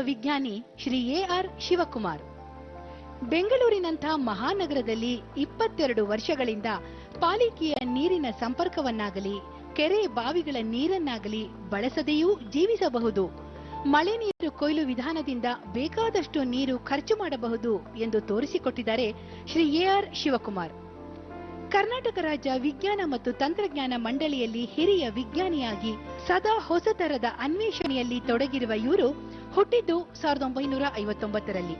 ವಿಜ್ಞಾನಿ ಶ್ರೀ ಎ.ಆರ್. ಶಿವಕುಮಾರ್. ಬೆಂಗಳೂರಿನಂಥ ಮಹಾನಗರದಲ್ಲಿ 22 ವರ್ಷಗಳಿಂದ ಪಾಲಿಕೆಯ ನೀರಿನ ಸಂಪರ್ಕವನ್ನಾಗಲಿ ಕೆರೆ ಬಾವಿಗಳ ನೀರನ್ನಾಗಲಿ ಬಳಸದೆಯೂ ಜೀವಿಸಬಹುದು, ಮಳೆ ನೀರು ಕೊಯ್ಲು ವಿಧಾನದಿಂದ ಬೇಕಾದಷ್ಟು ನೀರು ಖರ್ಚು ಮಾಡಬಹುದು ಎಂದು ತೋರಿಸಿಕೊಟ್ಟಿದ್ದಾರೆ ಶ್ರೀ ಎ.ಆರ್. ಶಿವಕುಮಾರ್. ಕರ್ನಾಟಕ ರಾಜ್ಯ ವಿಜ್ಞಾನ ಮತ್ತು ತಂತ್ರಜ್ಞಾನ ಮಂಡಳಿಯಲ್ಲಿ ಹಿರಿಯ ವಿಜ್ಞಾನಿಯಾಗಿ ಸದಾ ಹೊಸತರದ ಅನ್ವೇಷಣೆಯಲ್ಲಿ ತೊಡಗಿರುವ ಇವರು ಹುಟ್ಟಿದ್ದು 1959ರಲ್ಲಿ.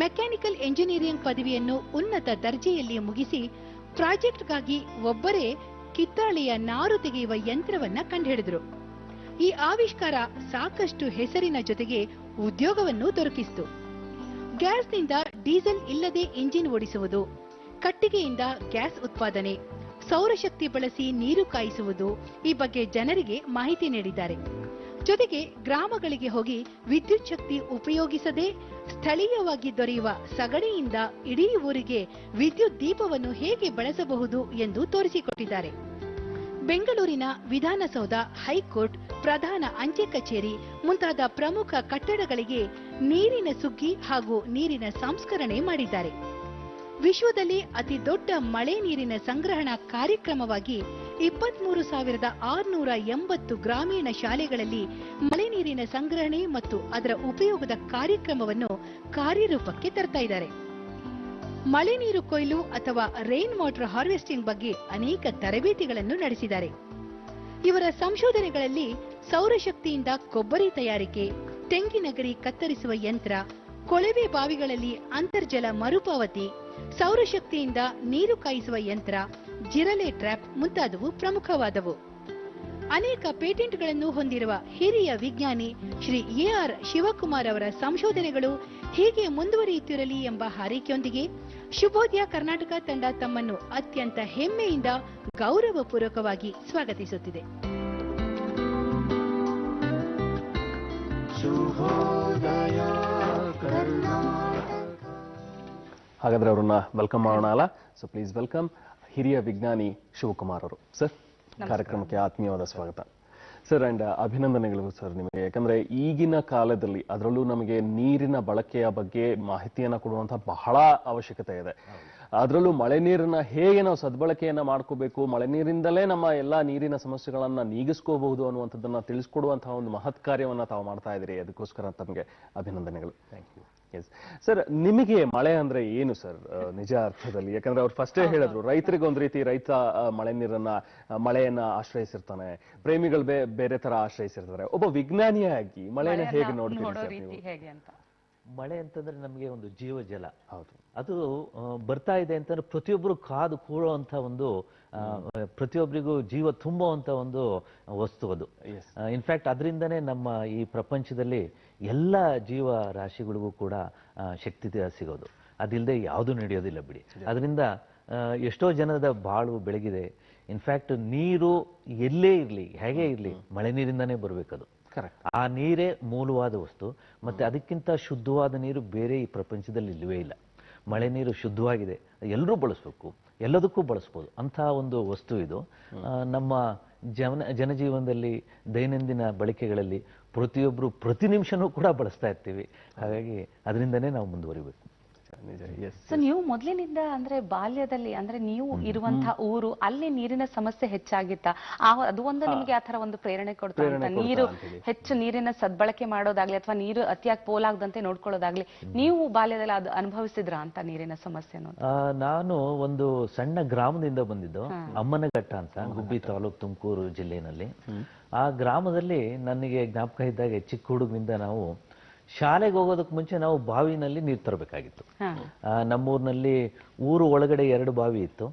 ಮೆಕ್ಯಾನಿಕಲ್ ಎಂಜಿನಿಯರಿಂಗ್ ಪದವಿಯನ್ನು ಉನ್ನತ ದರ್ಜೆಯಲ್ಲಿ ಮುಗಿಸಿ ಪ್ರಾಜೆಕ್ಟ್ಗಾಗಿ ಒಬ್ಬರೇ ಕಿತ್ತಾಳೆಯ ನಾರು ತೆಗೆಯುವ ಯಂತ್ರವನ್ನ ಕಂಡುಹಿಡಿದರು. ಈ ಆವಿಷ್ಕಾರ ಸಾಕಷ್ಟು ಹೆಸರಿನ ಜೊತೆಗೆ ಉದ್ಯೋಗವನ್ನು ದೊರಕಿಸಿತು. ಗ್ಯಾಸ್ನಿಂದ ಡೀಸೆಲ್ ಇಲ್ಲದೆ ಇಂಜಿನ್ ಓಡಿಸುವುದು, ಕಟ್ಟಿಗೆಯಿಂದ ಗ್ಯಾಸ್ ಉತ್ಪಾದನೆ, ಸೌರಶಕ್ತಿ ಬಳಸಿ ನೀರು ಕಾಯಿಸುವುದು, ಈ ಬಗ್ಗೆ ಜನರಿಗೆ ಮಾಹಿತಿ ನೀಡಿದ್ದಾರೆ. ಜೊತೆಗೆ ಗ್ರಾಮಗಳಿಗೆ ಹೋಗಿ ವಿದ್ಯುತ್ ಶಕ್ತಿ ಉಪಯೋಗಿಸದೆ ಸ್ಥಳೀಯವಾಗಿ ದೊರೆಯುವ ಸಗಣಿಯಿಂದ ಇಡೀ ಊರಿಗೆ ವಿದ್ಯುತ್ ದೀಪವನ್ನು ಹೇಗೆ ಬಳಸಬಹುದು ಎಂದು ತೋರಿಸಿಕೊಟ್ಟಿದ್ದಾರೆ. ಬೆಂಗಳೂರಿನ ವಿಧಾನಸೌಧ, ಹೈಕೋರ್ಟ್, ಪ್ರಧಾನ ಅಂಚೆ ಕಚೇರಿ ಮುಂತಾದ ಪ್ರಮುಖ ಕಟ್ಟಡಗಳಿಗೆ ನೀರಿನ ಸುಗ್ಗಿ ಹಾಗೂ ನೀರಿನ ಸಂಸ್ಕರಣೆ ಮಾಡಿದ್ದಾರೆ. ವಿಶ್ವದಲ್ಲಿ ಅತಿ ದೊಡ್ಡ ಮಳೆ ನೀರಿನ ಸಂಗ್ರಹಣಾ ಕಾರ್ಯಕ್ರಮವಾಗಿ 23,680 ಗ್ರಾಮೀಣ ಶಾಲೆಗಳಲ್ಲಿ ಮಳೆ ನೀರಿನ ಸಂಗ್ರಹಣೆ ಮತ್ತು ಅದರ ಉಪಯೋಗದ ಕಾರ್ಯಕ್ರಮವನ್ನು ಕಾರ್ಯರೂಪಕ್ಕೆ ತರ್ತಾ ಇದ್ದಾರೆ. ಮಳೆ ನೀರು ಕೊಯ್ಲು ಅಥವಾ ರೈನ್ ವಾಟರ್ ಹಾರ್ವೆಸ್ಟಿಂಗ್ ಬಗ್ಗೆ ಅನೇಕ ತರಬೇತಿಗಳನ್ನು ನಡೆಸಿದ್ದಾರೆ. ಇವರ ಸಂಶೋಧನೆಗಳಲ್ಲಿ ಸೌರಶಕ್ತಿಯಿಂದ ಕೊಬ್ಬರಿ ತಯಾರಿಕೆ, ತೆಂಗಿನ ಗರಿ ಕತ್ತರಿಸುವ ಯಂತ್ರ, ಕೊಳವೆ ಬಾವಿಗಳಲ್ಲಿ ಅಂತರ್ಜಲ ಮರುಪಾವತಿ, ಸೌರಶಕ್ತಿಯಿಂದ ನೀರು ಕಾಯಿಸುವ ಯಂತ್ರ, ಜಿರಲೆ ಟ್ರ್ಯಾಪ್ ಮುಂತಾದವು ಪ್ರಮುಖವಾದವು. ಅನೇಕ ಪೇಟೆಂಟ್ಗಳನ್ನು ಹೊಂದಿರುವ ಹಿರಿಯ ವಿಜ್ಞಾನಿ ಶ್ರೀ ಎ.ಆರ್. ಶಿವಕುಮಾರ್ ಅವರ ಸಂಶೋಧನೆಗಳು ಹೀಗೆ ಮುಂದುವರಿಯುತ್ತಿರಲಿ ಎಂಬ ಹಾರೈಕೆಯೊಂದಿಗೆ ಶುಭೋದಯ ಕರ್ನಾಟಕ ತಂಡ ತಮ್ಮನ್ನು ಅತ್ಯಂತ ಹೆಮ್ಮೆಯಿಂದ ಗೌರವಪೂರ್ವಕವಾಗಿ ಸ್ವಾಗತಿಸುತ್ತಿದೆ. ಹಾಗಾದ್ರೆ ಅವರನ್ನ ವೆಲ್ಕಮ್ ಮಾಡೋಣ ಅಲ್ಲ. ಸೊ ಪ್ಲೀಸ್ ವೆಲ್ಕಮ್ ಹಿರಿಯ ವಿಜ್ಞಾನಿ ಶಿವಕುಮಾರ್ ಅವರು. ಸರ್, ಕಾರ್ಯಕ್ರಮಕ್ಕೆ ಆತ್ಮೀಯವಾದ ಸ್ವಾಗತ ಸರ್. ಅಂಡ್ ಅಭಿನಂದನೆಗಳು ಸರ್ ನಿಮಗೆ. ಯಾಕಂದ್ರೆ ಈಗಿನ ಕಾಲದಲ್ಲಿ ಅದರಲ್ಲೂ ನಮಗೆ ನೀರಿನ ಬಳಕೆಯ ಬಗ್ಗೆ ಮಾಹಿತಿಯನ್ನ ಕೊಡುವಂತಹ ಬಹಳ ಅವಶ್ಯಕತೆ ಇದೆ. ಅದರಲ್ಲೂ ಮಳೆ ನೀರನ್ನ ಹೇಗೆ ನಾವು ಸದ್ಬಳಕೆಯನ್ನ ಮಾಡ್ಕೋಬೇಕು, ಮಳೆ ನೀರಿಂದಲೇ ನಮ್ಮ ಎಲ್ಲಾ ನೀರಿನ ಸಮಸ್ಯೆಗಳನ್ನ ನೀಗಿಸ್ಕೋಬಹುದು ಅನ್ನುವಂಥದ್ದನ್ನ ತಿಳಿಸ್ಕೊಡುವಂತಹ ಒಂದು ಮಹತ್ ಕಾರ್ಯವನ್ನ ತಾವು ಮಾಡ್ತಾ ಇದ್ದೀರಿ. ಅದಕ್ಕೋಸ್ಕರ ತಮಗೆ ಅಭಿನಂದನೆಗಳು. Thank you. ಎಸ್ ಸರ್, ನಿಮಗೆ ಮಳೆ ಅಂದ್ರೆ ಏನು ಸರ್ ನಿಜ ಅರ್ಥದಲ್ಲಿ? ಯಾಕಂದ್ರೆ ಅವ್ರು ಫಸ್ಟೇ ಹೇಳಿದ್ರು, ರೈತರಿಗೆ ಒಂದ್ ರೀತಿ ರೈತ ಮಳೆ ನೀರನ್ನ ಮಳೆಯನ್ನ ಆಶ್ರಯಿಸಿರ್ತಾನೆ, ಪ್ರೇಮಿಗಳು ಬೇರೆ ತರ ಆಶ್ರಯಿಸಿರ್ತಾರೆ. ಒಬ್ಬ ವಿಜ್ಞಾನಿಯಾಗಿ ಮಳೆಯನ್ನ ಹೇಗೆ ನೋಡ್ತೀರಿ ಸರ್? ಮಳೆ ಅಂತಂದ್ರೆ ನಮಗೆ ಒಂದು ಜೀವ ಜಲ. ಹೌದು, ಅದು ಬರ್ತಾ ಇದೆ ಅಂತಂದ್ರೆ ಪ್ರತಿಯೊಬ್ಬರು ಕಾದು ಕೂಡುವಂತ ಒಂದು, ಪ್ರತಿಯೊಬ್ಬರಿಗೂ ಜೀವ ತುಂಬುವಂತ ಒಂದು ವಸ್ತು ಅದು. ಇನ್ಫ್ಯಾಕ್ಟ್ ಅದರಿಂದನೇ ನಮ್ಮ ಈ ಪ್ರಪಂಚದಲ್ಲಿ ಎಲ್ಲ ಜೀವ ರಾಶಿಗಳಿಗೂ ಕೂಡ ಶಕ್ತಿ ಸಿಗೋದು. ಅದಿಲ್ಲದೆ ಯಾವುದು ನಡೆಯೋದಿಲ್ಲ ಬಿಡಿ. ಅದರಿಂದ ಎಷ್ಟೋ ಜನದ ಬಾಳು ಬೆಳಗಿದೆ. ಇನ್ಫ್ಯಾಕ್ಟ್ ನೀರು ಎಲ್ಲೇ ಇರಲಿ, ಹೇಗೆ ಇರಲಿ, ಮಳೆ ನೀರಿಂದಾನೇ ಬರ್ಬೇಕದು. ಆ ನೀರೇ ಮೂಲವಾದ ವಸ್ತು. ಮತ್ತೆ ಅದಕ್ಕಿಂತ ಶುದ್ಧವಾದ ನೀರು ಬೇರೆ ಈ ಪ್ರಪಂಚದಲ್ಲಿ ಇಲ್ಲವೇ ಇಲ್ಲ. ಮಳೆ ನೀರು ಶುದ್ಧವಾಗಿದೆ, ಎಲ್ಲರೂ ಬಳಸಬೇಕು, ಎಲ್ಲದಕ್ಕೂ ಬಳಸ್ಬೋದು ಅಂತ ಒಂದು ವಸ್ತು ಇದು. ನಮ್ಮ ಜನಜೀವನದಲ್ಲಿ ದೈನಂದಿನ ಬಳಕೆಗಳಲ್ಲಿ ಪ್ರತಿಯೊಬ್ಬರು ಪ್ರತಿ ನಿಮಿಷನೂ ಕೂಡ ಬಳಸ್ತಾ ಇರ್ತೀವಿ. ಹಾಗಾಗಿ ಅದರಿಂದನೇ ನಾವು ಮುಂದುವರಿಬೇಕು. ಸೊ ನೀವು ಮೊದಲಿನಿಂದ ಅಂದ್ರೆ ಬಾಲ್ಯದಲ್ಲಿ ಅಂದ್ರೆ ನೀವು ಇರುವಂತಹ ಊರು ಅಲ್ಲಿ ನೀರಿನ ಸಮಸ್ಯೆ ಹೆಚ್ಚಾಗಿತ್ತ? ಅದು ಒಂದು ನಿಮಗೆ ಆ ತರ ಒಂದು ಪ್ರೇರಣೆ ಕೊಡ್ತಾ ಅಂತ ನೀರು ಹೆಚ್ಚು ನೀರಿನ ಸದ್ಬಳಕೆ ಮಾಡೋದಾಗ್ಲಿ ಅಥವಾ ನೀರು ಅತಿಯಾಗಿ ಪೋಲಾಗದಂತೆ ನೋಡ್ಕೊಳ್ಳೋದಾಗ್ಲಿ ನೀವು ಬಾಲ್ಯದಲ್ಲಿ ಅದು ಅನುಭವಿಸಿದ್ರ ಅಂತ ನೀರಿನ ಸಮಸ್ಯೆ? ನಾನು ಒಂದು ಸಣ್ಣ ಗ್ರಾಮದಿಂದ ಬಂದಿದ್ದು, ಅಮ್ಮನಘಟ್ಟ ಅಂತ, ಗುಬ್ಬಿ ತಾಲೂಕು, ತುಮಕೂರು ಜಿಲ್ಲೆನಲ್ಲಿ. ಆ ಗ್ರಾಮದಲ್ಲಿ ನನಗೆ ಜ್ಞಾಪಕ ಇದ್ದಾಗ ಚಿಕ್ಕ ಹುಡುಗನಿಂದ ನಾವು ಶಾಲೆಗೆ ಹೋಗೋದಕ್ಕೆ ಮುಂಚೆ ನಾವು ಬಾವಿನಲ್ಲಿ ನೀರು ತರಬೇಕಾಗಿತ್ತು. ನಮ್ಮೂರಿನಲ್ಲಿ ಊರು ಒಳಗಡೆ 2 ಬಾವಿ ಇತ್ತು.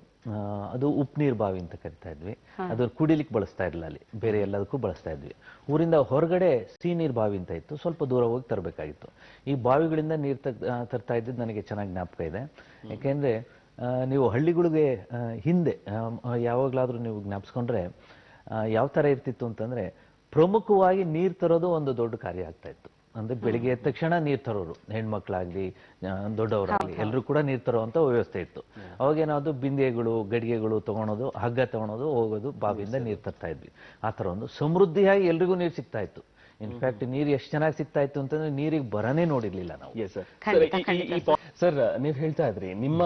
ಅದು ಉಪ್ಪು ನೀರು ಬಾವಿ ಅಂತ ಕರಿತಾ ಇದ್ವಿ. ಅದು ಕುಡಿಲಿಕ್ಕೆ ಬಳಸ್ತಾ ಇರಲಿಲ್ಲ, ಅಲ್ಲಿ ಬೇರೆ ಎಲ್ಲದಕ್ಕೂ ಬಳಸ್ತಾ ಇದ್ವಿ. ಊರಿಂದ ಹೊರಗಡೆ ಸಿಹಿ ನೀರು ಬಾವಿ ಅಂತ ಇತ್ತು, ಸ್ವಲ್ಪ ದೂರ ಹೋಗಿ ತರಬೇಕಾಗಿತ್ತು. ಈ ಬಾವಿಗಳಿಂದ ನೀರು ತರ್ತಾ ಇದ್ದಿದ್ದು ನನಗೆ ಚೆನ್ನಾಗಿ ಜ್ಞಾಪಕ ಇದೆ. ಯಾಕೆಂದ್ರೆ ನೀವು ಹಳ್ಳಿಗಳಿಗೆ ಹಿಂದೆ ಯಾವಾಗಲಾದ್ರೂ ನೀವು ಜ್ಞಾಪಿಸ್ಕೊಂಡ್ರೆ ಯಾವ ತರ ಇರ್ತಿತ್ತು ಅಂತಂದ್ರೆ, ಪ್ರಮುಖವಾಗಿ ನೀರು ತರೋದು ಒಂದು ದೊಡ್ಡ ಕಾರ್ಯ ಆಗ್ತಾ ಇತ್ತು. ಅಂದ್ರೆ ಬೆಳಿಗ್ಗೆ ಎದ್ದ ತಕ್ಷಣ ನೀರ್ ತರೋರು, ಹೆಣ್ಮಕ್ಳಾಗ್ಲಿ ದೊಡ್ಡವರಾಗ್ಲಿ ಎಲ್ಲರೂ ಕೂಡ ನೀರ್ ತರುವಂತ ವ್ಯವಸ್ಥೆ ಇತ್ತು. ಅವಾಗೇನಾದ್ರು ಬಿಂದೆಗಳು, ಗಡಿಗೆಗಳು ತಗೊಳೋದು, ಹಗ್ಗ ತಗೊಳೋದು, ಹೋಗೋದು, ಬಾವಿಯಿಂದ ನೀರ್ ತರ್ತಾ ಇದ್ವಿ. ಆ ತರ ಒಂದು ಸಮೃದ್ಧಿಯಾಗಿ ಎಲ್ರಿಗೂ ನೀರು ಸಿಗ್ತಾ ಇತ್ತು. ಇನ್ಫ್ಯಾಕ್ಟ್ ನೀರು ಎಷ್ಟು ಚೆನ್ನಾಗಿ ಸಿಗ್ತಾ ಇತ್ತು ಅಂತಂದ್ರೆ ನೀರಿಗೆ ಬರನೇ ನೋಡಿರ್ಲಿಲ್ಲ ನಾವು. ಸರ್ ನೀವು ಹೇಳ್ತಾ ಇದ್ರಿ ನಿಮ್ಮ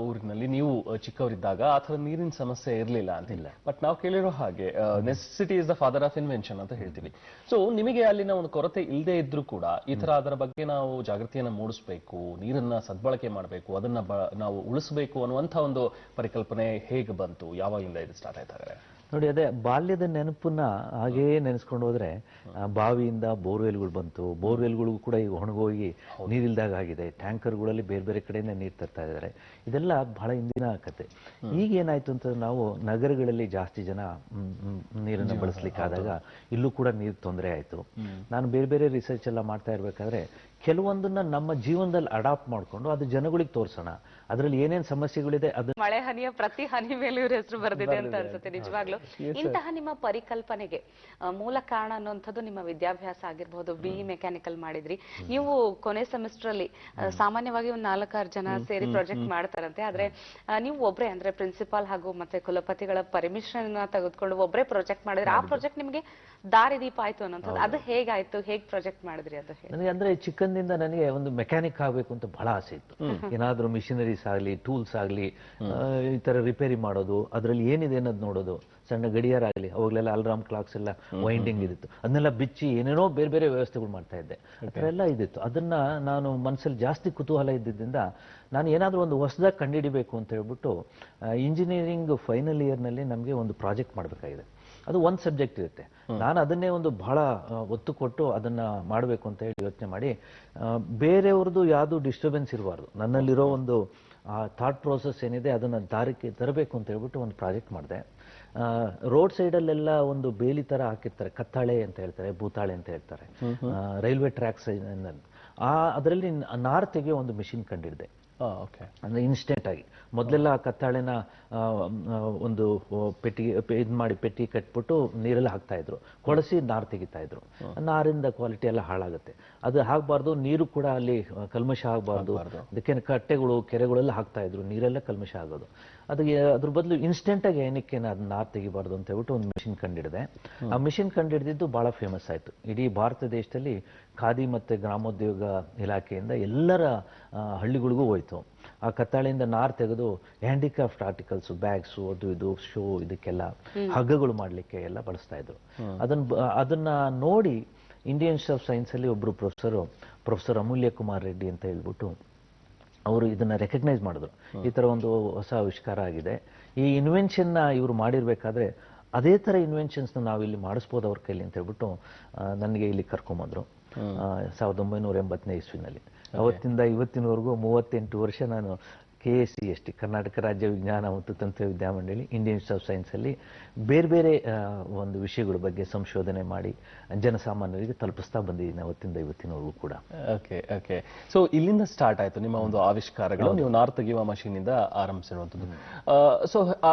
ಊರಿನಲ್ಲಿ ನೀವು ಚಿಕ್ಕವರಿದ್ದಾಗ ಆ ಥರ ನೀರಿನ ಸಮಸ್ಯೆ ಇರಲಿಲ್ಲ ಅಂತಿಲ್ಲ. ಬಟ್ ನಾವು ಕೇಳಿರೋ ಹಾಗೆ necessity is the father of invention ಅಂತ ಹೇಳ್ತೀವಿ. ಸೊ ನಿಮಗೆ ಅಲ್ಲಿನ ಒಂದು ಕೊರತೆ ಇಲ್ಲದೆ ಇದ್ರೂ ಕೂಡ ಈ ತರ ಅದರ ಬಗ್ಗೆ ನಾವು ಜಾಗೃತಿಯನ್ನ ಮೂಡಿಸಬೇಕು, ನೀರನ್ನ ಸದ್ಬಳಕೆ ಮಾಡಬೇಕು, ಅದನ್ನ ನಾವು ಉಳಿಸಬೇಕು ಅನ್ನುವಂಥ ಒಂದು ಪರಿಕಲ್ಪನೆ ಹೇಗೆ ಬಂತು, ಯಾವಾಗಿಂದ ಇದು ಸ್ಟಾರ್ಟ್ ಆಯ್ತಾದ್ರೆ? ನೋಡಿ, ಅದೇ ಬಾಲ್ಯದ ನೆನಪನ್ನ ಹಾಗೇ ನೆನೆಸ್ಕೊಂಡು ಹೋದ್ರೆ ಬಾವಿಯಿಂದ ಬೋರ್ವೆಲ್ಗಳು ಬಂತು. ಬೋರ್ವೆಲ್ಗಳಿಗೂ ಕೂಡ ಈಗ ಒಣಗೋಗಿ ನೀರಿಲ್ದಾಗ ಆಗಿದೆ. ಟ್ಯಾಂಕರ್ಗಳಲ್ಲಿ ಬೇರೆ ಬೇರೆ ಕಡೆಯಿಂದ ನೀರು ತರ್ತಾ ಇದ್ದಾರೆ. ಇದೆಲ್ಲ ಬಹಳ ಹಿಂದಿನ ಕತೆ. ಈಗ ಏನಾಯ್ತು ಅಂತಂದ್ರೆ ನಾವು ನಗರಗಳಲ್ಲಿ ಜಾಸ್ತಿ ಜನ ನೀರನ್ನು ಬಳಸಲಿಕ್ಕಾದಾಗ ಇಲ್ಲೂ ಕೂಡ ನೀರು ತೊಂದರೆ ಆಯ್ತು. ನಾನು ಬೇರೆ ಬೇರೆ ರಿಸರ್ಚ್ ಎಲ್ಲ ಮಾಡ್ತಾ ಇರ್ಬೇಕಾದ್ರೆ ಕೆಲವೊಂದನ್ನ ನಮ್ಮ ಜೀವನದಲ್ಲಿ ಅಡಾಪ್ಟ್ ಮಾಡ್ಕೊಂಡು ಅದು ಜನಗಳಿಗೆ ತೋರ್ಸೋಣ, ಅದರಲ್ಲಿ ಏನೇನ್ ಸಮಸ್ಯೆಗಳಿದೆ ಅದು. ಮಳೆ ಹನಿಯ ಪ್ರತಿ ಹನಿ ಮೇಲೂ ಇವ್ರ ಹೆಸರು ಬರೆದಿದೆ ಅಂತ ಅನ್ಸುತ್ತೆ ನಿಜವಾಗ್ಲು. ಇಂತಹ ನಿಮ್ಮ ಪರಿಕಲ್ಪನೆಗೆ ಮೂಲ ಕಾರಣ ಅನ್ನುವಂಥದ್ದು ನಿಮ್ಮ ವಿದ್ಯಾಭ್ಯಾಸ ಆಗಿರ್ಬೋದು. BE ಮೆಕ್ಯಾನಿಕಲ್ ಮಾಡಿದ್ರಿ ನೀವು. ಕೊನೆ ಸೆಮಿಸ್ಟರ್ ಅಲ್ಲಿ ಸಾಮಾನ್ಯವಾಗಿ ಒಂದು 4-6 ಜನ ಸೇರಿ ಪ್ರಾಜೆಕ್ಟ್ ಮಾಡ್ತಾರಂತೆ. ಆದ್ರೆ ನೀವು ಒಬ್ರೇ, ಅಂದ್ರೆ ಪ್ರಿನ್ಸಿಪಾಲ್ ಹಾಗೂ ಮತ್ತೆ ಕುಲಪತಿಗಳ ಪರ್ಮಿಷನ್ ತೆಗೆದುಕೊಂಡು ಒಬ್ರೇ ಪ್ರಾಜೆಕ್ಟ್ ಮಾಡಿದ್ರೆ ಆ ಪ್ರಾಜೆಕ್ಟ್ ನಿಮ್ಗೆ ದಾರಿದೀಪ ಆಯ್ತು ಅನ್ನೋಂಥದ್ದು. ಅದು ಹೇಗಾಯ್ತು, ಹೇಗ್ ಪ್ರಾಜೆಕ್ಟ್ ಮಾಡಿದ್ರಿ ಅದು? ನನಗೆ ಅಂದ್ರೆ ಚಿಕ್ಕಂದಿಂದ ನನಗೆ ಒಂದು ಮೆಕ್ಯಾನಿಕ್ ಆಗ್ಬೇಕು ಅಂತ ಬಹಳ ಆಸೆ ಇತ್ತು. ಏನಾದ್ರೂ ಮಿಷಿನರೀಸ್ ಆಗ್ಲಿ, ಟೂಲ್ಸ್ ಆಗ್ಲಿ, ಈ ತರ ರಿಪೇರಿ ಮಾಡೋದು, ಅದ್ರಲ್ಲಿ ಏನಿದೆ ಅನ್ನೋದು ನೋಡೋದು. ಸಣ್ಣ ಗಡಿಯಾರ ಆಗಲಿ, ಅವಾಗಲೆಲ್ಲ ಅಲಾರಾಮ್ ಕ್ಲಾಕ್ಸ್ ಎಲ್ಲ ವೈಂಡಿಂಗ್ ಇದಿತ್ತು, ಅದನ್ನೆಲ್ಲ ಬಿಚ್ಚಿ ಏನೇನೋ ಬೇರೆ ಬೇರೆ ವ್ಯವಸ್ಥೆಗಳು ಮಾಡ್ತಾ ಇದ್ದೆ. ಆ ಥರ ಎಲ್ಲ ಇದಿತ್ತು. ಅದನ್ನ ನಾನು ಮನಸ್ಸಲ್ಲಿ ಜಾಸ್ತಿ ಕುತೂಹಲ ಇದ್ದಿದ್ದರಿಂದ ನಾನು ಏನಾದರೂ ಒಂದು ಹೊಸದಾಗಿ ಕಂಡುಹಿಡಿಬೇಕು ಅಂತ ಹೇಳ್ಬಿಟ್ಟು ಇಂಜಿನಿಯರಿಂಗ್ ಫೈನಲ್ ಇಯರ್ನಲ್ಲಿ ನಮಗೆ ಒಂದು ಪ್ರಾಜೆಕ್ಟ್ ಮಾಡಬೇಕಾಗಿದೆ. ಅದು ಒಂದು ಸಬ್ಜೆಕ್ಟ್ ಇರುತ್ತೆ. ನಾನು ಅದನ್ನೇ ಒಂದು ಬಹಳ ಒತ್ತು ಕೊಟ್ಟು ಅದನ್ನ ಮಾಡಬೇಕು ಅಂತ ಹೇಳಿ ಯೋಚನೆ ಮಾಡಿ, ಬೇರೆಯವ್ರದ್ದು ಯಾವುದು ಡಿಸ್ಟರ್ಬೆನ್ಸ್ ಇರಬಾರ್ದು, ನನ್ನಲ್ಲಿರೋ ಒಂದು ಥಾಟ್ ಪ್ರೋಸೆಸ್ ಏನಿದೆ ಅದನ್ನ ದಾರಿಗೆ ತರಬೇಕು ಅಂತ ಹೇಳ್ಬಿಟ್ಟು ಒಂದು ಪ್ರಾಜೆಕ್ಟ್ ಮಾಡಿದೆ. ರೋಡ್ ಸೈಡಲ್ಲೆಲ್ಲ ಒಂದು ಬೇಲಿ ತರ ಹಾಕಿರ್ತಾರೆ, ಕತ್ತಾಳೆ ಅಂತ ಹೇಳ್ತಾರೆ, ಭೂತಾಳೆ ಅಂತ ಹೇಳ್ತಾರೆ, ರೈಲ್ವೆ ಟ್ರ್ಯಾಕ್ಸ್. ಅದರಲ್ಲಿ ನಾರು ತೆಗೆಯೋ ಒಂದು ಮಿಷಿನ್ ಕಂಡಿಡಿದೆ. ಅಂದ್ರೆ ಇನ್ಸ್ಟೆಂಟ್ ಆಗಿ ಮೊದಲೆಲ್ಲ ಕತ್ತಾಳೆನ ಒಂದು ಪೆಟ್ಟಿ ಕಟ್ಬಿಟ್ಟು ನೀರೆಲ್ಲ ಹಾಕ್ತಾ ಇದ್ರು, ಕೊಳಸಿ ನಾರು ತೆಗಿತಾ ಇದ್ರು. ನಾರಿಂದ ಕ್ವಾಲಿಟಿ ಎಲ್ಲ ಹಾಳಾಗುತ್ತೆ. ಅದು ಆಗಬಾರ್ದು, ನೀರು ಕೂಡ ಅಲ್ಲಿ ಕಲ್ಮಶ ಆಗಬಾರ್ದು. ಅದಕ್ಕೆ ಕಟ್ಟೆಗಳು, ಕೆರೆಗಳೆಲ್ಲ ಹಾಕ್ತಾ ಇದ್ರು, ನೀರೆಲ್ಲ ಕಲ್ಮಶ ಆಗೋದು. ಅದಕ್ಕೆ ಅದ್ರ ಬದಲು ಇನ್ಸ್ಟೆಂಟ್ ಆಗಿ ಏನಕ್ಕೆ ಅದು ನಾರು ತೆಗಿಬಾರ್ದು ಅಂತ ಹೇಳ್ಬಿಟ್ಟು ಒಂದು ಮಿಷಿನ್ ಕಂಡಿಡಿದೆ. ಆ ಮಿಷಿನ್ ಕಂಡಿಡಿದಿದ್ದು ಬಹಳ ಫೇಮಸ್ ಆಯ್ತು. ಇಡೀ ಭಾರತ ದೇಶದಲ್ಲಿ ಖಾದಿ ಮತ್ತೆ ಗ್ರಾಮೋದ್ಯೋಗ ಇಲಾಖೆಯಿಂದ ಎಲ್ಲರ ಹಳ್ಳಿಗಳಿಗೂ ಹೋಯ್ತು. ಆ ಕತ್ತಾಳೆಯಿಂದ ನಾರು ತೆಗೆದು ಹ್ಯಾಂಡಿಕ್ರಾಫ್ಟ್ ಆರ್ಟಿಕಲ್ಸ್, ಬ್ಯಾಗ್ಸು, ಅದು ಇದು ಶೋ, ಇದಕ್ಕೆಲ್ಲ ಹಗ್ಗಗಳು ಮಾಡಲಿಕ್ಕೆ ಎಲ್ಲ ಬಳಸ್ತಾ ಇದ್ರು. ಅದನ್ನ ನೋಡಿ ಇಂಡಿಯನ್ ಇನ್ಸ್ಟಿಟ್ಯೂಟ್ ಆಫ್ ಸೈನ್ಸ್ ಅಲ್ಲಿ ಒಬ್ರು ಪ್ರೊಫೆಸರ್ ಅಮೂಲ್ಯ ಕುಮಾರ್ ರೆಡ್ಡಿ ಅಂತ ಹೇಳ್ಬಿಟ್ಟು ಅವರು ಇದನ್ನ ರೆಕಗ್ನೈಸ್ ಮಾಡಿದ್ರು. ಈ ತರ ಒಂದು ಹೊಸ ಆವಿಷ್ಕಾರ ಆಗಿದೆ, ಈ ಇನ್ವೆನ್ಷನ್ ಇವರು ಮಾಡಿರ್ಬೇಕಾದ್ರೆ ಅದೇ ತರ ಇನ್ವೆನ್ಷನ್ಸ್ ನಾವು ಇಲ್ಲಿ ಮಾಡಿಸ್ಬೋದು ಅವ್ರ ಕೈಲಿ ಅಂತ ಹೇಳ್ಬಿಟ್ಟು ನನಗೆ ಇಲ್ಲಿ ಕರ್ಕೊಂಬಂದ್ರು 1980ನೇ ಇಸ್ವಿನಲ್ಲಿ. ಅವತ್ತಿಂದ ಇವತ್ತಿನವರೆಗೂ 38 ವರ್ಷ ನಾನು KSCST, ಕರ್ನಾಟಕ ರಾಜ್ಯ ವಿಜ್ಞಾನ ಮತ್ತು ತಂತ್ರ ವಿದ್ಯಾಮಂಡಳಿ, ಇಂಡಿಯನ್ ಇನ್ಸ್ಟಿಟ್ಯೂಟ್ ಆಫ್ ಸೈನ್ಸ್ ಅಲ್ಲಿ ಬೇರೆ ಬೇರೆ ಒಂದು ವಿಷಯಗಳ ಬಗ್ಗೆ ಸಂಶೋಧನೆ ಮಾಡಿ ಜನಸಾಮಾನ್ಯರಿಗೆ ತಲುಪಿಸ್ತಾ ಬಂದಿದ್ದೀನಿ ಅವತ್ತಿಂದ ಇವತ್ತಿನವರೆಗೂ ಕೂಡ. ಓಕೆ. ಸೊ ಇಲ್ಲಿಂದ ಸ್ಟಾರ್ಟ್ ಆಯ್ತು ನಿಮ್ಮ ಒಂದು ಆವಿಷ್ಕಾರಗಳು. ನೀವು ನಾರು ತೆಗೆಯುವ ಮಷೀನ್ ಇಂದ ಆರಂಭಿಸಿರುವಂತದ್ದು. ಸೊ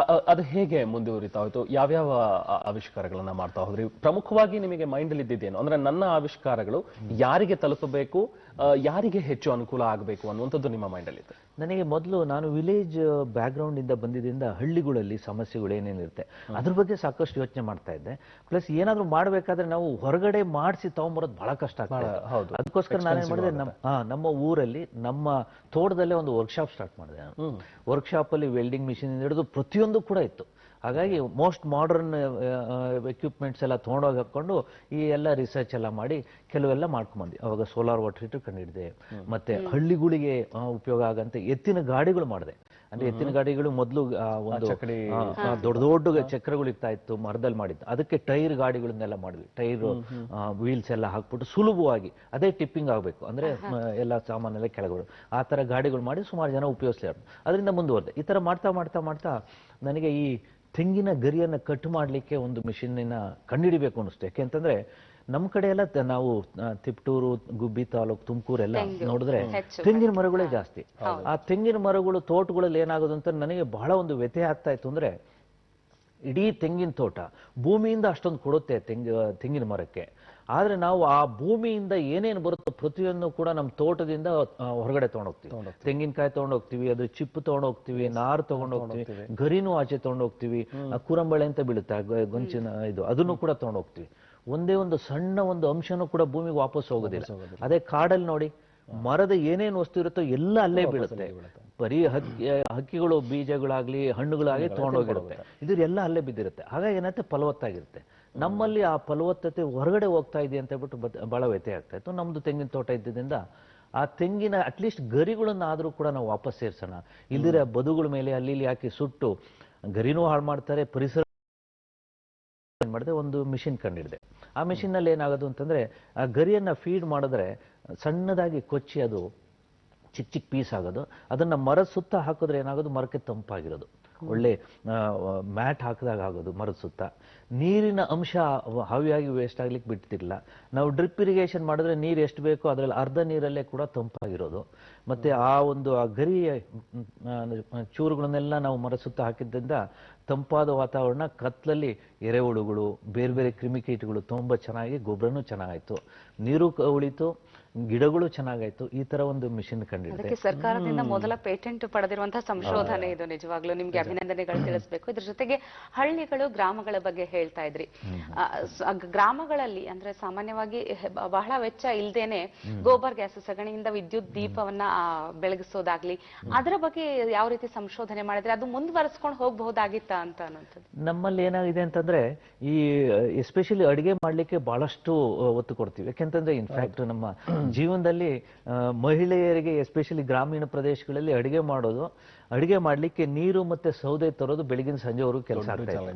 ಅದು ಹೇಗೆ ಮುಂದುವರಿತಾ ಹೋಯ್ತು? ಯಾವ್ಯಾವ ಆವಿಷ್ಕಾರಗಳನ್ನ ಮಾಡ್ತಾ ಹೋದ್ರಿ? ಪ್ರಮುಖವಾಗಿ ನಿಮಗೆ ಮೈಂಡ್ ಅಲ್ಲಿ ಇದ್ದಿದ್ದೇನು, ಅಂದ್ರೆ ನನ್ನ ಆವಿಷ್ಕಾರಗಳು ಯಾರಿಗೆ ತಲುಪಬೇಕು, ಯಾರಿಗೆ ಹೆಚ್ಚು ಅನುಕೂಲ ಆಗಬೇಕು ಅನ್ನುವಂಥದ್ದು ನಿಮ್ಮ ಮೈಂಡ್ ಅಲ್ಲಿ ಇತ್ತು? ನನಗೆ ಮೊದಲು ನಾನು ವಿಲೇಜ್ ಬ್ಯಾಕ್ ಗ್ರೌಂಡ್ ಇಂದ ಬಂದಿದ್ದರಿಂದ ಹಳ್ಳಿಗಳಲ್ಲಿ ಸಮಸ್ಯೆಗಳು ಏನೇನಿರುತ್ತೆ ಅದ್ರ ಬಗ್ಗೆ ಸಾಕಷ್ಟು ಯೋಚನೆ ಮಾಡ್ತಾ ಇದ್ದೆ. ಪ್ಲಸ್ ಏನಾದ್ರು ಮಾಡ್ಬೇಕಾದ್ರೆ ನಾವು ಹೊರಗಡೆ ಮಾಡಿಸಿ ತಗೊಂಬರೋದು ಬಹಳ ಕಷ್ಟ ಆಗ್ತದೆ. ಅದಕ್ಕೋಸ್ಕರ ನಾನೇನ್ ಮಾಡಿದೆ, ನಮ್ಮ ಊರಲ್ಲಿ ನಮ್ಮ ತೋಟದಲ್ಲೇ ಒಂದು ವರ್ಕ್ಶಾಪ್ ಸ್ಟಾರ್ಟ್ ಮಾಡಿದೆ. ವರ್ಕ್ಶಾಪ್ ಅಲ್ಲಿ ವೆಲ್ಡಿಂಗ್ ಮಿಷಿನ್ ಹಿಡಿದು ಪ್ರತಿಯೊಂದು ಕೂಡ ಇತ್ತು. ಹಾಗಾಗಿ ಮೋಸ್ಟ್ ಮಾಡರ್ನ್ ಎಕ್ವಿಪ್ಮೆಂಟ್ಸ್ ಎಲ್ಲ ತೊಗೊಂಡೋಗಿ ಹಾಕೊಂಡು ಈ ಎಲ್ಲ ರಿಸರ್ಚ್ ಎಲ್ಲ ಮಾಡಿ ಕೆಲವೆಲ್ಲ ಮಾಡ್ಕೊಂಡ್ಬಂದ್ವಿ. ಅವಾಗ ಸೋಲಾರ್ ವಾಟರ್ ಹೀಟರ್ ಕಂಡಿಡಿದೆ. ಮತ್ತೆ ಹಳ್ಳಿಗಳಿಗೆ ಉಪಯೋಗ ಆಗಂತ ಎತ್ತಿನ ಗಾಡಿಗಳು ಮಾಡಿದೆ. ಅಂದ್ರೆ ಎತ್ತಿನ ಗಾಡಿಗಳು ಮೊದಲು ಒಂದು ದೊಡ್ಡ ದೊಡ್ಡ ಚಕ್ರಗಳು ಇರ್ತಾ ಇತ್ತು, ಮರದಲ್ಲಿ ಮಾಡಿದ್ದು. ಅದಕ್ಕೆ ಟೈರ್ ಗಾಡಿಗಳನ್ನೆಲ್ಲ ಮಾಡಿದ್ವಿ. ಟೈರ್ ವೀಲ್ಸ್ ಎಲ್ಲ ಹಾಕ್ಬಿಟ್ಟು ಸುಲಭವಾಗಿ ಅದೇ ಟಿಪ್ಪಿಂಗ್ ಆಗಬೇಕು, ಅಂದ್ರೆ ಎಲ್ಲ ಸಾಮಾನೆಲ್ಲ ಕೆಳಗಡೆ ಆ ತರ ಗಾಡಿಗಳು ಮಾಡಿ ಸುಮಾರು ಜನ ಉಪಯೋಗಿಸ್ಲಾರ. ಅದರಿಂದ ಮುಂದುವರೆದೆ. ಈ ತರ ಮಾಡ್ತಾ ಮಾಡ್ತಾ ಮಾಡ್ತಾ ನನಗೆ ಈ ತೆಂಗಿನ ಗರಿಯನ್ನ ಕಟ್ ಮಾಡ್ಲಿಕ್ಕೆ ಒಂದು ಮಿಷಿನ್ನ ಕಂಡುಹಿಡಿಬೇಕು ಅನಿಸ್ತು. ಯಾಕೆಂತಂದ್ರೆ ನಮ್ಮ ಕಡೆ ಎಲ್ಲ ನಾವು ತಿಪ್ಟೂರು, ಗುಬ್ಬಿ ತಾಲೂಕು, ತುಮಕೂರೆಲ್ಲ ನೋಡಿದ್ರೆ ತೆಂಗಿನ ಮರಗಳೇ ಜಾಸ್ತಿ. ಆ ತೆಂಗಿನ ಮರಗಳು ತೋಟಗಳಲ್ಲಿ ಏನಾಗೋದು ಅಂತ ನನಗೆ ಬಹಳ ಒಂದು ವ್ಯತ್ಯಯ ಆಗ್ತಾ ಇತ್ತು. ಅಂದ್ರೆ ಇಡೀ ತೆಂಗಿನ ತೋಟ ಭೂಮಿಯಿಂದ ಅಷ್ಟೊಂದು ಕೊಡುತ್ತೆ ತೆಂಗಿನ ಮರಕ್ಕೆ. ಆದ್ರೆ ನಾವು ಆ ಭೂಮಿಯಿಂದ ಏನೇನು ಬರುತ್ತೋ ಪ್ರತಿಯೊಂದು ಕೂಡ ನಮ್ಮ ತೋಟದಿಂದ ಹೊರಗಡೆ ತಗೊಂಡೋಗ್ತೀವಿ. ತೆಂಗಿನಕಾಯಿ ತಗೊಂಡೋಗ್ತೀವಿ, ಅದು ಚಿಪ್ಪು ತಗೊಂಡೋಗ್ತೀವಿ, ನಾರು ತಗೊಂಡೋಗ್ತೀವಿ, ಗರಿನೂ ಆಚೆ ತಗೊಂಡೋಗ್ತೀವಿ, ಕುರಂಬಳೆ ಅಂತ ಬೀಳುತ್ತೆ ಗೊಂಚಿನ ಇದು, ಅದನ್ನು ಕೂಡ ತಗೊಂಡೋಗ್ತೀವಿ. ಒಂದೇ ಒಂದು ಸಣ್ಣ ಒಂದು ಅಂಶನೂ ಕೂಡ ಭೂಮಿಗೆ ವಾಪಸ್ ಹೋಗೋದಿಲ್ಲ. ಅದೇ ಕಾಡಲ್ಲಿ ನೋಡಿ, ಮರದ ಏನೇನು ವಸ್ತು ಇರುತ್ತೋ ಎಲ್ಲ ಅಲ್ಲೇ ಬೀಳುತ್ತೆ. ಬರೀ ಹಕ್ಕಿಗಳು ಬೀಜಗಳಾಗ್ಲಿ ಹಣ್ಣುಗಳಾಗ್ಲಿ ತಗೊಂಡೋಗಿರುತ್ತೆ, ಇದ್ರೆಲ್ಲ ಅಲ್ಲೇ ಬಿದ್ದಿರುತ್ತೆ. ಹಾಗಾಗಿ ಏನಂತೆ ಫಲವತ್ತಾಗಿರುತ್ತೆ. ನಮ್ಮಲ್ಲಿ ಆ ಫಲವತ್ತತೆ ಹೊರಗಡೆ ಹೋಗ್ತಾ ಇದೆ ಅಂತ ಹೇಳ್ಬಿಟ್ಟು ಬಹಳ ವ್ಯತ್ಯಯ ಆಗ್ತಾ ಇತ್ತು. ನಮ್ದು ತೆಂಗಿನ ತೋಟ ಇದ್ದಿದ್ದರಿಂದ ಆ ತೆಂಗಿನ ಅಟ್ಲೀಸ್ಟ್ ಗರಿಗಳನ್ನ ಆದ್ರೂ ಕೂಡ ನಾವು ವಾಪಸ್ ಸೇರ್ಸೋಣ. ಇಲ್ದಿರ ಬದುಗಳ ಮೇಲೆ ಅಲ್ಲಿ ಇಲ್ಲಿ ಹಾಕಿ ಸುಟ್ಟು ಗರಿನೂ ಹಾಳು ಮಾಡ್ತಾರೆ, ಪರಿಸರ ಏನ್ ಮಾಡಿದೆ, ಒಂದು ಮಿಷಿನ್ ಕಂಡಿಡಿದೆ. ಆ ಮಿಷಿನ್ ನಲ್ಲಿ ಏನಾಗೋದು ಅಂತಂದ್ರೆ, ಆ ಗರಿಯನ್ನ ಫೀಡ್ ಮಾಡಿದ್ರೆ ಸಣ್ಣದಾಗಿ ಕೊಚ್ಚಿ ಅದು ಚಿಕ್ಕ ಚಿಕ್ಕ ಪೀಸ್ ಆಗೋದು. ಅದನ್ನ ಮರದ ಸುತ್ತ ಹಾಕಿದ್ರೆ ಏನಾಗೋದು, ಮರಕ್ಕೆ ತಂಪಾಗಿರೋದು, ಒಳ್ಳೆ ಮ್ಯಾಟ್ ಹಾಕಿದಾಗ ಆಗೋದು ಮರದ ಸುತ್ತ. ನೀರಿನ ಅಂಶ ಹಾವಿಯಾಗಿ ವೇಸ್ಟ್ ಆಗ್ಲಿಕ್ಕೆ ಬಿಡ್ತಿರ್ಲಿಲ್ಲ. ನಾವು ಡ್ರಿಪ್ ಇರಿಗೇಷನ್ ಮಾಡಿದ್ರೆ ನೀರು ಎಷ್ಟು ಬೇಕೋ ಅದರಲ್ಲಿ ಅರ್ಧ ನೀರಲ್ಲೇ ಕೂಡ ತಂಪಾಗಿರೋದು. ಮತ್ತೆ ಆ ಗರಿಯ ಚೂರುಗಳನ್ನೆಲ್ಲ ನಾವು ಮರದ ಸುತ್ತ ಹಾಕಿದ್ದರಿಂದ ತಂಪಾದ ವಾತಾವರಣ, ಕತ್ಲಲ್ಲಿ ಎರೆಹುಳುಗಳು, ಬೇರೆ ಬೇರೆ ಕ್ರಿಮಿಕೀಟಗಳು ತುಂಬಾ ಚೆನ್ನಾಗಿ, ಗೊಬ್ಬರನೂ ಚೆನ್ನಾಗಾಯ್ತು, ನೀರು ಉಳಿತು, ಗಿಡಗಳು ಚೆನ್ನಾಗಾಯ್ತು. ಈ ತರ ಒಂದು ಮಿಷಿನ್ ಕಂಡಿದೆ. ಅದಕ್ಕೆ ಸರ್ಕಾರದಿಂದ ಮೊದಲ ಪೇಟೆಂಟ್ ಪಡೆದಿರುವಂತಹ ಸಂಶೋಧನೆ ಇದು. ನಿಜವಾಗ್ಲೂ ನಿಮ್ಗೆ ಅಭಿನಂದನೆಗಳು ತಿಳಿಸಬೇಕು. ಇದ್ರ ಜೊತೆಗೆ ಹಳ್ಳಿಗಳು, ಗ್ರಾಮಗಳ ಬಗ್ಗೆ ಹೇಳ್ತಾ ಇದ್ರಿ. ಗ್ರಾಮಗಳಲ್ಲಿ ಅಂದ್ರೆ ಸಾಮಾನ್ಯವಾಗಿ ಬಹಳ ವೆಚ್ಚ ಇಲ್ದೇನೆ ಗೋಬರ್ ಗ್ಯಾಸ್, ಸಗಣಿಯಿಂದ ವಿದ್ಯುತ್ ದೀಪವನ್ನ ಬೆಳಗಿಸೋದಾಗ್ಲಿ, ಅದರ ಬಗ್ಗೆ ಯಾವ ರೀತಿ ಸಂಶೋಧನೆ ಮಾಡಿದ್ರೆ ಅದು ಮುಂದುವರೆಸ್ಕೊಂಡು ಹೋಗಬಹುದಾಗಿತ್ತ ಅಂತ ಅನ್ನೋದು. ನಮ್ಮಲ್ಲಿ ಏನಾಗಿದೆ ಅಂತಂದ್ರೆ, ಈ ಎಸ್ಪೆಷಲಿ ಅಡಿಗೆ ಮಾಡ್ಲಿಕ್ಕೆ ಬಹಳಷ್ಟು ಒತ್ತು ಕೊಡ್ತೀವಿ. ಯಾಕೆಂತಂದ್ರೆ ಇನ್ಫ್ಯಾಕ್ಟ್ ನಮ್ಮ ಜೀವನದಲ್ಲಿ ಮಹಿಳೆಯರಿಗೆ ಎಸ್ಪೆಷಲಿ ಗ್ರಾಮೀಣ ಪ್ರದೇಶಗಳಲ್ಲಿ ಅಡಿಗೆ ಮಾಡ್ಲಿಕ್ಕೆ ನೀರು ಮತ್ತೆ ಸೌದೆ ತರೋದು ಬೆಳಗಿನ ಸಂಜೆವರೆಗೂ ಕೆಲಸ ಆಗ್ತಾ ಇದೆ.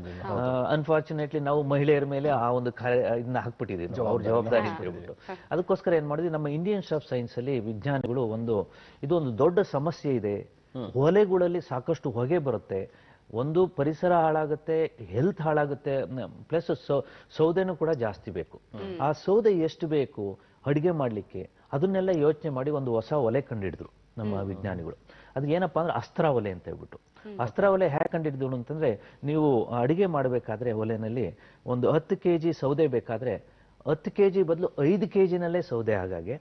ಅನ್ಫಾರ್ಚುನೇಟ್ಲಿ ನಾವು ಮಹಿಳೆಯರ ಮೇಲೆ ಆ ಒಂದು ಇದನ್ನ ಹಾಕ್ಬಿಟ್ಟಿದ್ದೀವಿ, ಅವ್ರ ಜವಾಬ್ದಾರಿ ಅಂತ ಹೇಳ್ಬಿಟ್ಟು. ಅದಕ್ಕೋಸ್ಕರ ಏನ್ ಮಾಡಿದ್ವಿ, ನಮ್ಮ ಇಂಡಿಯನ್ ಇನ್ಸ್ಟಿಟ್ಯೂಟ್ ಆಫ್ ಸೈನ್ಸ್ ಅಲ್ಲಿ ವಿಜ್ಞಾನಿಗಳು ಇದೊಂದು ದೊಡ್ಡ ಸಮಸ್ಯೆ ಇದೆ. ಹೊಲೆಗಳಲ್ಲಿ ಸಾಕಷ್ಟು ಹೊಗೆ ಬರುತ್ತೆ, ಒಂದು ಪರಿಸರ ಹಾಳಾಗುತ್ತೆ, ಹೆಲ್ತ್ ಹಾಳಾಗುತ್ತೆ, ಪ್ಲಸ್ ಸೌದೆನೂ ಕೂಡ ಜಾಸ್ತಿ ಬೇಕು. ಆ ಸೌದೆ ಎಷ್ಟು ಬೇಕು ಅಡಿಗೆ ಮಾಡ್ಲಿಕ್ಕೆ, ಅದನ್ನೆಲ್ಲ ಯೋಚನೆ ಮಾಡಿ ಒಂದು ಹೊಸ ಒಲೆ ಕಂಡಿಡಿದ್ರು ನಮ್ಮ ವಿಜ್ಞಾನಿಗಳು. ಅದು ಏನಪ್ಪಾ ಅಂದ್ರೆ ಅಸ್ತ್ರ ಒಲೆ ಅಂತ ಹೇಳ್ಬಿಟ್ಟು. ಅಸ್ತ್ರ ಒಲೆ ಹೇಗೆ ಕಂಡಿಡಿದ್ರು ಅಂತಂದ್ರೆ, ನೀವು ಅಡಿಗೆ ಮಾಡಬೇಕಾದ್ರೆ ಒಲೆನಲ್ಲಿ ಒಂದು 10 kg ಸೌದೆ ಬೇಕಾದ್ರೆ 10 kg ಬದಲು 5 kg ಸೌದೆ ಹಾಗಾಗಿ,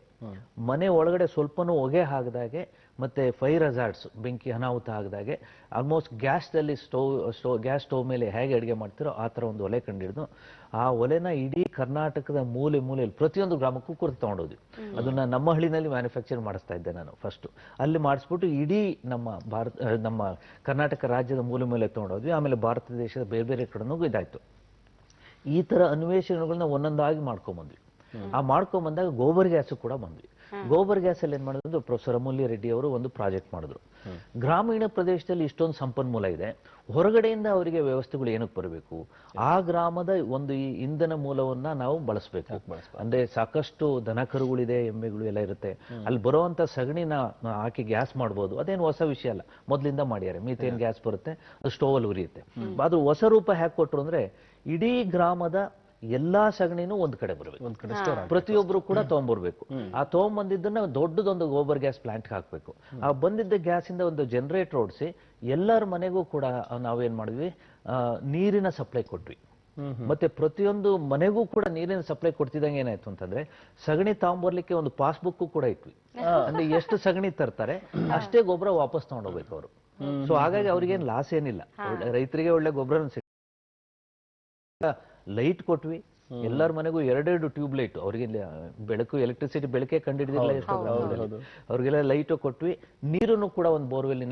ಮನೆ ಒಳಗಡೆ ಸ್ವಲ್ಪನೂ ಹೊಗೆ ಆಗದಾಗೆ, ಮತ್ತೆ ಫೈರ್ ಹಜಾರ್ಡ್ಸ್, ಬೆಂಕಿ ಅನಾಹುತ ಆಗದಾಗೆ, ಆಲ್ಮೋಸ್ಟ್ ಗ್ಯಾಸ್ ಸ್ಟೋವ್ ಮೇಲೆ ಹೇಗೆ ಅಡಿಗೆ ಮಾಡ್ತಿರೋ ಆ ತರ ಒಂದು ಒಲೆ ಕಂಡಿಡಿದು, ಆ ಒಲೆನ ಇಡೀ ಕರ್ನಾಟಕದ ಮೂಲೆಯಲ್ಲಿ ಪ್ರತಿಯೊಂದು ಗ್ರಾಮಕ್ಕೂ ಕುರಿತು ತಗೊಂಡೋದ್ವಿ. ಅದನ್ನ ನಮ್ಮ ಹಳ್ಳಿನಲ್ಲಿ ಮ್ಯಾನುಫ್ಯಾಕ್ಚರ್ ಮಾಡಿಸ್ತಾ ಇದ್ದೆ ನಾನು ಫಸ್ಟ್. ಅಲ್ಲಿ ಮಾಡಿಸ್ಬಿಟ್ಟು ಇಡೀ ನಮ್ಮ ಕರ್ನಾಟಕ ರಾಜ್ಯದ ಮೂಲೆ ತಗೊಂಡೋದ್ವಿ. ಆಮೇಲೆ ಭಾರತ ದೇಶದ ಬೇರೆ ಬೇರೆ ಕಡೆನೂ ಇದಾಯ್ತು. ಈ ತರ ಅನ್ವೇಷಣೆಗಳನ್ನ ಒಂದೊಂದಾಗಿ ಮಾಡ್ಕೊಂಡ್ಬಂದ್ವಿ. ಆ ಮಾಡ್ಕೊಂಡ್ಬಂದಾಗ ಗೋಬರ್ ಗ್ಯಾಸ್ ಕೂಡ ಬಂದ್ವಿ. ಗೋಬರ್ ಗ್ಯಾಸ್ ಅಲ್ಲಿ ಏನ್ ಮಾಡಿದ್ರು, ಪ್ರೊಫೆಸರ್ ಅಮೂಲ್ಯ ರೆಡ್ಡಿ ಅವರು ಒಂದು ಪ್ರಾಜೆಕ್ಟ್ ಮಾಡಿದ್ರು. ಗ್ರಾಮೀಣ ಪ್ರದೇಶದಲ್ಲಿ ಇಷ್ಟೊಂದು ಸಂಪನ್ಮೂಲ ಇದೆ, ಹೊರಗಡೆಯಿಂದ ಅವರಿಗೆ ವ್ಯವಸ್ಥೆಗಳು ಏನಕ್ಕೆ ಬರಬೇಕು, ಆ ಗ್ರಾಮದ ಒಂದು ಈ ಇಂಧನ ಮೂಲವನ್ನ ನಾವು ಬಳಸಬೇಕು. ಅಂದ್ರೆ ಸಾಕಷ್ಟು ದನ ಕರುಗಳಿದೆ, ಎಮ್ಮೆಗಳು ಎಲ್ಲ ಇರುತ್ತೆ, ಅಲ್ಲಿ ಬರುವಂತ ಸಗಣಿನ ಹಾಕಿ ಗ್ಯಾಸ್ ಮಾಡ್ಬೋದು. ಅದೇನು ಹೊಸ ವಿಷಯ ಅಲ್ಲ, ಮೊದ್ಲಿಂದ ಮಾಡ್ಯಾರೆ. ಮೀಥೇನ್ ಗ್ಯಾಸ್ ಬರುತ್ತೆ, ಅದು ಸ್ಟೋವ್ ಅಲ್ಲಿ ಉರಿಯುತ್ತೆ. ಅದು ಹೊಸ ರೂಪ ಹ್ಯಾಕ್ ಕೊಟ್ರು ಅಂದ್ರೆ, ಇಡೀ ಗ್ರಾಮದ ಎಲ್ಲಾ ಸಗಣಿನೂ ಒಂದ್ ಕಡೆ ಬರಬೇಕು, ಪ್ರತಿಯೊಬ್ರು ಕೂಡ ತಗೊಂಡ್ಬರ್ಬೇಕು. ಆ ತಗೊಂಡ್ಬಂದಿದ್ದನ್ನ ದೊಡ್ಡದೊಂದು ಗೋಬರ್ ಗ್ಯಾಸ್ ಪ್ಲಾಂಟ್ ಹಾಕ್ಬೇಕು. ಆ ಬಂದಿದ್ದ ಗ್ಯಾಸ್ ಇಂದ ಒಂದು ಜನರೇಟರ್ ಓಡಿಸಿ ಎಲ್ಲರ ಮನೆಗೂ ಕೂಡ ನಾವೇನ್ ಮಾಡಿದ್ವಿ, ನೀರಿನ ಸಪ್ಲೈ ಕೊಟ್ವಿ. ಮತ್ತೆ ಪ್ರತಿಯೊಂದು ಮನೆಗೂ ಕೂಡ ನೀರಿನ ಸಪ್ಲೈ ಕೊಡ್ತಿದ್ದಂಗೆ ಏನಾಯ್ತು ಅಂತಂದ್ರೆ, ಸಗಣಿ ತಗೊಂಡ್ಬರ್ಲಿಕ್ಕೆ ಒಂದು ಪಾಸ್ಬುಕ್ ಕೂಡ ಇಟ್ವಿ. ಅಂದ್ರೆ ಎಷ್ಟು ಸಗಣಿ ತರ್ತಾರೆ ಅಷ್ಟೇ ಗೊಬ್ಬರ ವಾಪಸ್ ತಗೊಂಡೋಗ್ಬೇಕು ಅವರು. ಸೊ ಹಾಗಾಗಿ ಅವ್ರಿಗೇನು ಲಾಸ್ ಏನಿಲ್ಲ, ರೈತರಿಗೆ ಒಳ್ಳೆ ಗೊಬ್ಬರ. ಲೈಟ್ ಕೊಟ್ವಿ, ಎಲ್ಲರ ಮನೆಗೂ 2 ಟ್ಯೂಬ್ ಲೈಟ್. ಅವ್ರಿಗೆ ಬೆಳಕು, ಎಲೆಕ್ಟ್ರಿಸಿಟಿ ಬೆಳಕೆ ಕಂಡುಹಿಡಿದಿಲ್ಲ, ಅವ್ರಿಗೆಲ್ಲ ಲೈಟು ಕೊಟ್ವಿ. ನೀರನ್ನು ಕೂಡ ಒಂದು ಬೋರ್ವೆಲ್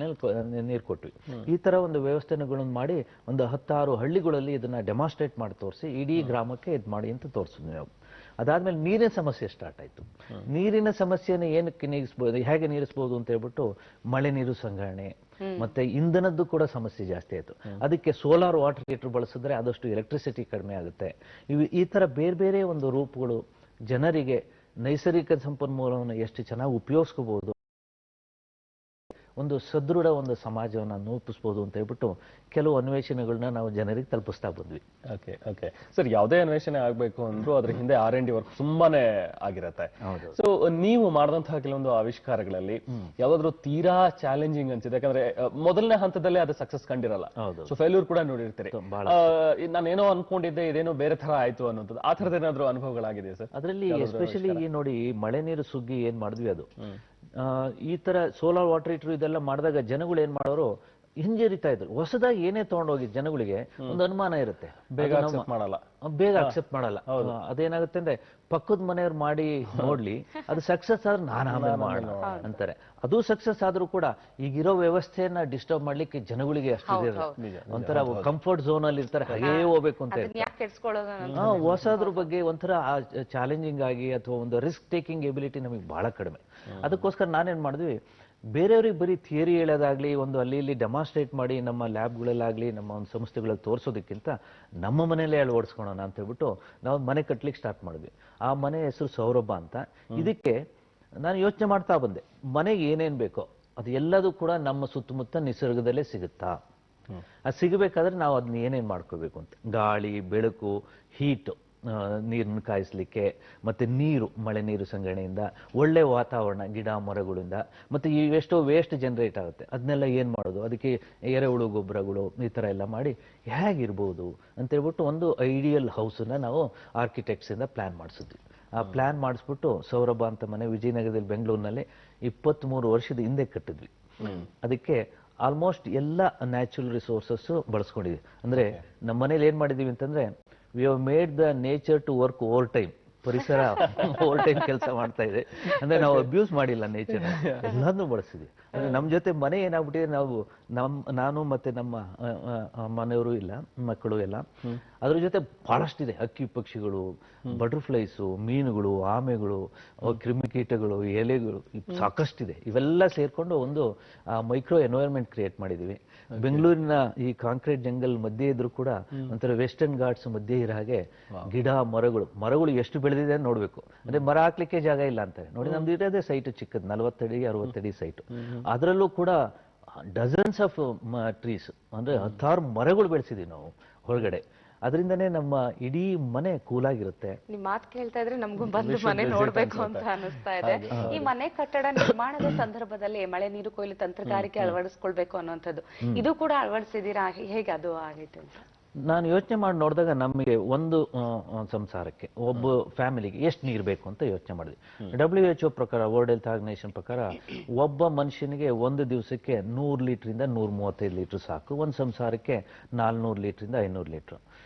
ನೀರು ಕೊಟ್ವಿ. ಈ ತರ ಒಂದು ವ್ಯವಸ್ಥೆಗಳನ್ನು ಮಾಡಿ ಒಂದು 16 ಹಳ್ಳಿಗಳಲ್ಲಿ ಇದನ್ನ ಡೆಮಾನ್ಸ್ಟ್ರೇಟ್ ಮಾಡಿ ತೋರಿಸಿ ಇಡೀ ಗ್ರಾಮಕ್ಕೆ ಇದು ಮಾಡಿ ಅಂತ ತೋರಿಸಿದ್ವಿ ನಾವು. ಅದಾದ್ಮೇಲೆ ನೀರಿನ ಸಮಸ್ಯೆ ಸ್ಟಾರ್ಟ್ ಆಯ್ತು. ನೀರಿನ ಸಮಸ್ಯೆನ ಏನಕ್ಕೆ ನೀಗಿಸ್ಬೋದು, ಹೇಗೆ ನೀರಿಸ್ಬೋದು ಅಂತ ಹೇಳ್ಬಿಟ್ಟು ಮಳೆ ನೀರು ಸಂಗ್ರಹಣೆ ಮತ್ತೆ ಇಂಧನದ್ದು ಕೂಡ ಸಮಸ್ಯೆ ಜಾಸ್ತಿ ಆಯ್ತು. ಅದಕ್ಕೆ ಸೋಲಾರ್ ವಾಟರ್ ಹೀಟರ್ ಬಳಸಿದ್ರೆ ಆದಷ್ಟು ಎಲೆಕ್ಟ್ರಿಸಿಟಿ ಕಡಿಮೆ ಆಗುತ್ತೆ. ಈ ತರ ಬೇರೆ ಬೇರೆ ಒಂದು ರೂಪಗಳು, ಜನರಿಗೆ ನೈಸರ್ಗಿಕ ಸಂಪನ್ಮೂಲವನ್ನು ಎಷ್ಟು ಚೆನ್ನಾಗಿ ಉಪಯೋಗಿಸ್ಕೋಬಹುದು, ಒಂದು ಸದೃಢ ಒಂದು ಸಮಾಜವನ್ನ ರೂಪಿಸಬಹುದು ಅಂತ ಹೇಳ್ಬಿಟ್ಟು ಕೆಲವು ಅನ್ವೇಷಣೆಗಳನ್ನ ನಾವು ಜನರಿಗೆ ತಲುಪಿಸ್ತಾ ಬಂದ್ವಿ. ಓಕೆ ಸರ್, ಯಾವುದೇ ಅನ್ವೇಷಣೆ ಆಗ್ಬೇಕು ಅಂದ್ರೂ ಅದ್ರ ಹಿಂದೆ R&D ವರ್ಕ್ ತುಂಬಾನೇ ಆಗಿರತ್ತೆ. ಸೊ ನೀವು ಮಾಡಿದಂತಹ ಕೆಲವೊಂದು ಆವಿಷ್ಕಾರಗಳಲ್ಲಿ ಯಾವ್ದಾದ್ರು ತೀರಾ ಚಾಲೆಂಜಿಂಗ್ ಅನ್ಸಿದೆ? ಯಾಕಂದ್ರೆ ಮೊದಲನೇ ಹಂತದಲ್ಲೇ ಅದು ಸಕ್ಸಸ್ ಕಂಡಿರಲ್ಲ, ಸೊ ಫೇಲ್ಯೂರ್ ಕೂಡ ನೋಡಿರ್ತೀರಿ. ನಾನೇನೋ ಅನ್ಕೊಂಡಿದ್ದೆ, ಇದೇನೋ ಬೇರೆ ತರ ಆಯ್ತು ಅನ್ನೋದು, ಆ ತರದ ಏನಾದ್ರು ಅನುಭವಗಳಾಗಿದೆ ಸರ್? ಅದರಲ್ಲಿ ಎಸ್ಪೆಷಲಿ ನೋಡಿ, ಮಳೆ ನೀರು ಸುಗ್ಗಿ ಏನ್ ಮಾಡಿದ್ವಿ ಅದು, ಈ ತರ ಸೋಲಾರ್ ವಾಟರ್ ಹೀಟರ್ ಇದೆಲ್ಲ ಮಾಡಿದಾಗ ಜನಗಳು ಏನ್ ಮಾಡೋರು, ಹಿಂಜರಿತಾ ಇದ್ರು. ಹೊಸದಾಗಿ ಏನೇ ತಗೊಂಡೋಗಿ ಜನಗಳಿಗೆ ಒಂದು ಅನುಮಾನ ಇರುತ್ತೆ, ಬೇಗ accept ಮಾಡಲ್ಲ. ಬೇಗ ಅಕ್ಸೆಪ್ಟ್ ಮಾಡಲ್ಲ. ಅದೇನಾಗುತ್ತೆ ಅಂದ್ರೆ ಪಕ್ಕದ ಮನೆಯವ್ರು ಮಾಡಿ ನೋಡ್ಲಿ, ಅದು ಸಕ್ಸಸ್ ಆದ್ರೆ ನಾನು ಆಮೇಲೆ ಮಾಡೋಣ ಅಂತಾರೆ. ಅದು ಸಕ್ಸಸ್ ಆದ್ರೂ ಕೂಡ ಈಗಿರೋ ವ್ಯವಸ್ಥೆಯನ್ನ ಡಿಸ್ಟರ್ಬ್ ಮಾಡ್ಲಿಕ್ಕೆ ಜನಗಳಿಗೆ ಅಷ್ಟು ಒಂಥರ ಕಂಫರ್ಟ್ ಝೋನ್ ಅಲ್ಲಿ ಇರ್ತಾರೆ, ಹಾಗೇ ಹೋಗ್ಬೇಕು ಅಂತ ಇರ್ತಾರೆ. ಹೊಸದ್ರ ಬಗ್ಗೆ ಒಂಥರ ಚಾಲೆಂಜಿಂಗ್ ಆಗಿ ಅಥವಾ ಒಂದು ರಿಸ್ಕ್ ಟೇಕಿಂಗ್ ಎಬಿಲಿಟಿ ನಮಗೆ ಬಹಳ ಕಡಿಮೆ. ಅದಕ್ಕೋಸ್ಕರ ನಾನೇನ್ ಮಾಡಿದ್ವಿ, ಬೇರೆಯವ್ರಿಗೆ ಬರೀ ಥಿಯರಿ ಹೇಳೋದಾಗ್ಲಿ, ಒಂದು ಅಲ್ಲಿ ಇಲ್ಲಿ ಡೆಮಾನ್ಸ್ಟ್ರೇಟ್ ಮಾಡಿ ನಮ್ಮ ಲ್ಯಾಬ್ಗಳಲ್ಲಾಗ್ಲಿ ನಮ್ಮ ಒಂದು ಸಂಸ್ಥೆಗಳಲ್ಲಿ ತೋರಿಸೋದಕ್ಕಿಂತ ನಮ್ಮ ಮನೆಯಲ್ಲೇ ಅಳವಡಿಸ್ಕೊಳ್ಳೋಣ ಅಂತ ಹೇಳ್ಬಿಟ್ಟು ನಾವು ಮನೆ ಕಟ್ಲಿಕ್ಕೆ ಸ್ಟಾರ್ಟ್ ಮಾಡಿದ್ವಿ. ಆ ಮನೆ ಹೆಸರು ಸೌರಭ ಅಂತ. ಇದಕ್ಕೆ ನಾನು ಯೋಚನೆ ಮಾಡ್ತಾ ಬಂದೆ, ಮನೆಗೆ ಏನೇನ್ ಬೇಕೋ ಅದು ಎಲ್ಲದೂ ಕೂಡ ನಮ್ಮ ಸುತ್ತಮುತ್ತ ನಿಸರ್ಗದಲ್ಲೇ ಸಿಗುತ್ತಾ, ಅದು ಸಿಗಬೇಕಾದ್ರೆ ನಾವು ಅದನ್ನ ಏನೇನ್ ಮಾಡ್ಕೋಬೇಕು ಅಂತ. ಗಾಳಿ, ಬೆಳಕು, ಹೀಟ್, ನೀರನ್ನು ಕಾಯಿಸ್ಲಿಕ್ಕೆ, ಮತ್ತೆ ನೀರು, ಮಳೆ ನೀರು ಸಂಗ್ರಹಣೆಯಿಂದ, ಒಳ್ಳೆ ವಾತಾವರಣ, ಗಿಡ ಮರಗಳಿಂದ, ಮತ್ತೆ ಎಷ್ಟೋ ವೇಸ್ಟ್ ಜನರೇಟ್ ಆಗುತ್ತೆ, ಅದನ್ನೆಲ್ಲ ಏನ್ ಮಾಡೋದು, ಅದಕ್ಕೆ ಎರೆಹುಳು ಗೊಬ್ಬರಗಳು ಈ ತರ ಎಲ್ಲ ಮಾಡಿ ಹೇಗಿರ್ಬೋದು ಅಂತ ಹೇಳ್ಬಿಟ್ಟು ಒಂದು ಐಡಿಯಲ್ ಹೌಸನ್ನ ನಾವು ಆರ್ಕಿಟೆಕ್ಟ್ಸ್ ಇಂದ ಪ್ಲಾನ್ ಮಾಡಿಸಿದ್ವಿ. ಆ ಪ್ಲಾನ್ ಮಾಡಿಸ್ಬಿಟ್ಟು ಸೌರಭ ಅಂತ ಮನೆ ವಿಜಯನಗರದಲ್ಲಿ, ಬೆಂಗಳೂರಿನಲ್ಲಿ 23 ವರ್ಷದ ಹಿಂದೆ ಕಟ್ಟಿದ್ವಿ. ಅದಕ್ಕೆ ಆಲ್ಮೋಸ್ಟ್ ಎಲ್ಲ ನ್ಯಾಚುರಲ್ ರಿಸೋರ್ಸಸ್ ಬಳಸ್ಕೊಂಡಿದ್ವಿ. ಅಂದ್ರೆ ನಮ್ಮ ಮನೇಲಿ ಏನ್ ಮಾಡಿದೀವಿ ಅಂತಂದ್ರೆ, we have made the nature to work overtime. ಪರಿಸರ ಓವರ್ ಟೈಮ್ ಕೆಲಸ ಮಾಡ್ತಾ ಇದೆ. ಅಂದ್ರೆ ನಾವು ಅಬ್ಯೂಸ್ ಮಾಡಿಲ್ಲ ನೇಚರ್, ಎಲ್ಲಾನು ಬಳಸಿದ್ವಿ. ಅಂದ್ರೆ ನಮ್ ಜೊತೆ ಮನೆ ಏನಾಗ್ಬಿಟ್ಟಿದೆ, ನಾನು ಮತ್ತೆ ನಮ್ಮ ಮನೆಯವರು ಇಲ್ಲ, ಮಕ್ಕಳು ಎಲ್ಲ, ಅದ್ರ ಜೊತೆ ಬಹಳಷ್ಟಿದೆ. ಹಕ್ಕಿ ಪಕ್ಷಿಗಳು, ಬಟರ್ಫ್ಲೈಸು, ಮೀನುಗಳು, ಆಮೆಗಳು, ಕ್ರಿಮಿಕೀಟಗಳು, ಎಲೆಗಳು ಸಾಕಷ್ಟಿದೆ. ಇವೆಲ್ಲ ಸೇರ್ಕೊಂಡು ಒಂದು ಮೈಕ್ರೋ ಎನ್ವೈರ್ಮೆಂಟ್ ಕ್ರಿಯೇಟ್ ಮಾಡಿದೀವಿ. ಬೆಂಗಳೂರಿನ ಈ ಕಾಂಕ್ರೀಟ್ ಜಂಗಲ್ ಮಧ್ಯೆ ಇದ್ರು ಕೂಡ ಒಂಥರ ವೆಸ್ಟರ್ನ್ ಘಾಟ್ಸ್ ಮಧ್ಯೆ ಇರೋ ಹಾಗೆ ಗಿಡ ಮರಗಳು ಎಷ್ಟು ಬೆಳೆದಿದೆ ಅಂತ ನೋಡ್ಬೇಕು. ಅಂದ್ರೆ ಮರ ಹಾಕ್ಲಿಕ್ಕೆ ಜಾಗ ಇಲ್ಲ ಅಂತಾರೆ ನೋಡಿ. ನಮ್ದು ಇರೋದೇ ಸೈಟ್ ಚಿಕ್ಕದ್, 40 ಅಡಿ 60 ಅಡಿ ಸೈಟ್. ಅದರಲ್ಲೂ ಕೂಡ ಡಜನ್ಸ್ ಆಫ್ ಟ್ರೀಸ್, ಅಂದ್ರೆ 10 ಮರಗಳು ಬೆಳೆಸಿದೀವಿ ನಾವು ಹೊರಗಡೆ. ಅದರಿಂದನೇ ನಮ್ಮ ಇಡೀ ಮನೆ ಕೂಲಾಗಿರುತ್ತೆ. ನಿಮ್ ಮಾತು ಕೇಳ್ತಾ ಇದ್ರೆ ನಮಗೂ ಬಂದು ಮನೆ ನೋಡ್ಬೇಕು ಅಂತ ಅನಿಸ್ತಾ ಇದೆ. ಈ ಮನೆ ಕಟ್ಟಡ ನಿರ್ಮಾಣದ ಸಂದರ್ಭದಲ್ಲಿ ಮಳೆ ನೀರು ಕೊಯ್ಲು ತಂತ್ರಗಾರಿಕೆ ಅಳವಡಿಸ್ಕೊಳ್ಬೇಕು ಅನ್ನೋಂಥದ್ದು, ಇದು ಕೂಡ ಅಳವಡಿಸಿದೀರಾ? ಹೇಗೆ ಅದು ಆಗೈತೆ ಅಂತ ನಾನು ಯೋಚನೆ ಮಾಡಿ ನೋಡಿದಾಗ, ನಮಗೆ ಒಂದು ಸಂಸಾರಕ್ಕೆ, ಒಬ್ಬ ಫ್ಯಾಮಿಲಿಗೆ ಎಷ್ಟು ನೀರು ಬೇಕು ಅಂತ ಯೋಚನೆ ಮಾಡಿದ್ವಿ. WHO ಪ್ರಕಾರ, ವರ್ಲ್ಡ್ ಹೆಲ್ತ್ ಆರ್ಗನೈಸೇಷನ್ ಪ್ರಕಾರ, ಒಬ್ಬ ಮನುಷ್ಯನಿಗೆ ಒಂದು ದಿವಸಕ್ಕೆ 100 ಲೀಟರ್ 135 ಲೀಟರ್ ಸಾಕು. ಒಂದು ಸಂಸಾರಕ್ಕೆ 400 ಲೀಟರ್ 500 ಲೀಟರ್.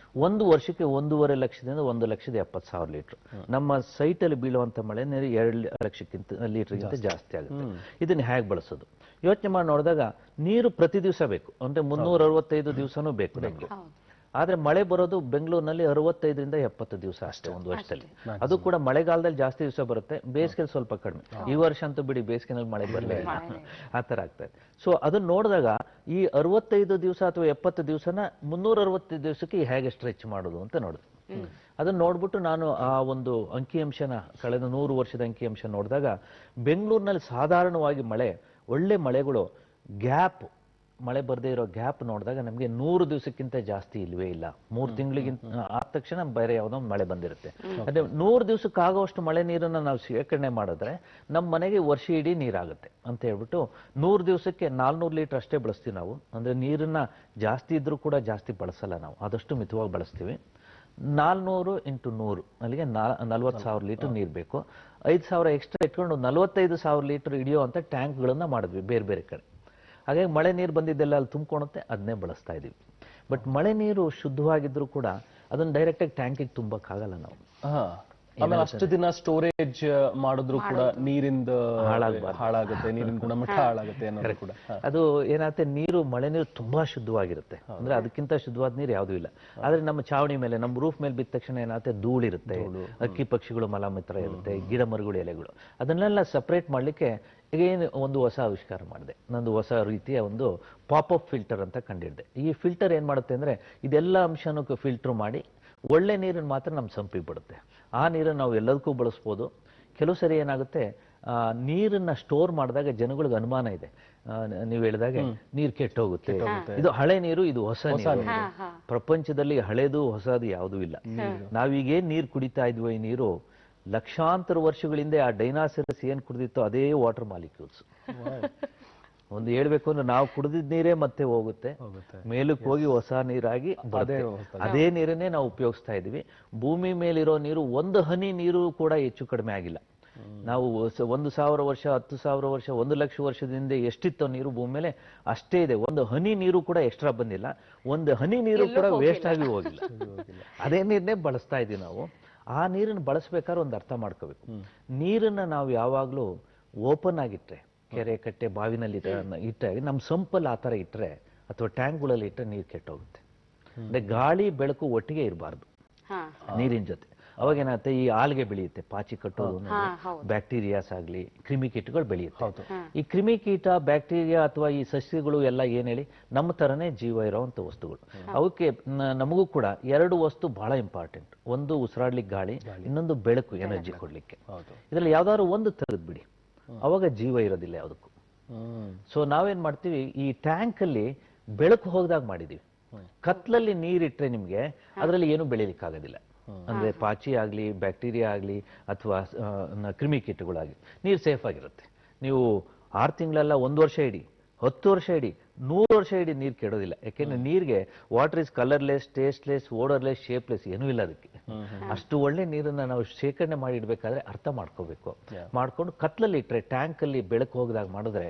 ಒಂದು ವರ್ಷಕ್ಕೆ 1.5 ಲಕ್ಷದಿಂದ 1,70,000 ಲೀಟರ್. ನಮ್ಮ ಸೈಟ್ ಅಲ್ಲಿ ಬೀಳುವಂತ ಮಳೆ ನೀರು 2 ಲಕ್ಷಕ್ಕಿಂತ ಲೀಟರ್ಗಿಂತ ಜಾಸ್ತಿ ಆಗುತ್ತೆ. ಇದನ್ನ ಹೇಗೆ ಬಳಸೋದು ಯೋಚನೆ ಮಾಡಿ ನೋಡಿದಾಗ, ನೀರು ಪ್ರತಿ ದಿವಸ ಬೇಕು, ಅಂದ್ರೆ 365 ದಿವಸನೂ ಬೇಕು ನಮ್ಗೆ. ಆದ್ರೆ ಮಳೆ ಬರೋದು ಬೆಂಗಳೂರಿನಲ್ಲಿ 65ರಿಂದ 70 ದಿವಸ ಅಷ್ಟೇ ಒಂದು ವರ್ಷದಲ್ಲಿ. ಅದು ಕೂಡ ಮಳೆಗಾಲದಲ್ಲಿ ಜಾಸ್ತಿ ದಿವಸ ಬರುತ್ತೆ, ಬೇಸಿಗೆಯಲ್ಲಿ ಸ್ವಲ್ಪ ಕಡಿಮೆ. ಈ ವರ್ಷ ಅಂತೂ ಬಿಡಿ, ಬೇಸಿಗೆನಲ್ಲಿ ಮಳೆ ಬರಲೇ ಇಲ್ಲ, ಆ ತರ ಆಗ್ತಾ ಇದೆ. ಸೊ ಅದನ್ನ ನೋಡಿದಾಗ ಈ 65 ದಿವಸ ಅಥವಾ 70 ದಿವಸನ 365 ದಿವಸಕ್ಕೆ ಹೇಗೆ ಸ್ಟ್ರೆಚ್ ಮಾಡೋದು ಅಂತ ನೋಡಿದೆ. ಅದನ್ನ ನೋಡ್ಬಿಟ್ಟು ನಾನು ಆ ಒಂದು ಅಂಕಿಅಂಶನ, ಕಳೆದ 100 ವರ್ಷದ ಅಂಕಿಅಂಶ ನೋಡಿದಾಗ, ಬೆಂಗಳೂರಿನಲ್ಲಿ ಸಾಧಾರಣವಾಗಿ ಒಳ್ಳೆ ಮಳೆಗಳು ಗ್ಯಾಪ್, ಮಳೆ ಬರದೇ ಇರೋ ಗ್ಯಾಪ್ ನೋಡಿದಾಗ ನಮಗೆ 100 ದಿವಸಕ್ಕಿಂತ ಜಾಸ್ತಿ ಇಲ್ವೇ ಇಲ್ಲ. 3 ತಿಂಗಳಿಗಿಂತ ಆದ ತಕ್ಷಣ ಬೇರೆ ಯಾವುದೋ ಒಂದು ಮಳೆ ಬಂದಿರುತ್ತೆ. ಅದೇ 100 ದಿವಸಕ್ಕಾಗುವಷ್ಟು ಮಳೆ ನೀರನ್ನ ನಾವು ಶೇಖರಣೆ ಮಾಡಿದ್ರೆ ನಮ್ಮ ಮನೆಗೆ ವರ್ಷ ಇಡೀ ನೀರಾಗುತ್ತೆ ಅಂತ ಹೇಳ್ಬಿಟ್ಟು 100 ದಿವಸಕ್ಕೆ 400 ಲೀಟರ್ ಅಷ್ಟೇ ಬಳಸ್ತೀವಿ ನಾವು. ಅಂದ್ರೆ ನೀರನ್ನ ಜಾಸ್ತಿ ಇದ್ರೂ ಕೂಡ ಜಾಸ್ತಿ ಬಳಸಲ್ಲ ನಾವು, ಆದಷ್ಟು ಮಿತವಾಗಿ ಬಳಸ್ತೀವಿ. 400 × 100 ಅಲ್ಲಿಗೆ 40,000 ಲೀಟರ್ ನೀರು ಬೇಕು. 5,000 ಎಕ್ಸ್ಟ್ರಾ ಇಟ್ಕೊಂಡು 45,000 ಲೀಟರ್ ಹಿಡಿಯುವಂತ ಟ್ಯಾಂಕ್ಗಳನ್ನ ಮಾಡಿದ್ವಿ ಬೇರೆ ಬೇರೆ ಕಡೆ. ಹಾಗಾಗಿ ಮಳೆ ನೀರು ಬಂದಿದ್ದೆಲ್ಲ ಅಲ್ಲಿ ತುಂಬಿಕೊಳುತ್ತೆ, ಅದನ್ನೇ ಬಳಸ್ತಾ ಇದೀವಿ. ಬಟ್ ಮಳೆ ನೀರು ಶುದ್ಧವಾಗಿದ್ರು ಕೂಡ ಅದನ್ನ ಡೈರೆಕ್ಟ್ ಆಗಿ ಟ್ಯಾಂಕಿಗೆ ತುಂಬಕ್ಕಾಗಲ್ಲ ನಾವು. ಆಮೇಲೆ ಅಷ್ಟು ದಿನ ಸ್ಟೋರೇಜ್ ಮಾಡಿದ್ರು ಕೂಡ ನೀರಿಂದ ಹಾಳಾಗುತ್ತೆ, ನೀರಿನ ಗುಣಮಟ್ಟ ಹಾಳಾಗುತ್ತೆ ಅನ್ನೋದು ಕೂಡ. ಅದು ಏನಾಗುತ್ತೆ, ಮಳೆ ನೀರು ತುಂಬಾ ಶುದ್ಧವಾಗಿರುತ್ತೆ, ಅಂದ್ರೆ ಅದಕ್ಕಿಂತ ಶುದ್ಧವಾದ ನೀರು ಯಾವುದೂ ಇಲ್ಲ. ಆದ್ರೆ ನಮ್ಮ ಚಾವಣಿ ಮೇಲೆ, ನಮ್ಮ ರೂಫ್ ಮೇಲೆ ಬಿದ್ದ ತಕ್ಷಣ ಏನಾಗುತ್ತೆ, ಧೂಳಿರುತ್ತೆ, ಅಕ್ಕಿ ಪಕ್ಷಿಗಳು ಮಲಮೂತ್ರ ಇರುತ್ತೆ, ಗಿಡ ಮರಗಳು, ಎಲೆಗಳು, ಅದನ್ನೆಲ್ಲ ಸಪರೇಟ್ ಮಾಡ್ಲಿಕ್ಕೆ ಏನು ಒಂದು ಹೊಸ ಆವಿಷ್ಕಾರ ಮಾಡಿದೆ. ನಂದು ಹೊಸ ರೀತಿಯ ಒಂದು ಪಾಪ್-ಅಪ್ ಫಿಲ್ಟರ್ ಅಂತ ಕಂಡಿಡ್ದೆ. ಈ ಫಿಲ್ಟರ್ ಏನ್ ಮಾಡುತ್ತೆ ಅಂದ್ರೆ, ಇದೆಲ್ಲ ಅಂಶನೂ ಫಿಲ್ಟರ್ ಮಾಡಿ ಒಳ್ಳೆ ನೀರನ್ನು ಮಾತ್ರ ನಮ್ಮ ಸಂಪಿಗೆ ಬಿಡುತ್ತೆ. ಆ ನೀರನ್ನು ನಾವು ಎಲ್ಲದಕ್ಕೂ ಬಳಸ್ಬೋದು. ಕೆಲವು ಸರಿ ಏನಾಗುತ್ತೆ, ನೀರನ್ನ ಸ್ಟೋರ್ ಮಾಡಿದಾಗ ಜನಗಳಿಗೆ ಅನುಮಾನ ಇದೆ, ನೀವು ಹೇಳಿದಾಗೆ ನೀರು ಕೆಟ್ಟೋಗುತ್ತೆ, ಇದು ಹಳೆ ನೀರು, ಇದು ಹೊಸ ನೀರು. ಪ್ರಪಂಚದಲ್ಲಿ ಹಳೇದು ಹೊಸದು ಯಾವುದೂ ಇಲ್ಲ. ನಾವೀಗೇನ್ ನೀರು ಕುಡಿತಾ ಇದ್ವೋ, ಈ ನೀರು ಲಕ್ಷಾಂತರ ವರ್ಷಗಳಿಂದ ಆ ಡೈನಾಸರಸ್ ಏನ್ ಕುಡಿದಿತ್ತೋ ಅದೇ ವಾಟರ್ ಮಾಲಿಕ್ಯೂಲ್ಸ್. ಒಂದು ಹೇಳ್ಬೇಕು ಅಂದ್ರೆ, ನಾವು ಕುಡಿದಿದ್ದ ನೀರೇ ಮತ್ತೆ ಹೋಗುತ್ತೆ, ಮೇಲಕ್ಕೆ ಹೋಗಿ ಹೊಸ ನೀರಾಗಿ ಅದೇ ನೀರನ್ನೇ ನಾವು ಉಪಯೋಗಿಸ್ತಾ ಇದೀವಿ. ಭೂಮಿ ಮೇಲಿರೋ ನೀರು ಒಂದು ಹನಿ ನೀರು ಕೂಡ ಹೆಚ್ಚು ಕಡಿಮೆ ಆಗಿಲ್ಲ. ನಾವು 1,000 ವರ್ಷ, 10,000 ವರ್ಷ, 1,00,000 ವರ್ಷದಿಂದ ಎಷ್ಟಿತ್ತೋ ನೀರು ಭೂಮಿ ಮೇಲೆ ಅಷ್ಟೇ ಇದೆ. ಒಂದು ಹನಿ ನೀರು ಕೂಡ ಎಕ್ಸ್ಟ್ರಾ ಬಂದಿಲ್ಲ, ಒಂದು ಹನಿ ನೀರು ಕೂಡ ವೇಸ್ಟ್ ಆಗಿ ಹೋಗಿಲ್ಲ. ಅದೇ ನೀರನ್ನೇ ಬಳಸ್ತಾ ಇದೀವಿ ನಾವು. ಆ ನೀರನ್ನು ಬಳಸ್ಬೇಕಾದ್ರೆ ಒಂದು ಅರ್ಥ ಮಾಡ್ಕೋಬೇಕು, ನೀರನ್ನ ನಾವು ಯಾವಾಗ್ಲೂ ಓಪನ್ ಆಗಿಟ್ರೆ, ಕೆರೆ ಕಟ್ಟೆ ಬಾವಿನಲ್ಲಿ ಇಟ್ಟರೆ, ನಮ್ಮ ಸಂಪಲ್ಲಿ ಆ ಥರ ಇಟ್ಟರೆ ಅಥವಾ ಟ್ಯಾಂಕ್ಗಳಲ್ಲಿ ಇಟ್ಟರೆ ನೀರು ಕೆಟ್ಟೋಗುತ್ತೆ. ಅಂದ್ರೆ ಗಾಳಿ ಬೆಳಕು ಒಟ್ಟಿಗೆ ಇರಬಾರ್ದು ನೀರಿನ ಜೊತೆ. ಅವಾಗ ಏನಾಗುತ್ತೆ, ಈ ಆಲ್ಗೆ ಬೆಳೆಯುತ್ತೆ, ಪಾಚಿ ಕಟ್ಟೋದು, ಬ್ಯಾಕ್ಟೀರಿಯಾಸ್ ಆಗಲಿ ಕ್ರಿಮಿಕೀಟಗಳು ಬೆಳೆಯುತ್ತೆ. ಈ ಕ್ರಿಮಿಕೀಟ, ಬ್ಯಾಕ್ಟೀರಿಯಾ ಅಥವಾ ಈ ಸಸ್ಯಗಳು ಎಲ್ಲ ಏನ್ ಹೇಳಿ ನಮ್ಮ ತರನೇ ಜೀವ ಇರೋವಂಥ ವಸ್ತುಗಳು. ಅವಕ್ಕೆ ನಮಗೂ ಕೂಡ 2 ವಸ್ತು ಬಹಳ ಇಂಪಾರ್ಟೆಂಟ್. ಒಂದು ಉಸಿರಾಡ್ಲಿಕ್ಕೆ ಗಾಳಿ, ಇನ್ನೊಂದು ಬೆಳಕು, ಎನರ್ಜಿ ಕೊಡ್ಲಿಕ್ಕೆ. ಇದ್ರಲ್ಲಿ ಯಾವ್ದಾದ್ರು ಒಂದು ತೆಗೆದ್ಬಿಡಿ, ಅವಾಗ ಜೀವ ಇರೋದಿಲ್ಲ ಯಾವುದಕ್ಕೂ. ಸೊ ನಾವೇನ್ ಮಾಡ್ತೀವಿ, ಈ ಟ್ಯಾಂಕ್ ಅಲ್ಲಿ ಬೆಳಕು ಹೋಗದಾಗ ಮಾಡಿದೀವಿ. ಕತ್ಲಲ್ಲಿ ನೀರಿಟ್ರೆ ನಿಮ್ಗೆ ಅದರಲ್ಲಿ ಏನು ಬೆಳಿಲಿಕ್ಕಾಗೋದಿಲ್ಲ. ಅಂದ್ರೆ ಪಾಚಿ ಆಗ್ಲಿ, ಬ್ಯಾಕ್ಟೀರಿಯಾ ಆಗ್ಲಿ ಅಥವಾ ಕ್ರಿಮಿಕೀಟಗಳಾಗ್ಲಿ, ನೀರು ಸೇಫ್ ಆಗಿರುತ್ತೆ. ನೀವು 6 ತಿಂಗಳೆಲ್ಲ, 1 ವರ್ಷ ಇಡಿ, 10 ವರ್ಷ ಇಡಿ, 100 ವರ್ಷ ಇಡಿ ನೀರು ಕೆಡೋದಿಲ್ಲ. ಯಾಕೆಂದ್ರೆ ನೀರಿಗೆ water is colourless, tasteless, odourless, shapeless, ಏನೂ ಇಲ್ಲ ಅದಕ್ಕೆ. ಅಷ್ಟು ಒಳ್ಳೆ ನೀರನ್ನ ನಾವು ಶೇಖರಣೆ ಮಾಡಿ ಇಡ್ಬೇಕಾದ್ರೆ ಅರ್ಥ ಮಾಡ್ಕೋಬೇಕು. ಮಾಡ್ಕೊಂಡು ಕತ್ಲಲ್ಲಿ ಇಟ್ರೆ, ಟ್ಯಾಂಕ್ ಅಲ್ಲಿ ಬೆಳಕು ಹೋಗದಾಗ ಮಾಡಿದ್ರೆ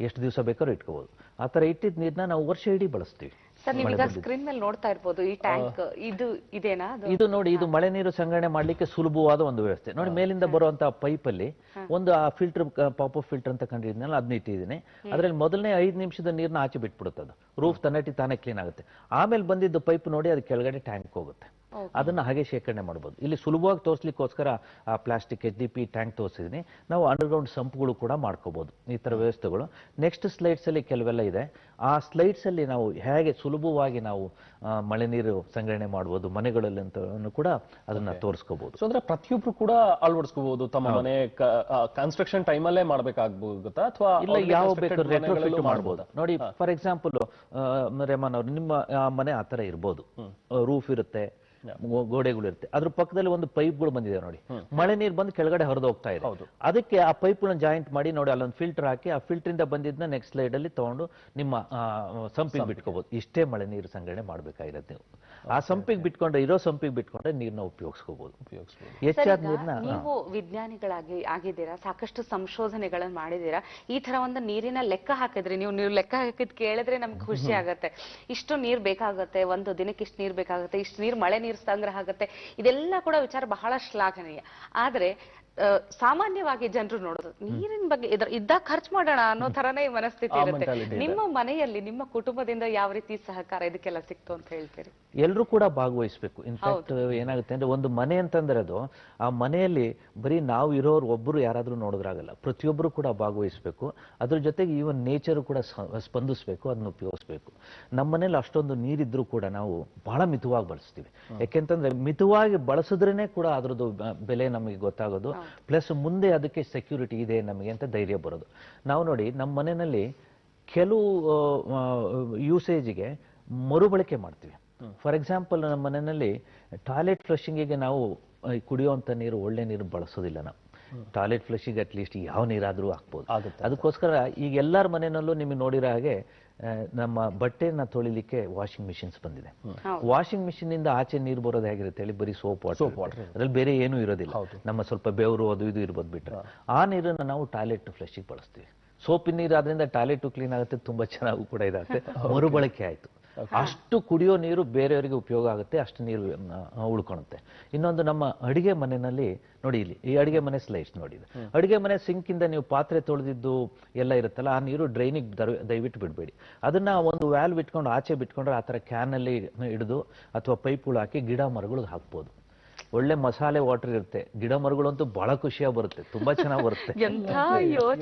ಎಷ್ಟು ದಿವಸ ಬೇಕಾದ್ರೂ ಇಟ್ಕೋಬಹುದು. ಆ ತರ ಇಟ್ಟಿದ್ ನೀರನ್ನ ನಾವು ವರ್ಷ ಇಡೀ ಬಳಸ್ತೀವಿ. ಸರ್, ನೀವೀಗ ಸ್ಕ್ರೀನ್ ಮೇಲೆ ನೋಡ್ತಾ ಇರ್ಬೋದು ಈ ಟ್ಯಾಂಕ್, ಇದು ಇದೇನಾ? ಇದು ನೋಡಿ, ಇದು ಮಳೆ ನೀರು ಸಂಗ್ರಹಣೆ ಮಾಡ್ಲಿಕ್ಕೆ ಸುಲಭವಾದ ಒಂದು ವ್ಯವಸ್ಥೆ. ನೋಡಿ, ಮೇಲಿಂದ ಬರುವಂತಹ ಪೈಪ್ ಅಲ್ಲಿ ಒಂದು ಆ ಫಿಲ್ಟರ್, ಪಾಪ್ ಅಪ್ ಫಿಲ್ಟರ್ ಅಂತ ಕಂಡಿದ್ನಲ್ಲ, ಅದನ್ನ ಇಟ್ಟಿದ್ದೀನಿ. ಅದ್ರಲ್ಲಿ ಮೊದಲನೇ 5 ನಿಮಿಷದ ನೀರನ್ನ ಆಚೆ ಬಿಟ್ಬಿಡುತ್ತೆ. ಅದು ರೂಫ್ ತಾನೇ ಕ್ಲೀನ್ ಆಗುತ್ತೆ. ಆಮೇಲೆ ಬಂದಿದ್ದು ಪೈಪ್ ನೋಡಿ, ಅದು ಕೆಳಗಡೆ ಟ್ಯಾಂಕ್ ಹೋಗುತ್ತೆ. ಅದನ್ನ ಹಾಗೆ ಶೇಖರಣೆ ಮಾಡಬಹುದು. ಇಲ್ಲಿ ಸುಲಭವಾಗಿ ತೋರಿಸ್ಲಿಕ್ಕೋಸ್ಕರ ಆ ಪ್ಲಾಸ್ಟಿಕ್ HDP ಟ್ಯಾಂಕ್ ತೋರಿಸಿದೀನಿ. ನಾವು ಅಂಡರ್ಗ್ರೌಂಡ್ ಸಂಪ್ಗಳು ಕೂಡ ಮಾಡ್ಕೋಬಹುದು, ಈ ತರ ವ್ಯವಸ್ಥೆಗಳು. ನೆಕ್ಸ್ಟ್ ಸ್ಲೈಡ್ಸ್ ಅಲ್ಲಿ ಕೆಲವೆಲ್ಲ ಇದೆ. ಆ ಸ್ಲೈಡ್ಸ್ ಅಲ್ಲಿ ನಾವು ಹೇಗೆ ಸುಲಭವಾಗಿ ನಾವು ಮಳೆ ನೀರು ಸಂಗ್ರಹಣೆ ಮಾಡಬಹುದು ಮನೆಗಳಲ್ಲಿ ಅಂತ ಕೂಡ ಅದನ್ನ ತೋರಿಸ್ಕೋಬಹುದು. ಅಂದ್ರೆ ಪ್ರತಿಯೊಬ್ರು ಕೂಡ ಅಳವಡಿಸ್ಕೋಬಹುದು. ತಮ್ಮ ಮನೆ ಕನ್ಸ್ಟ್ರಕ್ಷನ್ ಟೈಮ್ ಅಲ್ಲೇ ಮಾಡ್ಬೇಕಾಗುತ್ತಾ ಅಥವಾ ಇಲ್ಲ, ಯಾವ ಬೇಕಾದ್ರೂ ರೆಟ್ರೋಫಿಟ್ ಮಾಡಬಹುದು. ನೋಡಿ, ಫಾರ್ ಎಕ್ಸಾಂಪಲ್ ರೇಮನ್ ಅವ್ರು, ನಿಮ್ಮ ಮನೆ ಆತರ ಇರ್ಬೋದು, ರೂಫ್ ಇರುತ್ತೆ, ಗೋಡೆಗಳು ಇರುತ್ತೆ, ಅದ್ರ ಪಕ್ಕದಲ್ಲಿ ಒಂದು ಪೈಪ್ಗಳು ಬಂದಿದೆ ನೋಡಿ, ಮಳೆ ನೀರು ಬಂದು ಕೆಳಗಡೆ ಹರಿದು ಹೋಗ್ತಾ ಇದೆ. ಅದಕ್ಕೆ ಆ ಪೈಪ್ಗಳನ್ನ ಜಾಯಿಂಟ್ ಮಾಡಿ ನೋಡಿ, ಅಲ್ಲೊಂದು ಫಿಲ್ಟರ್ ಹಾಕಿ ಆ ಫಿಲ್ಟರ್ ಇಂದ ಬಂದಿದ್ನ ನೆಕ್ಸ್ಟ್ ಸ್ಲೈಡ್ ಅಲ್ಲಿ ತಗೊಂಡು ನಿಮ್ಮ ಸಂಪಿಗೆ ಬಿಟ್ಕೋಬಹುದು. ಇಷ್ಟೇ ಮಳೆ ನೀರು ಸಂಗ್ರಹಣೆ ಮಾಡ್ಬೇಕಾಗಿರತ್ತೆ. ನೀವು ಆ ಸಂಪಿಗೆ ಬಿಟ್ಕೊಂಡ್ರೆ, ಇರೋ ಸಂಪಿಗೆ ಬಿಟ್ಕೊಂಡ್ರೆ ನೀರ್ನ ಉಪಯೋಗಿಸ್ಕೋಬಹುದು. ಹೆಚ್ಚಾದ ನೀರ್ನ, ನೀವು ವಿಜ್ಞಾನಿಗಳಾಗಿ ಆಗಿದ್ದೀರಾ, ಸಾಕಷ್ಟು ಸಂಶೋಧನೆಗಳನ್ನು ಮಾಡಿದೀರಾ. ಈ ತರ ಒಂದು ನೀರಿನ ಲೆಕ್ಕ ಹಾಕಿದ್ರಿ ನೀವು ಲೆಕ್ಕ ಹಾಕಿದ್ ಕೇಳಿದ್ರೆ ನಮ್ಗೆ ಖುಷಿ ಆಗತ್ತೆ. ಇಷ್ಟು ನೀರ್ ಬೇಕಾಗತ್ತೆ, ಒಂದು ದಿನಕ್ಕೆ ಇಷ್ಟು ನೀರ್ ಬೇಕಾಗತ್ತೆ, ಇಷ್ಟು ನೀರ್ ಮಳೆ ನೀರು ಸಂಗ್ರಹ ಆಗುತ್ತೆ. ಇದೆಲ್ಲ ಕೂಡ ವಿಚಾರ ಬಹಳ ಶ್ಲಾಘನೀಯ. ಆದ್ರೆ ಸಾಮಾನ್ಯವಾಗಿ ಜನರು ನೋಡೋದು ನೀರಿನ ಬಗ್ಗೆ ಇದ್ದಾಗ ಖರ್ಚು ಮಾಡೋಣ ಅನ್ನೋ ತರನೇ ಮನಸ್ಥಿತಿ ಇರುತ್ತೆ. ನಿಮ್ಮ ಮನೆಯಲ್ಲಿ, ನಿಮ್ಮ ಕುಟುಂಬದಿಂದ ಯಾವ ರೀತಿ ಸಹಕಾರ ಇದಕ್ಕೆಲ್ಲ ಸಿಕ್ತು ಅಂತ ಹೇಳ್ತೀರಿ? ಎಲ್ಲರೂ ಕೂಡ ಭಾಗವಹಿಸ್ಬೇಕು. ಇನ್ಫ್ಯಾಕ್ಟ್ ಏನಾಗುತ್ತೆ ಅಂದ್ರೆ, ಒಂದು ಮನೆ ಅಂತಂದ್ರೆ ಅದು, ಆ ಮನೆಯಲ್ಲಿ ಬರೀ ನಾವು ಇರೋರು ಒಬ್ರು ಯಾರಾದ್ರೂ ನೋಡಿದ್ರಾಗಲ್ಲ, ಪ್ರತಿಯೊಬ್ರು ಕೂಡ ಭಾಗವಹಿಸ್ಬೇಕು. ಅದ್ರ ಜೊತೆಗೆ ಈವನ್ ನೇಚರ್ ಕೂಡ ಸ್ಪಂದಿಸ್ಬೇಕು, ಅದನ್ನ ಉಪಯೋಗಿಸ್ಬೇಕು. ನಮ್ಮ ಮನೇಲಿ ಅಷ್ಟೊಂದು ನೀರಿದ್ರು ಕೂಡ ನಾವು ಬಹಳ ಮಿತವಾಗಿ ಬಳಸ್ತೀವಿ. ಯಾಕೆಂತಂದ್ರೆ ಮಿತವಾಗಿ ಬಳಸಿದ್ರೇನೆ ಕೂಡ ಅದ್ರದ್ದು ಬೆಲೆ ನಮಗೆ ಗೊತ್ತಾಗೋದು. ಪ್ಲಸ್ ಮುಂದೆ ಅದಕ್ಕೆ ಸೆಕ್ಯೂರಿಟಿ ಇದೆ ನಮಗೆ ಅಂತ ಧೈರ್ಯ ಬರೋದು. ನಾವು ನೋಡಿ, ನಮ್ಮ ಮನೆಯಲ್ಲಿ ಕೆಲವು ಯೂಸೇಜ್ಗೆ ಮರುಬಳಕೆ ಮಾಡ್ತೀವಿ. ಫಾರ್ ಎಕ್ಸಾಂಪಲ್, ನಮ್ಮ ಮನೆಯಲ್ಲಿ ಟಾಯ್ಲೆಟ್ ಫ್ಲಶಿಂಗಿಗೆ ನಾವು ಕುಡಿಯುವಂತ ನೀರು, ಒಳ್ಳೆ ನೀರು ಬಳಸೋದಿಲ್ಲ. ನಾವು ಟಾಯ್ಲೆಟ್ ಫ್ಲಶಿಂಗ್ ಅಟ್ಲೀಸ್ಟ್ ಯಾವ ನೀರಾದ್ರೂ ಹಾಕ್ಬೋದು. ಅದಕ್ಕೋಸ್ಕರ ಈಗ ಎಲ್ಲರ ಮನೆಯಲ್ಲೂ ನಿಮಗೆ ನೋಡಿರೋ ಹಾಗೆ ನಮ್ಮ ಬಟ್ಟೆನ ತೊಳಿಲಿಕ್ಕೆ ವಾಷಿಂಗ್ ಮಿಷಿನ್ಸ್ ಬಂದಿದೆ. ವಾಷಿಂಗ್ ಮಿಷಿನ್ ಇಂದ ಆಚೆ ನೀರು ಬರೋದು ಹೇಗಿರುತ್ತೆ ಹೇಳಿ, ಬರೀ ಸೋಪ್ ವಾಟರ್, ಅದ್ರಲ್ಲಿ ಬೇರೆ ಏನೂ ಇರೋದಿಲ್ಲ. ನಮ್ಮ ಸ್ವಲ್ಪ ಬೆವರು ಅದು ಇದು ಇರ್ಬೋದು ಬಿಟ್ರೆ, ಆ ನೀರನ್ನ ನಾವು ಟಾಯ್ಲೆಟ್ ಫ್ಲಶಿಗೆ ಬಳಸ್ತೀವಿ. ಸೋಪಿನ ನೀರು ಆದ್ರಿಂದ ಟಾಯ್ಲೆಟ್ ಕ್ಲೀನ್ ಆಗುತ್ತೆ, ತುಂಬಾ ಚೆನ್ನಾಗೂ ಕೂಡ ಇದಾಗುತ್ತೆ, ಮರುಬಳಕೆ ಆಯ್ತು. ಅಷ್ಟು ಕುಡಿಯೋ ನೀರು ಬೇರೆಯವರಿಗೆ ಉಪಯೋಗ ಆಗುತ್ತೆ, ಅಷ್ಟು ನೀರು ಉಳ್ಕೊಳುತ್ತೆ. ಇನ್ನೊಂದು, ನಮ್ಮ ಅಡಿಗೆ ಮನೆಯಲ್ಲಿ ನೋಡಿ, ಇಲ್ಲಿ ಈ ಅಡಿಗೆ ಮನೆ ಸ್ಲೈಡ್ಸ್ ನೋಡಿ, ಅಡಿಗೆ ಮನೆ ಸಿಂಕ್ ಇಂದ ನೀವು ಪಾತ್ರೆ ತೊಳೆದಿದ್ದು ಎಲ್ಲ ಇರುತ್ತಲ್ಲ, ಆ ನೀರು ಡ್ರೈನಿಗೆ ದಯವಿಟ್ಟು ಬಿಡಬೇಡಿ. ಅದನ್ನ ಒಂದು ವ್ಯಾಲ್ವ್ ಇಟ್ಕೊಂಡು ಆಚೆ ಬಿಟ್ಕೊಂಡ್ರೆ, ಆ ತರ ಕ್ಯಾನ್ ಅಲ್ಲಿ ಹಿಡಿದು ಅಥವಾ ಪೈಪ್ಗಳು ಹಾಕಿ ಗಿಡ ಮರಗಳಿಗೆ ಹಾಕ್ಬೋದು. ಒಳ್ಳೆ ಮಸಾಲೆ ವಾಟರ್ ಇರುತ್ತೆ. ಗಿಡ ಮರಗಳಂತೂ ಬಹಳ ಖುಷಿಯಾಗಿ ಬರುತ್ತೆ, ತುಂಬಾ ಚೆನ್ನಾಗಿ ಬರುತ್ತೆ.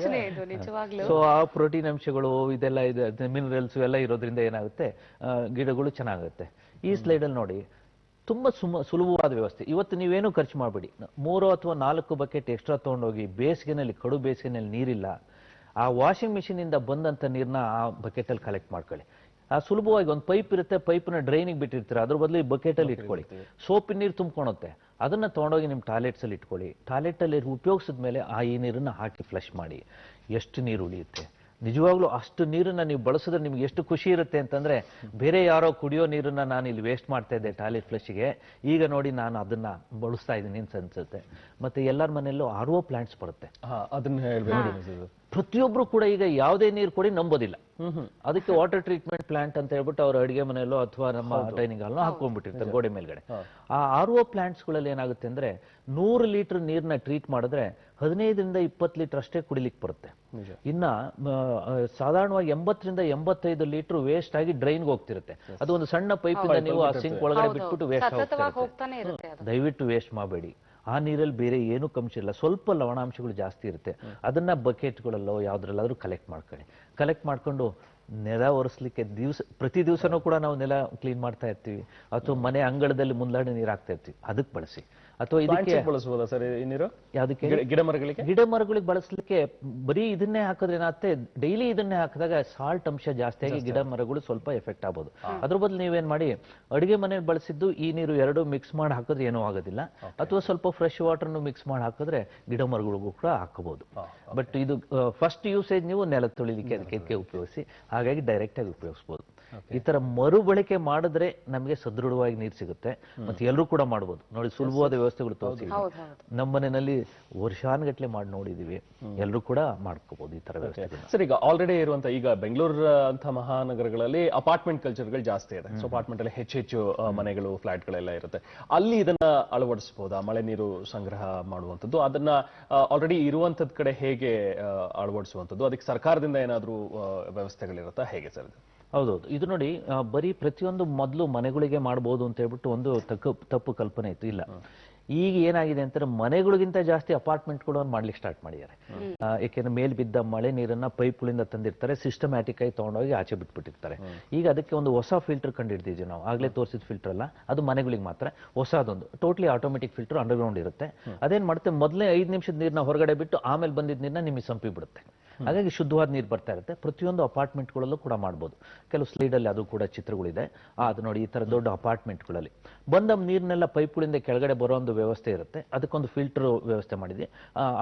ಸೊ ಆ ಪ್ರೋಟೀನ್ ಅಂಶಗಳು ಇದೆಲ್ಲ ಇದೆ, ಮಿನರಲ್ಸ್ ಎಲ್ಲ ಇರೋದ್ರಿಂದ ಏನಾಗುತ್ತೆ, ಗಿಡಗಳು ಚೆನ್ನಾಗುತ್ತೆ. ಈ ಸ್ಲೈಡ್ ಅಲ್ಲಿ ನೋಡಿ, ತುಂಬಾ ಸುಲಭವಾದ ವ್ಯವಸ್ಥೆ. ಇವತ್ತು ನೀವೇನು ಖರ್ಚು ಮಾಡಬೇಡಿ, 3 ಅಥವಾ 4 ಬಕೆಟ್ ಎಕ್ಸ್ಟ್ರಾ ತಗೊಂಡೋಗಿ, ಬೇಸಿಗೆನಲ್ಲಿ, ಕಡು ಬೇಸಿಗೆನಲ್ಲಿ ನೀರಿಲ್ಲ, ಆ ವಾಷಿಂಗ್ ಮಿಷಿನ್ ಇಂದ ಬಂದಂತ ನೀರ್ನ ಆ ಬಕೆಟ್ ಅಲ್ಲಿ ಕಲೆಕ್ಟ್ ಮಾಡ್ಕೊಳ್ಳಿ. ಸುಲಭವಾಗಿ ಒಂದು ಪೈಪ್ ಇರುತ್ತೆ, ಪೈಪ್ನ ಡ್ರೈನಿಗೆ ಬಿಟ್ಟಿರ್ತೀರ, ಅದ್ರ ಬದಲು ಈ ಬಕೆಟ್ ಅಲ್ಲಿ ಇಟ್ಕೊಳ್ಳಿ. ಸೋಪಿನ ನೀರು ತುಂಬ್ಕೊಳುತ್ತೆ, ಅದನ್ನ ತಗೊಂಡೋಗಿ ನಿಮ್ಮ ಟಾಯ್ಲೆಟ್ಸ್ ಅಲ್ಲಿ ಇಟ್ಕೊಳ್ಳಿ. ಟಾಯ್ಲೆಟ್ ಅಲ್ಲಿ ಉಪಯೋಗಿಸಿದ ಮೇಲೆ ಆ ಈ ನೀರನ್ನ ಹಾಕಿ ಫ್ಲಶ್ ಮಾಡಿ. ಎಷ್ಟು ನೀರು ಉಳಿಯುತ್ತೆ. ನಿಜವಾಗ್ಲೂ ಅಷ್ಟು ನೀರನ್ನ ನೀವು ಬಳಸಿದ್ರೆ ನಿಮ್ಗೆ ಎಷ್ಟು ಖುಷಿ ಇರುತ್ತೆ ಅಂತಂದ್ರೆ, ಬೇರೆ ಯಾರೋ ಕುಡಿಯೋ ನೀರನ್ನ ನಾನು ಇಲ್ಲಿ ವೇಸ್ಟ್ ಮಾಡ್ತಾ ಇದ್ದೆ ಟಾಯ್ಲೆಟ್ ಫ್ಲಶ್ಗೆ, ಈಗ ನೋಡಿ ನಾನು ಅದನ್ನ ಬಳಸ್ತಾ ಇದ್ದೀನಿ ಅಂತ ಅನ್ಸುತ್ತೆ. ಮತ್ತೆ ಎಲ್ಲರ ಮನೆಯಲ್ಲೂ RO ಪ್ಲಾಂಟ್ಸ್ ಬರುತ್ತೆ. ಅದನ್ನ ಹೇಳ್ಬೇಕು. ಪ್ರತಿಯೊಬ್ರು ಕೂಡ ಈಗ ಯಾವುದೇ ನೀರು ಕೊಡಿ ನಂಬೋದಿಲ್ಲ. ಅದಕ್ಕೆ ವಾಟರ್ ಟ್ರೀಟ್ಮೆಂಟ್ ಪ್ಲಾಂಟ್ ಅಂತ ಹೇಳ್ಬಿಟ್ಟು ಅವ್ರ ಅಡಿಗೆ ಮನೆಯಲ್ಲೋ ಅಥವಾ ನಮ್ಮ ಡೈನಿಂಗ್ ಹಾಲ್ನೋ ಹಾಕೊಂಡ್ಬಿಟ್ಟಿರ್ತಾರೆ ಗೋಡೆ ಮೇಲ್ಗಡೆ. ಆ RO ಪ್ಲಾಂಟ್ಸ್ ಗಳಲ್ಲಿ ಏನಾಗುತ್ತೆ ಅಂದ್ರೆ 100 ಲೀಟರ್ ನೀರ್ನ ಟ್ರೀಟ್ ಮಾಡಿದ್ರೆ 15ರಿಂದ 20 ಲೀಟರ್ ಅಷ್ಟೇ ಕುಡಿಲಿಕ್ಕೆ ಬರುತ್ತೆ. ಇನ್ನ ಸಾಧಾರಣವಾಗಿ 80ರಿಂದ 85 ಲೀಟರ್ ವೇಸ್ಟ್ ಆಗಿ ಡ್ರೈನ್ಗೆ ಹೋಗ್ತಿರುತ್ತೆ. ಅದು ಒಂದು ಸಣ್ಣ ಪೈಪ್ ಇಂದ ನೀವು ಆ ಸಿಂಕ್ ಒಳಗಡೆ ಬಿಟ್ಬಿಟ್ಟು ವೇಸ್ಟ್ ಹೋಗ್ತಾನೆ ಇರುತ್ತೆ. ದಯವಿಟ್ಟು ವೇಸ್ಟ್ ಮಾಡಬೇಡಿ. ಆ ನೀರಲ್ಲಿ ಬೇರೆ ಏನೂ ಅಂಶ ಇಲ್ಲ, ಸ್ವಲ್ಪ ಲವಣಾಂಶಗಳು ಜಾಸ್ತಿ ಇರುತ್ತೆ. ಅದನ್ನ ಬಕೆಟ್ಗಳಲ್ಲೋ ಯಾವ್ದ್ರಲ್ಲಾದ್ರೂ ಕಲೆಕ್ಟ್ ಮಾಡ್ಕೊಳ್ಳಿ. ಕಲೆಕ್ಟ್ ಮಾಡ್ಕೊಂಡು ನೆಲ ಒರೆಸ್ಲಿಕ್ಕೆ ಪ್ರತಿ ದಿವಸನೂ ಕೂಡ ನಾವು ನೆಲ ಕ್ಲೀನ್ ಮಾಡ್ತಾ ಇರ್ತೀವಿ, ಅಥವಾ ಮನೆ ಅಂಗಳದಲ್ಲಿ ಮುಂದಾಡಿ ನೀರು ಹಾಕ್ತಾ ಇರ್ತೀವಿ, ಅದಕ್ಕೆ ಬಳಸಿ. ಅಥವಾ ಇದಕ್ಕೆ ಬಳಸಬಹುದಾ ಸರ್ ಈ ನೀರು? ಯಾವುದಕ್ಕೆ? ಗಿಡ ಮರಗಳಿಗೆ ಬಳಸಲಿಕ್ಕೆ ಬರೀ ಇದನ್ನೇ ಹಾಕಿದ್ರೆ ಏನಾಗುತ್ತೆ, ಡೈಲಿ ಇದನ್ನೇ ಹಾಕಿದಾಗ ಸಾಲ್ಟ್ ಅಂಶ ಜಾಸ್ತಿಯಾಗಿ ಗಿಡ ಮರಗಳು ಸ್ವಲ್ಪ ಎಫೆಕ್ಟ್ ಆಗ್ಬೋದು. ಅದ್ರ ಬದಲು ನೀವೇನ್ ಮಾಡಿ, ಅಡುಗೆ ಮನೇಲಿ ಬಳಸಿದ್ದು ಈ ನೀರು ಎರಡು ಮಿಕ್ಸ್ ಮಾಡಿ ಹಾಕಿದ್ರೆ ಏನೂ ಆಗೋದಿಲ್ಲ. ಅಥವಾ ಸ್ವಲ್ಪ ಫ್ರೆಶ್ ವಾಟರ್ನು ಮಿಕ್ಸ್ ಮಾಡಿ ಹಾಕಿದ್ರೆ ಗಿಡ ಮರಗಳಿಗೂ ಕೂಡ ಹಾಕಬಹುದು. ಬಟ್ ಇದು ಫಸ್ಟ್ ಯೂಸೇಜ್ ನೀವು ನೆಲ ತೊಳಿಲಿಕ್ಕೆ ಅದಕ್ಕೆ ಉಪಯೋಗಿಸಿ, ಹಾಗಾಗಿ ಡೈರೆಕ್ಟ್ ಆಗಿ ಉಪಯೋಗಿಸಬಹುದು. ಈ ತರ ಮರುಬಳಕೆ ಮಾಡಿದ್ರೆ ನಮಗೆ ಸದೃಢವಾಗಿ ನೀರು ಸಿಗುತ್ತೆ. ಮತ್ತೆ ಎಲ್ಲರೂ ಕೂಡ ಮಾಡಬಹುದು. ನೋಡಿ, ಸುಲಭವಾದ ವ್ಯವಸ್ಥೆಗಳು ತೋರಿಸಿ ನಮ್ಮ ಮನೆಯಲ್ಲಿ ವರ್ಷಾನುಗಟ್ಲೆ ಮಾಡಿ ನೋಡಿದೀವಿ. ಎಲ್ಲರೂ ಕೂಡ ಮಾಡ್ಕೋಬಹುದು ಈ ತರ ವ್ಯವಸ್ಥೆ. ಸರ್, ಈಗ ಆಲ್ರೆಡಿ ಇರುವಂತ, ಈಗ ಬೆಂಗಳೂರು ಅಂತ ಮಹಾನಗರಗಳಲ್ಲಿ ಅಪಾರ್ಟ್ಮೆಂಟ್ ಕಲ್ಚರ್ಗಳು ಜಾಸ್ತಿ ಇದೆ. ಸೊ ಅಪಾರ್ಟ್ಮೆಂಟ್ ಅಲ್ಲಿ ಹೆಚ್ಚು ಮನೆಗಳು, ಫ್ಲಾಟ್ಗಳೆಲ್ಲ ಇರುತ್ತೆ. ಅಲ್ಲಿ ಇದನ್ನ ಅಳವಡಿಸಬಹುದಾ, ಮಳೆ ನೀರು ಸಂಗ್ರಹ ಮಾಡುವಂಥದ್ದು? ಅದನ್ನ ಆಲ್ರೆಡಿ ಇರುವಂತದ್ ಕಡೆ ಹೇಗೆ ಅಳವಡಿಸುವಂಥದ್ದು? ಅದಕ್ಕೆ ಸರ್ಕಾರದಿಂದ ಏನಾದ್ರೂ ವ್ಯವಸ್ಥೆಗಳಿರುತ್ತಾ, ಹೇಗೆ ಸರ್? ಹೌದೌದು. ಇದು ನೋಡಿ, ಬರೀ ಪ್ರತಿಯೊಂದು ಮೊದಲು ಮನೆಗಳಿಗೆ ಮಾಡಬಹುದು ಅಂತ ಹೇಳ್ಬಿಟ್ಟು ಒಂದು ತಪ್ಪು ಕಲ್ಪನೆ ಇತ್ತು. ಇಲ್ಲ, ಈಗ ಏನಾಗಿದೆ ಅಂತಾರೆ, ಮನೆಗಳಿಗಿಂತ ಜಾಸ್ತಿ ಅಪಾರ್ಟ್ಮೆಂಟ್ಗಳು ಮಾಡ್ಲಿಕ್ಕೆ ಸ್ಟಾರ್ಟ್ ಮಾಡಿದ್ದಾರೆ. ಯಾಕೆಂದ್ರೆ ಮೇಲ್ ಬಿದ್ದ ಮಳೆ ನೀರನ್ನ ಪೈಪ್ಗಳಿಂದ ತಂದಿರ್ತಾರೆ, ಸಿಸ್ಟಮ್ಯಾಟಿಕ್ ಆಗಿ ತಗೊಂಡೋಗಿ ಆಚೆ ಬಿಟ್ಬಿಟ್ಟಿರ್ತಾರೆ. ಈಗ ಅದಕ್ಕೆ ಒಂದು ಹೊಸ ಫಿಲ್ಟರ್ ಕಂಡಿಡ್ತೀವಿ ನಾವು. ಆಗ್ಲೇ ತೋರಿಸಿದ ಫಿಲ್ಟರ್ ಅಲ್ಲ, ಅದು ಮನೆಗಳಿಗೆ ಮಾತ್ರ ಹೊಸದೊಂದು ಟೋಟ್ಲಿ ಆಟೋಮೆಟಿಕ್ ಫಿಲ್ಟರ್ ಅಂಡರ್ಗ್ರೌಂಡ್ ಇರುತ್ತೆ. ಅದೇನ್ ಮಾಡುತ್ತೆ, ಮೊದಲೇ 5 ನಿಮಿಷದ ನೀರನ್ನ ಹೊರಗಡೆ ಬಿಟ್ಟು ಆಮೇಲೆ ಬಂದಿದ್ದ ನೀರನ್ನ ನಿಮಗೆ ಸಂಪಿ ಬಿಡುತ್ತೆ. ಹಾಗಾಗಿ ಶುದ್ಧವಾದ ನೀರು ಬರ್ತಾ ಇರುತ್ತೆ. ಪ್ರತಿಯೊಂದು ಅಪಾರ್ಟ್ಮೆಂಟ್ಗಳಲ್ಲೂ ಕೂಡ ಮಾಡ್ಬೋದು. ಕೆಲವು ಸ್ಲೈಡಲ್ಲಿ ಅದು ಕೂಡ ಚಿತ್ರಗಳಿದೆ. ಅದು ನೋಡಿ, ಈ ತರ ದೊಡ್ಡ ಅಪಾರ್ಟ್ಮೆಂಟ್ಗಳಲ್ಲಿ ಬಂದ ನೀರನ್ನೆಲ್ಲ ಪೈಪ್ಗಳಿಂದ ಕೆಳಗಡೆ ಬರೋ ಒಂದು ವ್ಯವಸ್ಥೆ ಇರುತ್ತೆ. ಅದಕ್ಕೊಂದು ಫಿಲ್ಟರ್ ವ್ಯವಸ್ಥೆ ಮಾಡಿದ್ವಿ.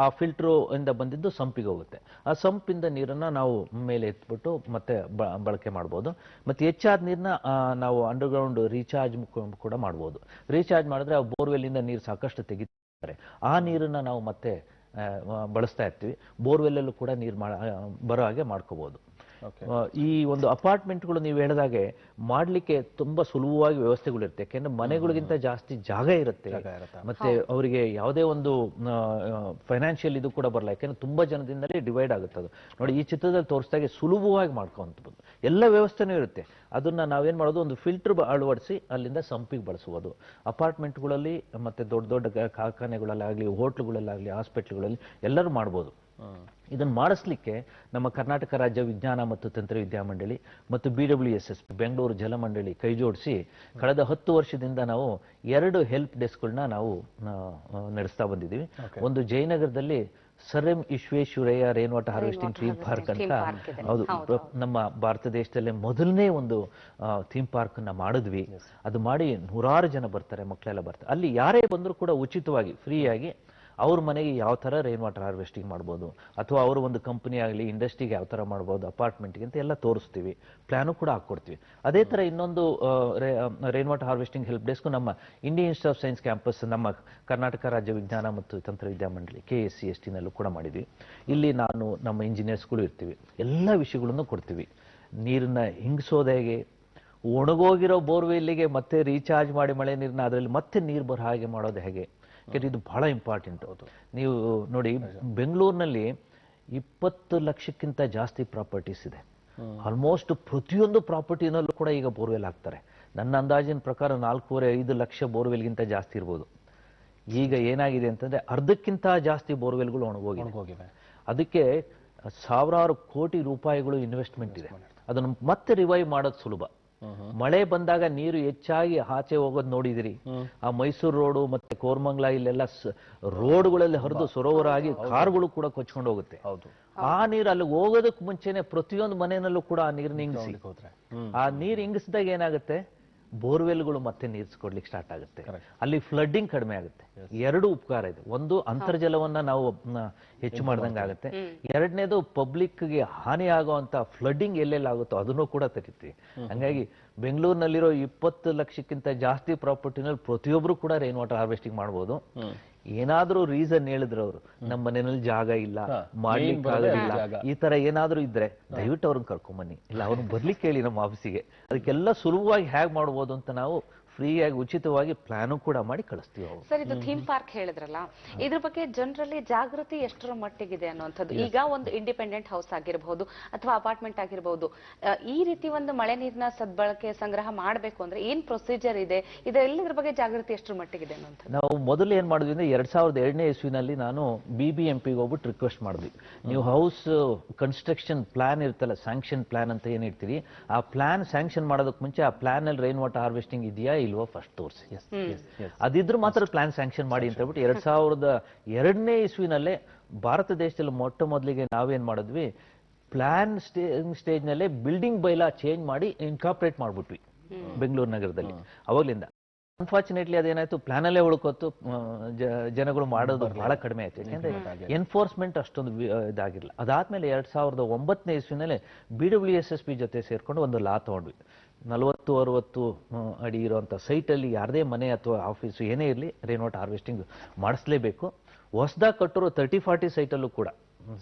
ಆ ಫಿಲ್ಟರ್ ಇಂದ ಬಂದಿದ್ದು ಸಂಪಿಗೆ ಹೋಗುತ್ತೆ. ಆ ಸಂಪಿಂದ ನೀರನ್ನ ನಾವು ಮೇಲೆ ಎತ್ಬಿಟ್ಟು ಮತ್ತೆ ಬಳಕೆ ಮಾಡ್ಬೋದು. ಮತ್ತೆ ಹೆಚ್ಚಾದ ನೀರನ್ನ ನಾವು ಅಂಡರ್ಗ್ರೌಂಡ್ ರೀಚಾರ್ಜ್ ಕೂಡ ಮಾಡ್ಬೋದು. ರೀಚಾರ್ಜ್ ಮಾಡಿದ್ರೆ ಆ ಬೋರ್ವೆಲ್ ಇಂದ ನೀರು ಸಾಕಷ್ಟು ತೆಗಿತಾರೆ. ಆ ನೀರನ್ನ ನಾವು ಮತ್ತೆ ಬಳಸ್ತಾ ಇರ್ತೀವಿ. ಬೋರ್ವೆಲ್ ಅಲ್ಲೂ ಕೂಡ ನೀರು ಬರೋ ಹಾಗೆ ಮಾಡ್ಕೋಬಹುದು. ಈ ಒಂದು ಅಪಾರ್ಟ್ಮೆಂಟ್ಗಳು ನೀವು ಹೇಳಿದಾಗೆ ಮಾಡ್ಲಿಕ್ಕೆ ತುಂಬಾ ಸುಲಭವಾಗಿ ವ್ಯವಸ್ಥೆಗಳಿರುತ್ತೆ. ಯಾಕೆಂದ್ರೆ ಮನೆಗಳಿಗಿಂತ ಜಾಸ್ತಿ ಜಾಗ ಇರುತ್ತೆ. ಮತ್ತೆ ಅವರಿಗೆ ಯಾವುದೇ ಒಂದು ಫೈನಾನ್ಷಿಯಲ್ ಇದು ಕೂಡ ಬರಲ್ಲ. ಯಾಕೆಂದ್ರೆ ತುಂಬಾ ಜನದಿಂದಲೇ ಡಿವೈಡ್ ಆಗುತ್ತೆ. ಅದು ನೋಡಿ, ಈ ಚಿತ್ರದಲ್ಲಿ ತೋರಿಸಿದಾಗೆ ಸುಲಭವಾಗಿ ಮಾಡ್ಕೊಂತ ಎಲ್ಲ ವ್ಯವಸ್ಥೆನೂ ಇರುತ್ತೆ. ಅದನ್ನ ನಾವೇನ್ ಮಾಡೋದು, ಒಂದು ಫಿಲ್ಟರ್ ಅಳವಡಿಸಿ ಅಲ್ಲಿಂದ ಸಂಪಿಗೆ ಬಳಸುವುದು. ಅಪಾರ್ಟ್ಮೆಂಟ್ಗಳಲ್ಲಿ ಮತ್ತೆ ದೊಡ್ಡ ದೊಡ್ಡ ಕಾರ್ಖಾನೆಗಳಲ್ಲಾಗ್ಲಿ, ಹೋಟ್ಲುಗಳಲ್ಲಾಗ್ಲಿ, ಹಾಸ್ಪಿಟ್ಲ್ಗಳಲ್ಲಿ ಎಲ್ಲರೂ ಮಾಡ್ಬೋದು. ಇದನ್ನು ಮಾಡಿಸ್ಲಿಕ್ಕೆ ನಮ್ಮ ಕರ್ನಾಟಕ ರಾಜ್ಯ ವಿಜ್ಞಾನ ಮತ್ತು ತಂತ್ರವಿದ್ಯಾ ಮಂಡಳಿ ಮತ್ತು BWSS ಬೆಂಗಳೂರು ಜಲಮಂಡಳಿ ಕೈ ಜೋಡಿಸಿ ಕಳೆದ 10 ವರ್ಷದಿಂದ ನಾವು 2 ಹೆಲ್ಪ್ ಡೆಸ್ಕ್ಗಳನ್ನ ನಾವು ನಡೆಸ್ತಾ ಬಂದಿದ್ದೀವಿ. ಒಂದು ಜಯನಗರದಲ್ಲಿ sir M Visvesvaraya rain water harvesting theme park ಅಂತ, ಹೌದು, ನಮ್ಮ ಭಾರತ ದೇಶದಲ್ಲೇ ಮೊದಲನೇ ಒಂದು ಥೀಮ್ ಪಾರ್ಕ್ ನ ಮಾಡಿದ್ವಿ. ಅದು ಮಾಡಿ 100 ಜನ ಬರ್ತಾರೆ, ಮಕ್ಕಳೆಲ್ಲ ಬರ್ತಾರೆ. ಅಲ್ಲಿ ಯಾರೇ ಬಂದರೂ ಕೂಡ ಉಚಿತವಾಗಿ ಫ್ರೀಯಾಗಿ ಅವ್ರ ಮನೆಗೆ ಯಾವ ತರ ರೈನ್ ವಾಟರ್ ಹಾರ್ವೆಸ್ಟಿಂಗ್ ಮಾಡ್ಬೋದು, ಅಥವಾ ಅವರು ಒಂದು ಕಂಪನಿ ಆಗಲಿ ಇಂಡಸ್ಟ್ರಿಗೆ ಯಾವ ತರ ಮಾಡ್ಬೋದು, ಅಪಾರ್ಟ್ಮೆಂಟ್ಗೆ ಅಂತ ಎಲ್ಲ ತೋರಿಸ್ತೀವಿ. ಪ್ಲಾನು ಕೂಡ ಹಾಕೊಡ್ತೀವಿ. ಅದೇ ತರ ಇನ್ನೊಂದು rain water harvesting help desk ನಮ್ಮ Indian Institute of Science campus, ನಮ್ಮ ಕರ್ನಾಟಕ ರಾಜ್ಯ ವಿಜ್ಞಾನ ಮತ್ತು ತಂತ್ರವಿದ್ಯಾ ಮಂಡಳಿ KSCST ನಲ್ಲೂ ಕೂಡ ಮಾಡಿದ್ವಿ. ಇಲ್ಲಿ ನಾನು ನಮ್ಮ ಇಂಜಿನಿಯರ್ಸ್ಗಳು ಇರ್ತೀವಿ. ಎಲ್ಲ ವಿಷಯಗಳನ್ನು ಕೊಡ್ತೀವಿ. ನೀರನ್ನ ಹಿಂಗಿಸೋದು ಹೇಗೆ, ಒಣಗೋಗಿರೋ ಬೋರ್ವೆಲ್ಲಿಗೆ ಮತ್ತೆ ರೀಚಾರ್ಜ್ ಮಾಡಿ ಮಳೆ ನೀರನ್ನ ಅದರಲ್ಲಿ ಮತ್ತೆ ನೀರು ಬರೋ ಹಾಗೆ ಮಾಡೋದು ಹೇಗೆ, ಯಾಕಂದ್ರೆ ಇದು ಬಹಳ ಇಂಪಾರ್ಟೆಂಟ್. ನೀವು ನೋಡಿ, ಬೆಂಗಳೂರಿನಲ್ಲಿ 20 ಲಕ್ಷಕ್ಕಿಂತ ಜಾಸ್ತಿ ಪ್ರಾಪರ್ಟೀಸ್ ಇದೆ. ಆಲ್ಮೋಸ್ಟ್ ಪ್ರತಿಯೊಂದು ಪ್ರಾಪರ್ಟಿನಲ್ಲೂ ಕೂಡ ಈಗ ಬೋರ್ವೆಲ್ ಹಾಕ್ತಾರೆ. ನನ್ನ ಅಂದಾಜಿನ ಪ್ರಕಾರ 4.5 ಲಕ್ಷ ಬೋರ್ವೆಲ್ಗಿಂತ ಜಾಸ್ತಿ ಇರ್ಬೋದು. ಈಗ ಏನಾಗಿದೆ ಅಂತಂದ್ರೆ ಅರ್ಧಕ್ಕಿಂತ ಜಾಸ್ತಿ ಬೋರ್ವೆಲ್ಗಳು ಒಣಗೋಗಿವೆ. ಅದಕ್ಕೆ ಸಾವಿರಾರು ಕೋಟಿ ರೂಪಾಯಿಗಳು ಇನ್ವೆಸ್ಟ್ಮೆಂಟ್ ಇದೆ. ಅದನ್ನು ಮತ್ತೆ ರಿವೈವ್ ಮಾಡೋದು ಸುಲಭ. ಮಳೆ ಬಂದಾಗ ನೀರು ಹೆಚ್ಚಾಗಿ ಆಚೆ ಹೋಗೋದು ನೋಡಿದಿರಿ. ಆ ಮೈಸೂರು ರೋಡು ಮತ್ತೆ ಕೋರ್ಮಂಗ್ಲ ಇಲ್ಲೆಲ್ಲ ರೋಡ್ಗಳಲ್ಲಿ ಹರಿದು ಸರೋವರ ಆಗಿ ಕಾರ್ಗಳು ಕೂಡ ಕೊಚ್ಕೊಂಡು ಹೋಗುತ್ತೆ. ಆ ನೀರು ಅಲ್ಲಿ ಹೋಗೋದಕ್ಕೆ ಮುಂಚೆನೆ ಪ್ರತಿಯೊಂದು ಮನೆಯಲ್ಲೂ ಕೂಡ ಆ ನೀರನ್ನ ಇಂಗಿಸಿ, ಆ ನೀರು ಇಂಗಿಸಿದಾಗ ಏನಾಗುತ್ತೆ, ಬೋರ್ವೆಲ್ಗಳು ಮತ್ತೆ ನೀರಿಸ್ಕೊಡ್ಲಿಕ್ಕೆ ಸ್ಟಾರ್ಟ್ ಆಗುತ್ತೆ, ಅಲ್ಲಿ ಫ್ಲಡ್ಡಿಂಗ್ ಕಡಿಮೆ ಆಗುತ್ತೆ. ಎರಡು ಉಪಕಾರ ಇದೆ. ಒಂದು, ಅಂತರ್ಜಲವನ್ನ ನಾವು ಹೆಚ್ಚು ಮಾಡ್ದಂಗೆ ಆಗುತ್ತೆ. ಎರಡನೇದು, ಪಬ್ಲಿಕ್ಗೆ ಹಾನಿ ಆಗುವಂತ ಫ್ಲಡ್ಡಿಂಗ್ ಎಲ್ಲೆಲ್ಲಾಗುತ್ತೋ ಅದನ್ನು ಕೂಡ ತರಿತೀವಿ. ಹಂಗಾಗಿ ಬೆಂಗಳೂರಿನಲ್ಲಿರೋ 20 ಲಕ್ಷಕ್ಕಿಂತ ಜಾಸ್ತಿ ಪ್ರಾಪರ್ಟಿನಲ್ಲಿ ಪ್ರತಿಯೊಬ್ರು ಕೂಡ ರೈನ್ ವಾಟರ್ ಹಾರ್ವೆಸ್ಟಿಂಗ್ ಮಾಡ್ಬೋದು. ಏನಾದ್ರೂ ರೀಸನ್ ಹೇಳಿದ್ರು ಅವರು, ನಮ್ಮ ಮನೆಯಲ್ಲಿ ಜಾಗ ಇಲ್ಲ, ಮಾಡ್ಲಿಕ್ಕೆ ಆಗೋದಿಲ್ಲ, ಈ ತರ ಏನಾದ್ರೂ ಇದ್ರೆ ದಯವಿಟ್ಟು ಅವ್ರನ್ನ ಕರ್ಕೊಂಬನ್ನಿ, ಇಲ್ಲ ಅವ್ರನ್ನ ಬರ್ಲಿಕ್ಕೆ ಹೇಳಿ ನಮ್ಮ ಆಫೀಸಿಗೆ. ಅದಕ್ಕೆಲ್ಲ ಸುಲಭವಾಗಿ ಹೇಗ್ ಮಾಡ್ಬೋದು ಅಂತ ನಾವು ಫ್ರೀಯಾಗಿ ಉಚಿತವಾಗಿ ಪ್ಲಾನು ಕೂಡ ಮಾಡಿ ಕಳಿಸ್ತೀವಿ. ಸರ್, ಇದು ಥೀಮ್ ಪಾರ್ಕ್ ಹೇಳಿದ್ರಲ್ಲ, ಇದ್ರ ಬಗ್ಗೆ ಜನರಲ್ಲಿ ಜಾಗೃತಿ ಎಷ್ಟರ ಮಟ್ಟಿಗಿದೆ ಅನ್ನುವಂಥದ್ದು. ಈಗ ಒಂದು ಇಂಡಿಪೆಂಡೆಂಟ್ ಹೌಸ್ ಆಗಿರಬಹುದು ಅಥವಾ ಅಪಾರ್ಟ್ಮೆಂಟ್ ಆಗಿರಬಹುದು, ಈ ರೀತಿ ಒಂದು ಮಳೆ ನೀರಿನ ಸದ್ಬಳಕೆ ಸಂಗ್ರಹ ಮಾಡಬೇಕು ಅಂದ್ರೆ ಏನ್ ಪ್ರೊಸೀಜರ್ ಇದೆ, ಇದೆಲ್ಲದ್ರ ಬಗ್ಗೆ ಜಾಗೃತಿ ಎಷ್ಟರ ಮಟ್ಟಿಗಿದೆ ಅನ್ನುವಂಥದ್ದು. ನಾವು ಮೊದಲು ಏನ್ ಮಾಡಿದ್ವಿ ಅಂದ್ರೆ 2002ನೇ ಇಸ್ವಿನಲ್ಲಿ ನಾನು BBMPಗೆ ಹೋಗ್ಬಿಟ್ಟು ರಿಕ್ವೆಸ್ಟ್ ಮಾಡಿದ್ವಿ, ನೀವು ಹೌಸ್ ಕನ್ಸ್ಟ್ರಕ್ಷನ್ ಪ್ಲಾನ್ ಇರುತ್ತಲ್ಲ, ಸ್ಯಾಂಕ್ಷನ್ ಪ್ಲಾನ್ ಅಂತ ಏನ್ ಇರ್ತೀರಿ, ಆ ಪ್ಲಾನ್ ಸ್ಯಾಂಕ್ಷನ್ ಮಾಡೋದಕ್ಕೆ ಮುಂಚೆ ಆ ಪ್ಲಾನ್ ಅಲ್ಲಿ ರೈನ್ ವಾಟರ್ ಹಾರ್ವೆಸ್ಟಿಂಗ್ ಇದೆಯಾ ಇಲ್ವೋ ಫಸ್ಟ್ ತೋರಿಸಿ, ಅದಿದ್ರು ಮಾತ್ರ ಪ್ಲಾನ್ ಸ್ಯಾಂಕ್ಷನ್ ಮಾಡಿ ಅಂತ ಹೇಳ್ಬಿಟ್ಟು 2002ನೇ ಇಸ್ವಿನಲ್ಲೇ ಭಾರತ ದೇಶದಲ್ಲಿ ಮೊಟ್ಟ ಮೊದಲಿಗೆ ನಾವೇನ್ ಮಾಡಿದ್ವಿ, ಪ್ಲಾನ್ ಸ್ಟೇಜ್ ನಲ್ಲೇ ಬಿಲ್ಡಿಂಗ್ ಬೈಲಾ ಚೇಂಜ್ ಮಾಡಿ ಇನ್ಕಾರ್ಪೊರೇಟ್ ಮಾಡ್ಬಿಟ್ವಿ ಬೆಂಗಳೂರು ನಗರದಲ್ಲಿ. ಅವಾಗ್ಲಿಂದ ಅನ್ಫಾರ್ಚುನೇಟ್ಲಿ ಅದೇನಾಯ್ತು, ಪ್ಲಾನ್ ಅಲ್ಲೇ ಉಳ್ಕೋತು, ಜನಗಳು ಮಾಡೋದು ಬಹಳ ಕಡಿಮೆ ಆಯ್ತು, ಯಾಕೆಂದ್ರೆ ಎನ್ಫೋರ್ಸ್ಮೆಂಟ್ ಅಷ್ಟೊಂದು ಇದಾಗಿಲ್ಲ. ಅದಾದ್ಮೇಲೆ 2009ನೇ ಇಸ್ವಿನಲ್ಲೇ BWSSB ಜೊತೆ ಸೇರ್ಕೊಂಡು ಒಂದು ಲಾ ತಗೊಂಡ್ವಿ. 40-60 ಅಡಿ ಇರುವಂತ ಸೈಟ್ ಅಲ್ಲಿ ಯಾರದೇ ಮನೆ ಅಥವಾ ಆಫೀಸ್ ಏನೇ ಇರಲಿ ರೈನ್ ವಾಟರ್ ಹಾರ್ವೆಸ್ಟಿಂಗ್ ಮಾಡಿಸ್ಲೇಬೇಕು. ಹೊಸದಾಗಿ ಕಟ್ಟಿರೋ 30-40 ಸೈಟಲ್ಲೂ ಕೂಡ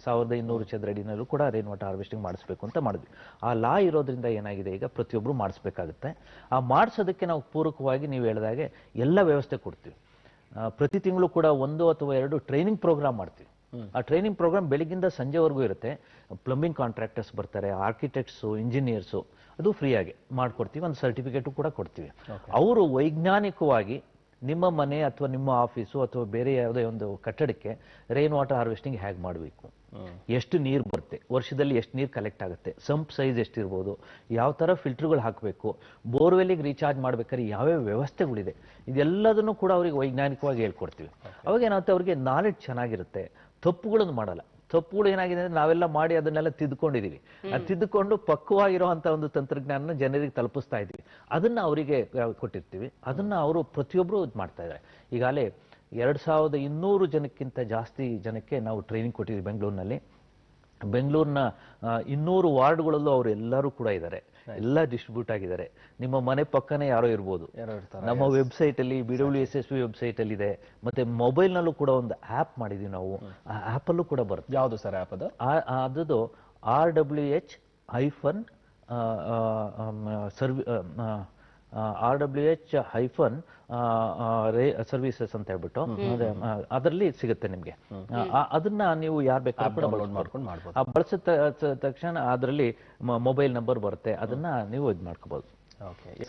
1200 ಚದರ ಅಡಿನಲ್ಲೂ ಕೂಡ ರೈನ್ ವಾಟರ್ ಹಾರ್ವೆಸ್ಟಿಂಗ್ ಮಾಡಿಸ್ಬೇಕು ಅಂತ ಮಾಡಿದ್ವಿ. ಆ ಲಾ ಇರೋದ್ರಿಂದ ಏನಾಗಿದೆ, ಈಗ ಪ್ರತಿಯೊಬ್ಬರು ಮಾಡಿಸ್ಬೇಕಾಗುತ್ತೆ. ಆ ಮಾಡಿಸೋದಕ್ಕೆ ನಾವು ಪೂರಕವಾಗಿ ನೀವು ಹೇಳಿದಾಗೆ ಎಲ್ಲ ವ್ಯವಸ್ಥೆ ಕೊಡ್ತೀವಿ. ಪ್ರತಿ ತಿಂಗಳು ಕೂಡ 1 ಅಥವಾ 2 ಟ್ರೈನಿಂಗ್ ಪ್ರೋಗ್ರಾಮ್ ಮಾಡ್ತೀವಿ. ಆ ಟ್ರೈನಿಂಗ್ ಪ್ರೋಗ್ರಾಮ್ ಬೆಳಗಿಂದ ಸಂಜೆವರೆಗೂ ಇರುತ್ತೆ. ಪ್ಲಂಬಿಂಗ್ ಕಾಂಟ್ರಾಕ್ಟರ್ಸ್ ಬರ್ತಾರೆ, ಆರ್ಕಿಟೆಕ್ಟ್ಸು, ಇಂಜಿನಿಯರ್ಸು, ಅದು ಫ್ರೀ ಆಗಿ ಮಾಡ್ಕೊಡ್ತೀವಿ. ಒಂದು ಸರ್ಟಿಫಿಕೇಟು ಕೂಡ ಕೊಡ್ತೀವಿ. ಅವರು ವೈಜ್ಞಾನಿಕವಾಗಿ ನಿಮ್ಮ ಮನೆ ಅಥವಾ ನಿಮ್ಮ ಆಫೀಸು ಅಥವಾ ಬೇರೆ ಯಾವುದೇ ಒಂದು ಕಟ್ಟಡಕ್ಕೆ ರೈನ್ ವಾಟರ್ ಹಾರ್ವೆಸ್ಟಿಂಗ್ ಹೇಗೆ ಮಾಡಬೇಕು, ಎಷ್ಟು ನೀರು ಬರುತ್ತೆ, ವರ್ಷದಲ್ಲಿ ಎಷ್ಟು ನೀರು ಕಲೆಕ್ಟ್ ಆಗುತ್ತೆ, ಸಂಪ್ ಸೈಜ್ ಎಷ್ಟಿರ್ಬೋದು, ಯಾವ ಥರ ಫಿಲ್ಟರ್ಗಳು ಹಾಕಬೇಕು, ಬೋರ್ವೆಲ್ಲಿಗೆ ರೀಚಾರ್ಜ್ ಮಾಡ್ಬೇಕಾದ್ರೆ ಯಾವ್ಯಾವ ವ್ಯವಸ್ಥೆಗಳಿದೆ, ಇದೆಲ್ಲದನ್ನು ಕೂಡ ಅವ್ರಿಗೆ ವೈಜ್ಞಾನಿಕವಾಗಿ ಹೇಳ್ಕೊಡ್ತೀವಿ. ಅವಾಗ ಏನಾಗುತ್ತೆ, ಅವ್ರಿಗೆ ನಾಲೆಡ್ಜ್ ಚೆನ್ನಾಗಿರುತ್ತೆ, ತಪ್ಪುಗಳನ್ನು ಮಾಡಲ್ಲ. ತಪ್ಪುಗಳು ಏನಾಗಿದೆ ಅಂದ್ರೆ ನಾವೆಲ್ಲ ಮಾಡಿ ಅದನ್ನೆಲ್ಲ ತಿದ್ಕೊಂಡಿದೀವಿ. ಅದು ತಿದ್ದುಕೊಂಡು ಪಕ್ವವಾಗಿರುವಂತ ಒಂದು ತಂತ್ರಜ್ಞಾನ ಜನರಿಗೆ ತಲುಪಿಸ್ತಾ ಇದೀವಿ. ಅದನ್ನ ಅವರಿಗೆ ಕೊಟ್ಟಿರ್ತೀವಿ. ಅದನ್ನ ಅವರು ಪ್ರತಿಯೊಬ್ಬರು ಮಾಡ್ತಾ ಇದ್ದಾರೆ. ಈಗಾಗಲೇ 2200 ಜನಕ್ಕಿಂತ ಜಾಸ್ತಿ ಜನಕ್ಕೆ ನಾವು ಟ್ರೈನಿಂಗ್ ಕೊಟ್ಟಿದ್ದೀವಿ ಬೆಂಗಳೂರಿನಲ್ಲಿ. ಬೆಂಗಳೂರಿನ 200 ವಾರ್ಡ್ಗಳಲ್ಲೂ ಅವರು ಎಲ್ಲರೂ ಕೂಡ ಇದ್ದಾರೆ, ಎಲ್ಲ ಡಿಸ್ಟ್ರಿಬ್ಯೂಟ್ ಆಗಿದ್ದಾರೆ. ನಿಮ್ಮ ಮನೆ ಪಕ್ಕನೇ ಯಾರೋ ಇರ್ಬೋದು. ನಮ್ಮ ವೆಬ್ಸೈಟ್ ಅಲ್ಲಿ BWSSB ವೆಬ್ಸೈಟ್ ಅಲ್ಲಿ ಇದೆ. ಮತ್ತೆ ಮೊಬೈಲ್ ನಲ್ಲೂ ಕೂಡ ಒಂದು ಆಪ್ ಮಾಡಿದೀವಿ ನಾವು. ಆ ಆಪ್ ಅಲ್ಲೂ ಕೂಡ ಬರುತ್ತೆ. ಯಾವುದು ಸರ್ ಆಪ್ ಅದು? ಅದು RWH-ಸರ್ವಿಸಸ್ ಅಂತ ಹೇಳ್ಬಿಟ್ಟು ಅದರಲ್ಲಿ ಸಿಗುತ್ತೆ ನಿಮ್ಗೆ. ಅದನ್ನ ನೀವು ಯಾರು ಬೇಕಾದ್ರೂ ಕೂಡ ಡೌನ್ಲೋಡ್ ಮಾಡ್ಕೊಂಡು ಮಾಡ್ಬೋದು. ಬಳಸಿದ ತಕ್ಷಣ ಅದರಲ್ಲಿ ಮೊಬೈಲ್ ನಂಬರ್ ಬರುತ್ತೆ, ಅದನ್ನ ನೀವು ಇದು ಮಾಡ್ಕೋಬಹುದು.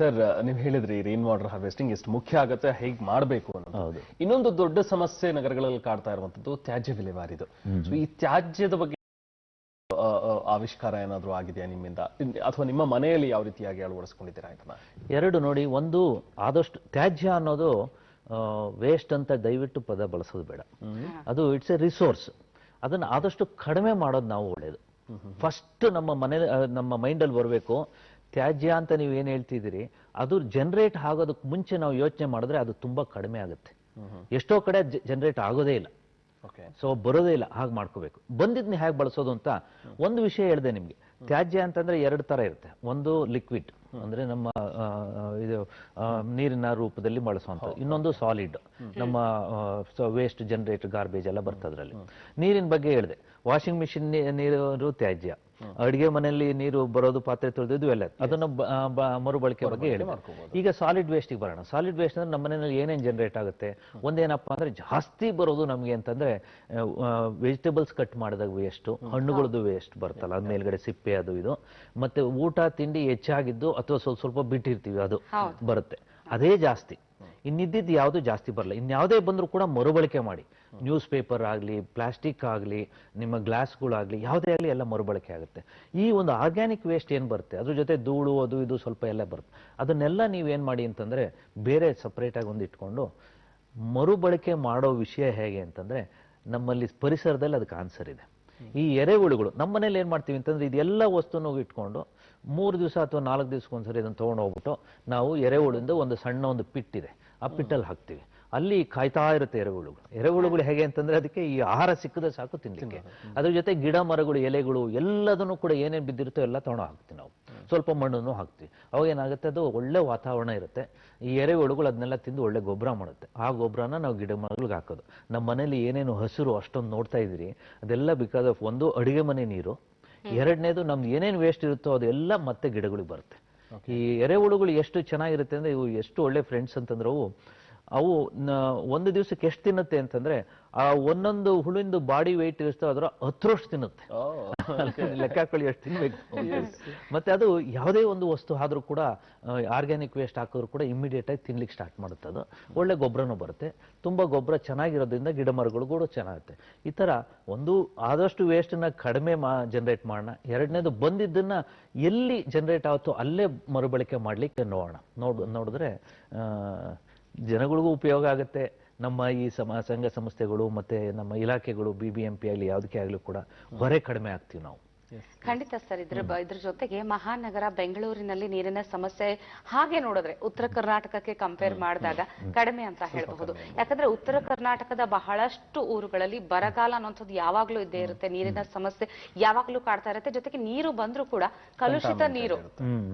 ಸರ್, ನೀವು ಹೇಳಿದ್ರಿ ರೈನ್ ವಾಟರ್ ಹಾರ್ವೆಸ್ಟಿಂಗ್ ಎಷ್ಟು ಮುಖ್ಯ ಆಗುತ್ತೆ, ಹೇಗೆ ಮಾಡಬೇಕು ಅನ್ನೋದು. ಇನ್ನೊಂದು ದೊಡ್ಡ ಸಮಸ್ಯೆ ನಗರಗಳಲ್ಲಿ ಕಾಡ್ತಾ ಇರುವಂತದ್ದು ತ್ಯಾಜ್ಯ ವಿಲೇವಾರಿದು. ಈ ತ್ಯಾಜ್ಯದ ಬಗ್ಗೆ ಆವಿಷ್ಕಾರ ಏನಾದರೂ ಆಗಿದೆಯಾ ನಿಮ್ಮಿಂದ, ಅಥವಾ ನಿಮ್ಮ ಮನೆಯಲ್ಲಿ ಯಾವ ರೀತಿಯಾಗಿ ಅಳವಡಿಸ್ಕೊಂಡಿದ್ದೀರಾ ಇದನ್ನ? ಎರಡು ನೋಡಿ. ಒಂದು, ಆದಷ್ಟು ತ್ಯಾಜ್ಯ ಅನ್ನೋದು ವೇಸ್ಟ್ ಅಂತ ದಯವಿಟ್ಟು ಪದ ಬಳಸೋದು ಬೇಡ. ಅದು ಇಟ್ಸ್ ಎ ರಿಸೋರ್ಸ್. ಅದನ್ನ ಆದಷ್ಟು ಕಡಿಮೆ ಮಾಡೋದು ನಾವು ಒಳ್ಳೇದು. ಫಸ್ಟ್ ನಮ್ಮ ಮೈಂಡಲ್ಲಿ ಬರಬೇಕು, ತ್ಯಾಜ್ಯ ಅಂತ ನೀವು ಏನ್ ಹೇಳ್ತಿದ್ದೀರಿ ಅದು ಜನರೇಟ್ ಆಗೋದಕ್ಕೆ ಮುಂಚೆ ನಾವು ಯೋಚನೆ ಮಾಡಿದ್ರೆ ಅದು ತುಂಬಾ ಕಡಿಮೆ ಆಗುತ್ತೆ. ಎಷ್ಟೋ ಕಡೆ ಜನರೇಟ್ ಆಗೋದೇ ಇಲ್ಲ, ಸೊ ಬರೋದೇ ಇಲ್ಲ. ಹಾಗೆ ಮಾಡ್ಕೋಬೇಕು. ಬಂದಿದ್ನ ಹೇಗೆ ಬಳಸೋದು ಅಂತ ಒಂದು ವಿಷಯ ಹೇಳಿದೆ ನಿಮ್ಗೆ. ತ್ಯಾಜ್ಯ ಅಂತಂದ್ರೆ 2 ತರ ಇರುತ್ತೆ. ಒಂದು ಲಿಕ್ವಿಡ್, ಅಂದ್ರೆ ನಮ್ಮ ಇದು ನೀರಿನ ರೂಪದಲ್ಲಿ ಬಳಸುವಂಥದ್ದು. ಇನ್ನೊಂದು ಸಾಲಿಡ್, ನಮ್ಮ ವೇಸ್ಟ್ ಜನರೇಟರ್ ಗಾರ್ಬೇಜ್ ಎಲ್ಲ ಬರ್ತದ್ರಲ್ಲಿ. ನೀರಿನ ಬಗ್ಗೆ ಹೇಳಿದೆ. ವಾಷಿಂಗ್ ಮಿಷಿನ್ ನೀರು ತ್ಯಾಜ್ಯ, ಅಡಿಗೆ ಮನೆಯಲ್ಲಿ ನೀರು ಬರೋದು, ಪಾತ್ರೆ ತೊಳೆದು ಎಲ್ಲ, ಅದನ್ನು ಮರುಬಳಕೆ ಬಗ್ಗೆ ಹೇಳಿ. ಈಗ ಸಾಲಿಡ್ ವೇಸ್ಟಿಗೆ ಬರೋಣ. ಸಾಲಿಡ್ ವೇಸ್ಟ್ ಅಂದ್ರೆ ನಮ್ಮ ಮನೆಯಲ್ಲಿ ಏನೇನು ಜನರೇಟ್ ಆಗುತ್ತೆ. ಒಂದೇನಪ್ಪ ಅಂದ್ರೆ ಜಾಸ್ತಿ ಬರೋದು ನಮಗೆ ಅಂತಂದ್ರೆ ವೆಜಿಟೇಬಲ್ಸ್ ಕಟ್ ಮಾಡಿದಾಗ ವೇಸ್ಟ್, ಹಣ್ಣುಗಳದ್ದು ವೇಸ್ಟ್ ಬರ್ತಲ್ಲ, ಅದ್ ಮೇಲ್ಗಡೆ ಸಿಪ್ಪೆ ಅದು ಇದು, ಮತ್ತೆ ಊಟ ತಿಂಡಿ ಹೆಚ್ಚಾಗಿದ್ದು ಅಥವಾ ಸ್ವಲ್ಪ ಬಿಟ್ಟಿರ್ತೀವಿ ಅದು ಬರುತ್ತೆ, ಅದೇ ಜಾಸ್ತಿ. ಇನ್ನಿದ್ದಿದ್ದು ಯಾವುದು ಜಾಸ್ತಿ ಬರಲ್ಲ. ಇನ್ಯಾವುದೇ ಬಂದರೂ ಕೂಡ ಮರುಬಳಕೆ ಮಾಡಿ. ನ್ಯೂಸ್ ಪೇಪರ್ ಆಗಲಿ, ಪ್ಲಾಸ್ಟಿಕ್ ಆಗಲಿ, ನಿಮ್ಮ ಗ್ಲಾಸ್ಗಳಾಗಲಿ, ಯಾವುದೇ ಆಗಲಿ ಎಲ್ಲ ಮರುಬಳಕೆ ಆಗುತ್ತೆ. ಈ ಒಂದು ಆರ್ಗ್ಯಾನಿಕ್ ವೇಸ್ಟ್ ಏನು ಬರುತ್ತೆ, ಅದ್ರ ಜೊತೆ ಧೂಳು ಅದು ಇದು ಸ್ವಲ್ಪ ಎಲ್ಲ ಬರುತ್ತೆ. ಅದನ್ನೆಲ್ಲ ನೀವೇನು ಮಾಡಿ ಅಂತಂದರೆ ಬೇರೆ ಸಪ್ರೇಟಾಗಿ ಒಂದು ಇಟ್ಕೊಂಡು ಮರುಬಳಕೆ ಮಾಡೋ ವಿಷಯ ಹೇಗೆ ಅಂತಂದರೆ, ನಮ್ಮಲ್ಲಿ ಪರಿಸರದಲ್ಲಿ ಅದಕ್ಕೆ ಆನ್ಸರ್ ಇದೆ. ಈ ಎರೆಹುಳುಗಳು ನಮ್ಮ ಮನೇಲಿ ಏನು ಮಾಡ್ತೀವಿ ಅಂತಂದ್ರೆ ಇದೆಲ್ಲ ವಸ್ತುನೂ ಇಟ್ಕೊಂಡು 3 ದಿವಸ ಅಥವಾ 4 ದಿವಸಕ್ಕೊಂದ್ಸರಿ ಇದನ್ನು ತೊಗೊಂಡು ಹೋಗ್ಬಿಟ್ಟು ನಾವು ಎರೆಹುಳಿಂದ ಒಂದು ಸಣ್ಣ ಒಂದು ಪಿಟ್ಟಿದೆ, ಆ ಪಿಟ್ಟಲ್ಲಿ ಹಾಕ್ತೀವಿ. ಅಲ್ಲಿ ಕಾಯ್ತಾ ಇರುತ್ತೆ ಎರೆಹುಳುಗಳು ಹೇಗೆ ಅಂತಂದ್ರೆ ಅದಕ್ಕೆ ಈ ಆಹಾರ ಸಿಕ್ಕದೆ ಸಾಕು ತಿನ್ಲಿಕ್ಕೆ. ಅದ್ರ ಜೊತೆ ಗಿಡ ಮರಗಳು, ಎಲೆಗಳು ಎಲ್ಲದನ್ನು ಕೂಡ ಏನೇನು ಬಿದ್ದಿರುತ್ತೋ ಎಲ್ಲ ತಗೊಂಡು ಹಾಕ್ತೀವಿ ನಾವು. ಸ್ವಲ್ಪ ಮಣ್ಣನ್ನು ಹಾಕ್ತೀವಿ. ಅವಾಗ ಏನಾಗುತ್ತೆ, ಅದು ಒಳ್ಳೆ ವಾತಾವರಣ ಇರುತ್ತೆ. ಈ ಎರೆಹುಳುಗಳು ಅದನ್ನೆಲ್ಲ ತಿಂದು ಒಳ್ಳೆ ಗೊಬ್ಬರ ಮಾಡುತ್ತೆ. ಆ ಗೊಬ್ಬರನ ನಾವು ಗಿಡ ಮರಗಳಿಗೆ ಹಾಕೋದು. ನಮ್ಮ ಮನೇಲಿ ಏನೇನು ಹಸಿರು ಅಷ್ಟೊಂದು ನೋಡ್ತಾ ಇದ್ದೀರಿ, ಅದೆಲ್ಲ ಬಿಕಾಸ್ ಆಫ್ ಒಂದು ಅಡುಗೆ ಮನೆ ನೀರು, ಎರಡನೇದು ನಮ್ದು ಏನೇನು ವೇಸ್ಟ್ ಇರುತ್ತೋ ಅದೆಲ್ಲ ಮತ್ತೆ ಗಿಡಗಳಿಗೆ ಬರುತ್ತೆ. ಈ ಎರೆಹುಳುಗಳು ಎಷ್ಟು ಚೆನ್ನಾಗಿರುತ್ತೆ ಅಂದ್ರೆ, ಇವು ಎಷ್ಟು ಒಳ್ಳೆ ಫ್ರೆಂಡ್ಸ್ ಅಂತಂದ್ರೆ, ಅವು ಒಂದು ದಿವಸಕ್ಕೆ ಎಷ್ಟು ತಿನ್ನುತ್ತೆ ಅಂತಂದ್ರೆ, ಆ ಒಂದೊಂದು ಹುಳಿಂದು ಬಾಡಿ ವೆಯ್ಟ್ ಇರುತ್ತೋ ಅದರ 10ರಷ್ಟು ತಿನ್ನುತ್ತೆ. ಲೆಕ್ಕ ಹಾಕೊಳ್ಳಿ ಎಷ್ಟು ತಿನ್ಬೇಕು. ಮತ್ತೆ ಅದು ಯಾವುದೇ ಒಂದು ವಸ್ತು ಆದ್ರೂ ಕೂಡ ಆರ್ಗ್ಯಾನಿಕ್ ವೇಸ್ಟ್ ಹಾಕಿದ್ರು ಕೂಡ ಇಮಿಡಿಯೇಟ್ ಆಗಿ ತಿನ್ಲಿಕ್ಕೆ ಸ್ಟಾರ್ಟ್ ಮಾಡುತ್ತೆ. ಅದು ಒಳ್ಳೆ ಗೊಬ್ಬರನೂ ಬರುತ್ತೆ. ತುಂಬಾ ಗೊಬ್ಬರ ಚೆನ್ನಾಗಿರೋದ್ರಿಂದ ಗಿಡ ಮರಗಳು ಕೂಡ ಚೆನ್ನಾಗುತ್ತೆ. ಈ ತರ ಒಂದು ಆದಷ್ಟು ವೇಸ್ಟ್ನ ಕಡಿಮೆ ಜನರೇಟ್ ಮಾಡೋಣ. ಎರಡನೇದು ಬಂದಿದ್ದನ್ನ ಎಲ್ಲಿ ಜನರೇಟ್ ಆಗುತ್ತೋ ಅಲ್ಲೇ ಮರುಬಳಕೆ ಮಾಡ್ಲಿಕ್ಕೆ ನೋಡಿದ್ರೆ ಜನಗಳಿಗೂ ಉಪಯೋಗ ಆಗುತ್ತೆ. ನಮ್ಮ ಈ ಸಂಘ ಸಂಸ್ಥೆಗಳು ಮತ್ತೆ ನಮ್ಮ ಇಲಾಖೆಗಳು, BBMP ಆಗಲಿ ಯಾವುದಕ್ಕೆ ಆಗಲಿ ಕೂಡ ಹೊರೆ ಕಡಿಮೆ ಆಗ್ತೀವಿ ನಾವು. ಖಂಡಿತ ಸರ್. ಇದ್ರ ಜೊತೆಗೆ ಮಹಾನಗರ ಬೆಂಗಳೂರಿನಲ್ಲಿ ನೀರಿನ ಸಮಸ್ಯೆ ಹಾಗೆ ನೋಡಿದ್ರೆ ಉತ್ತರ ಕರ್ನಾಟಕಕ್ಕೆ ಕಂಪೇರ್ ಮಾಡಿದಾಗ ಕಡಿಮೆ ಅಂತ ಹೇಳಬಹುದು. ಯಾಕಂದ್ರೆ ಉತ್ತರ ಕರ್ನಾಟಕದ ಬಹಳಷ್ಟು ಊರುಗಳಲ್ಲಿ ಬರಗಾಲ ಅನ್ನೋಂಥದ್ದು ಯಾವಾಗ್ಲೂ ಇದ್ದೇ ಇರುತ್ತೆ. ನೀರಿನ ಸಮಸ್ಯೆ ಯಾವಾಗ್ಲೂ ಕಾಡ್ತಾ ಇರುತ್ತೆ. ಜೊತೆಗೆ ನೀರು ಬಂದ್ರೂ ಕೂಡ ಕಲುಷಿತ ನೀರು.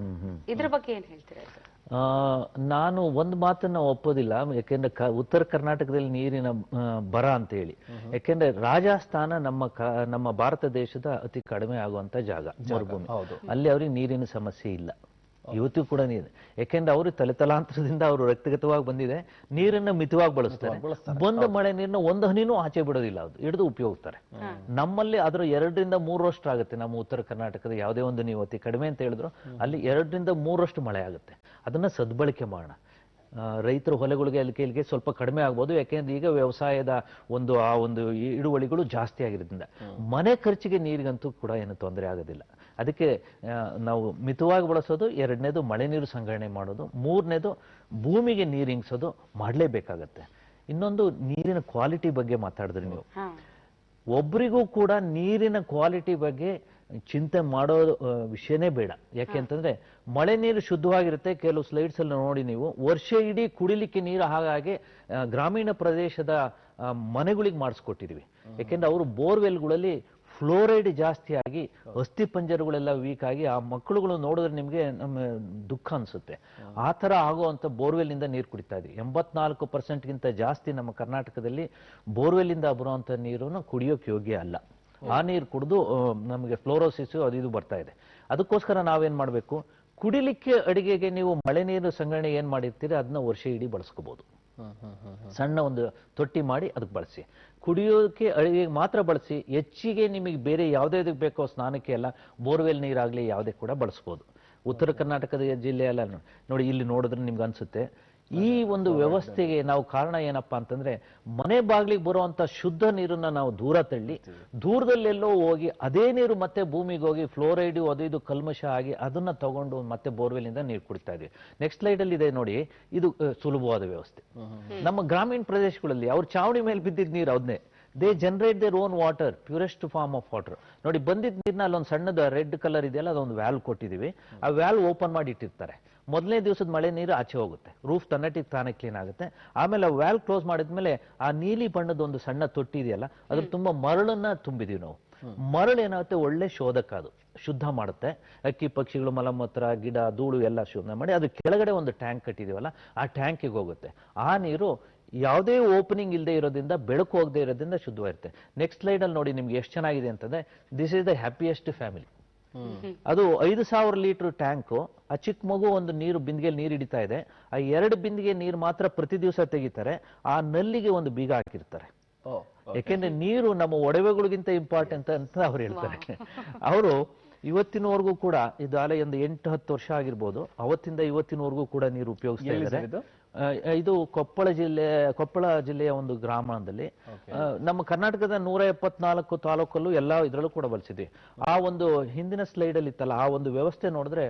ಇದ್ರ ಬಗ್ಗೆ ಏನ್ ಹೇಳ್ತೀರಾ ಸರ್? ನಾನು ಒಂದು ಮಾತನ್ನ ಒಪ್ಪೋದಿಲ್ಲ. ಯಾಕೆಂದ್ರೆ ಉತ್ತರ ಕರ್ನಾಟಕದಲ್ಲಿ ನೀರಿನ ಬರ ಅಂತ ಹೇಳಿ, ಯಾಕೆಂದ್ರೆ ರಾಜಸ್ಥಾನ ನಮ್ಮ ಭಾರತ ದೇಶದ ಅತಿ ಕಡಿಮೆ ಆಗುವಂತ ಜಾಗ, ಮರುಭೂಮಿ. ಅಲ್ಲಿ ಅವ್ರಿಗೆ ನೀರಿನ ಸಮಸ್ಯೆ ಇಲ್ಲ ಇವತ್ತು ಕೂಡ ನೀರು. ಯಾಕೆಂದ್ರೆ ಅವರು ತಲೆತಲಾಂತರದಿಂದ ಅವರು ರಕ್ತಗತವಾಗಿ ಬಂದಿದೆ. ನೀರನ್ನ ಮಿತವಾಗಿ ಬಳಸ್ತಾರೆ. ಬಂದ ಮಳೆ ನೀರನ್ನ ಒಂದು ಹನಿನೂ ಆಚೆ ಬಿಡೋದಿಲ್ಲ, ಅದು ಹಿಡಿದು ಉಪಯೋಗಿಸ್ತಾರೆ. ನಮ್ಮಲ್ಲಿ ಅದರ 2ರಿಂದ 3ರಷ್ಟು ಆಗುತ್ತೆ. ನಮ್ಮ ಉತ್ತರ ಕರ್ನಾಟಕದ ಯಾವುದೇ ಒಂದು ನೀವು ಅತಿ ಕಡಿಮೆ ಅಂತ ಹೇಳಿದ್ರು ಅಲ್ಲಿ 2ರಿಂದ 3ರಷ್ಟು ಮಳೆ ಆಗುತ್ತೆ. ಅದನ್ನ ಸದ್ಬಳಕೆ ಮಾಡೋಣ. ರೈತರ ಹೊಲಗಳಿಗೆ ಇಲ್ಲಿಗೆ ಸ್ವಲ್ಪ ಕಡಿಮೆ ಆಗ್ಬೋದು. ಯಾಕೆಂದ್ರೆ ಈಗ ವ್ಯವಸಾಯದ ಆ ಒಂದು ಇಳುವಳಿಗಳು ಜಾಸ್ತಿ ಆಗಿರೋದ್ರಿಂದ ಮನೆ ಖರ್ಚಿಗೆ ನೀರಿಗಂತೂ ಕೂಡ ಏನು ತೊಂದರೆ ಆಗೋದಿಲ್ಲ. ಅದಕ್ಕೆ ನಾವು ಮಿತವಾಗಿ ಬಳಸೋದು, ಎರಡನೇದು ಮಳೆ ನೀರು ಸಂಗ್ರಹಣೆ ಮಾಡೋದು, ಮೂರನೇದು ಭೂಮಿಗೆ ನೀರು ಇಂಗಿಸೋದು ಮಾಡಲೇಬೇಕಾಗತ್ತೆ. ಇನ್ನೊಂದು ನೀರಿನ ಕ್ವಾಲಿಟಿ ಬಗ್ಗೆ ಮಾತಾಡಿದ್ರಿ ನೀವು. ಒಬ್ರಿಗೂ ಕೂಡ ನೀರಿನ ಕ್ವಾಲಿಟಿ ಬಗ್ಗೆ ಚಿಂತೆ ಮಾಡೋ ವಿಷಯನೇ ಬೇಡ. ಯಾಕೆಂತಂದ್ರೆ ಮಳೆ ನೀರು ಶುದ್ಧವಾಗಿರುತ್ತೆ. ಕೆಲವು ಸ್ಲೈಡ್ಸ್ ಅಲ್ಲಿ ನೋಡಿ ನೀವು, ವರ್ಷ ಇಡೀ ಕುಡಿಲಿಕ್ಕೆ ನೀರು ಹಾಗಾಗಿ ಗ್ರಾಮೀಣ ಪ್ರದೇಶದ ಮನೆಗಳಿಗೆ ಮಾಡಿಸ್ಕೊಟ್ಟಿದೀವಿ. ಯಾಕೆಂದ್ರೆ ಅವರು ಬೋರ್ವೆಲ್ಗಳಲ್ಲಿ ಫ್ಲೋರೈಡ್ ಜಾಸ್ತಿ ಆಗಿ ಅಸ್ಥಿ ಪಂಜರಗಳೆಲ್ಲ ವೀಕ್ ಆಗಿ ಆ ಮಕ್ಕಳುಗಳು ನೋಡಿದ್ರೆ ನಿಮ್ಗೆ ನಮ್ಮ ದುಃಖ ಅನ್ಸುತ್ತೆ. ಆ ತರ ಆಗುವಂತ ಬೋರ್ವೆಲ್ ಇಂದ ನೀರು ಕುಡಿತಾ ಇದೀವಿ. 84%ಗಿಂತ ಜಾಸ್ತಿ ನಮ್ಮ ಕರ್ನಾಟಕದಲ್ಲಿ ಬೋರ್ವೆಲ್ ಇಂದ ಬರುವಂತ ನೀರನ್ನು ಕುಡಿಯೋಕೆ ಯೋಗ್ಯ ಅಲ್ಲ. ಆ ನೀರು ಕುಡಿದು ನಮಗೆ ಫ್ಲೋರೋಸಿಸ್ ಇದು ಬರ್ತಾ ಇದೆ. ಅದಕ್ಕೋಸ್ಕರ ನಾವೇನ್ ಮಾಡ್ಬೇಕು, ಕುಡಿಲಿಕ್ಕೆ ಅಡಿಗೆಗೆ ನೀವು ಮಳೆ ನೀರು ಸಂಗ್ರಹಣೆ ಏನ್ ಮಾಡಿರ್ತೀರಿ ಅದನ್ನ ವರ್ಷ ಇಡೀ ಬಳಸ್ಕೋಬಹುದು. ಸಣ್ಣ ಒಂದು ತೊಟ್ಟಿ ಮಾಡಿ ಅದಕ್ಕೆ ಬಳಸಿ. ಕುಡಿಯೋಕೆ ಅಡಿಗೆಗೆ ಮಾತ್ರ ಬಳಸಿ. ಹೆಚ್ಚಿಗೆ ನಿಮಗೆ ಬೇರೆ ಯಾವುದೇ ಬೇಕೋ ಸ್ನಾನಕ್ಕೆ ಎಲ್ಲ ಬೋರ್ವೆಲ್ ನೀರಾಗ್ಲಿ ಯಾವುದೇ ಕೂಡ ಬಳಸ್ಬೋದು. ಉತ್ತರ ಕರ್ನಾಟಕದ ಜಿಲ್ಲೆ ಎಲ್ಲ ನೋಡಿ, ಇಲ್ಲಿ ನೋಡಿದ್ರೆ ನಿಮ್ಗೆ ಅನ್ಸುತ್ತೆ ಈ ಒಂದು ವ್ಯವಸ್ಥೆಗೆ ನಾವು ಕಾರಣ ಏನಪ್ಪಾ ಅಂತಂದ್ರೆ, ಮನೆ ಬಾಗ್ಲಿಗೆ ಬರುವಂತ ಶುದ್ಧ ನೀರನ್ನ ನಾವು ದೂರ ತಳ್ಳಿ ದೂರದಲ್ಲೆಲ್ಲೋ ಹೋಗಿ ಅದೇ ನೀರು ಮತ್ತೆ ಭೂಮಿಗೆ ಹೋಗಿ ಫ್ಲೋರೈಡ್ ಇದು ಕಲ್ಮಶ ಆಗಿ ಅದನ್ನ ತಗೊಂಡು ಮತ್ತೆ ಬೋರ್ವೆಲ್ ಇಂದ ನೀರು ಕುಡಿತಾ ಇದೀವಿ. ನೆಕ್ಸ್ಟ್ ಸ್ಲೈಡ್ ಅಲ್ಲಿ ಇದೆ ನೋಡಿ, ಇದು ಸುಲಭವಾದ ವ್ಯವಸ್ಥೆ. ನಮ್ಮ ಗ್ರಾಮೀಣ ಪ್ರದೇಶಗಳಲ್ಲಿ ಅವ್ರ ಚಾವಣಿ ಮೇಲೆ ಬಿದ್ದಿದ್ದ ನೀರು ಅದನ್ನೇ they generate their own water, purest form of water. ನೋಡಿ, ಬಂದಿದ್ದ ನೀರ್ನ ಅಲ್ಲೊಂದು ಸಣ್ಣದ ರೆಡ್ ಕಲರ್ ಇದೆಯಲ್ಲ, ಅದೊಂದು ವ್ಯಾಲ್ವ್ ಕೊಟ್ಟಿದೀವಿ. ಆ ವ್ಯಾಲ್ವ್ ಓಪನ್ ಮಾಡಿ ಇಟ್ಟಿರ್ತಾರೆ. ಮೊದಲನೇ ದಿವಸದ ಮಳೆ ನೀರು ಆಚೆ ಹೋಗುತ್ತೆ, ರೂಫ್ ತನ್ನಟಿಗೆ ತಾನೇ ಕ್ಲೀನ್ ಆಗುತ್ತೆ. ಆಮೇಲೆ ಆ ವ್ಯಾಲ್ವ್ ಕ್ಲೋಸ್ ಮಾಡಿದ್ಮೇಲೆ ಆ ನೀಲಿ ಬಣ್ಣದ ಒಂದು ಸಣ್ಣ ತೊಟ್ಟಿ ಇದೆಯಲ್ಲ, ಅದ್ರ ತುಂಬಾ ಮರಳನ್ನ ತುಂಬಿದೀವಿ ನಾವು. ಮರಳು ಏನಾಗುತ್ತೆ, ಒಳ್ಳೆ ಶೋಧಕ, ಅದು ಶುದ್ಧ ಮಾಡುತ್ತೆ. ಅಕ್ಕಿ ಪಕ್ಷಿಗಳು ಮಲಮೂತ್ರ, ಗಿಡ, ಧೂಳು ಎಲ್ಲ ಶುದ್ಧ ಮಾಡಿ ಅದ್ರ ಕೆಳಗಡೆ ಒಂದು ಟ್ಯಾಂಕ್ ಕಟ್ಟಿದೀವಲ್ಲ, ಆ ಟ್ಯಾಂಕಿಗೆ ಹೋಗುತ್ತೆ. ಆ ನೀರು ಯಾವುದೇ ಓಪನಿಂಗ್ ಇಲ್ಲದೆ ಇರೋದ್ರಿಂದ, ಬೆಳಕು ಹೋಗದೆ ಇರೋದ್ರಿಂದ ಶುದ್ಧವಾಗಿರುತ್ತೆ. ನೆಕ್ಸ್ಟ್ ಸ್ಲೈಡ್ ಅಲ್ಲಿ ನೋಡಿ ನಿಮ್ಗೆ ಎಷ್ಟು ಚೆನ್ನಾಗಿದೆ ಅಂತಂದ್ರೆ, this is the happiest family. ಅದು 5000 ಲೀಟರ್ ಟ್ಯಾಂಕು. ಆ ಚಿಕ್ಕ ಮಗು ಒಂದು ಬಿಂದಿಗೆಯಲ್ಲಿ ನೀರು ಹಿಡಿತಾ ಇದೆ. ಆ 2 ಬಿಂದಿಗೆ ನೀರು ಮಾತ್ರ ಪ್ರತಿ ದಿವಸ ತೆಗಿತಾರೆ. ಆ ನಲ್ಲಿಗೆ ಒಂದು ಬೀಗ ಹಾಕಿರ್ತಾರೆ. ಯಾಕೆಂದ್ರೆ ನೀರು ನಮ್ಮ ಒಡವೆಗಳಿಗಿಂತ ಇಂಪಾರ್ಟೆಂಟ್ ಅಂತ ಅವ್ರು ಹೇಳ್ತಾರೆ. ಅವರು ಇವತ್ತಿನವರೆಗೂ ಕೂಡ, ಇದು ಅಲೆ ಒಂದು 8-10 ವರ್ಷ ಆಗಿರ್ಬೋದು, ಅವತ್ತಿಂದ ಇವತ್ತಿನವರೆಗೂ ಕೂಡ ನೀರು ಉಪಯೋಗಿಸ್ತಾ ಇದ್ದಾರೆ. ಇದು ಕೊಪ್ಪಳ ಜಿಲ್ಲೆಯ ಒಂದು ಗ್ರಾಮದಲ್ಲಿ. ನಮ್ಮ ಕರ್ನಾಟಕದ 174 ತಾಲೂಕಲ್ಲೂ ಎಲ್ಲ ಇದರಲ್ಲೂ ಕೂಡ ಬಳಸಿದ್ವಿ. ಆ ಒಂದು ಹಿಂದಿನ ಸ್ಲೈಡ್ ಅಲ್ಲಿ ಇತ್ತಲ್ಲ, ಆ ಒಂದು ವ್ಯವಸ್ಥೆ ನೋಡಿದ್ರೆ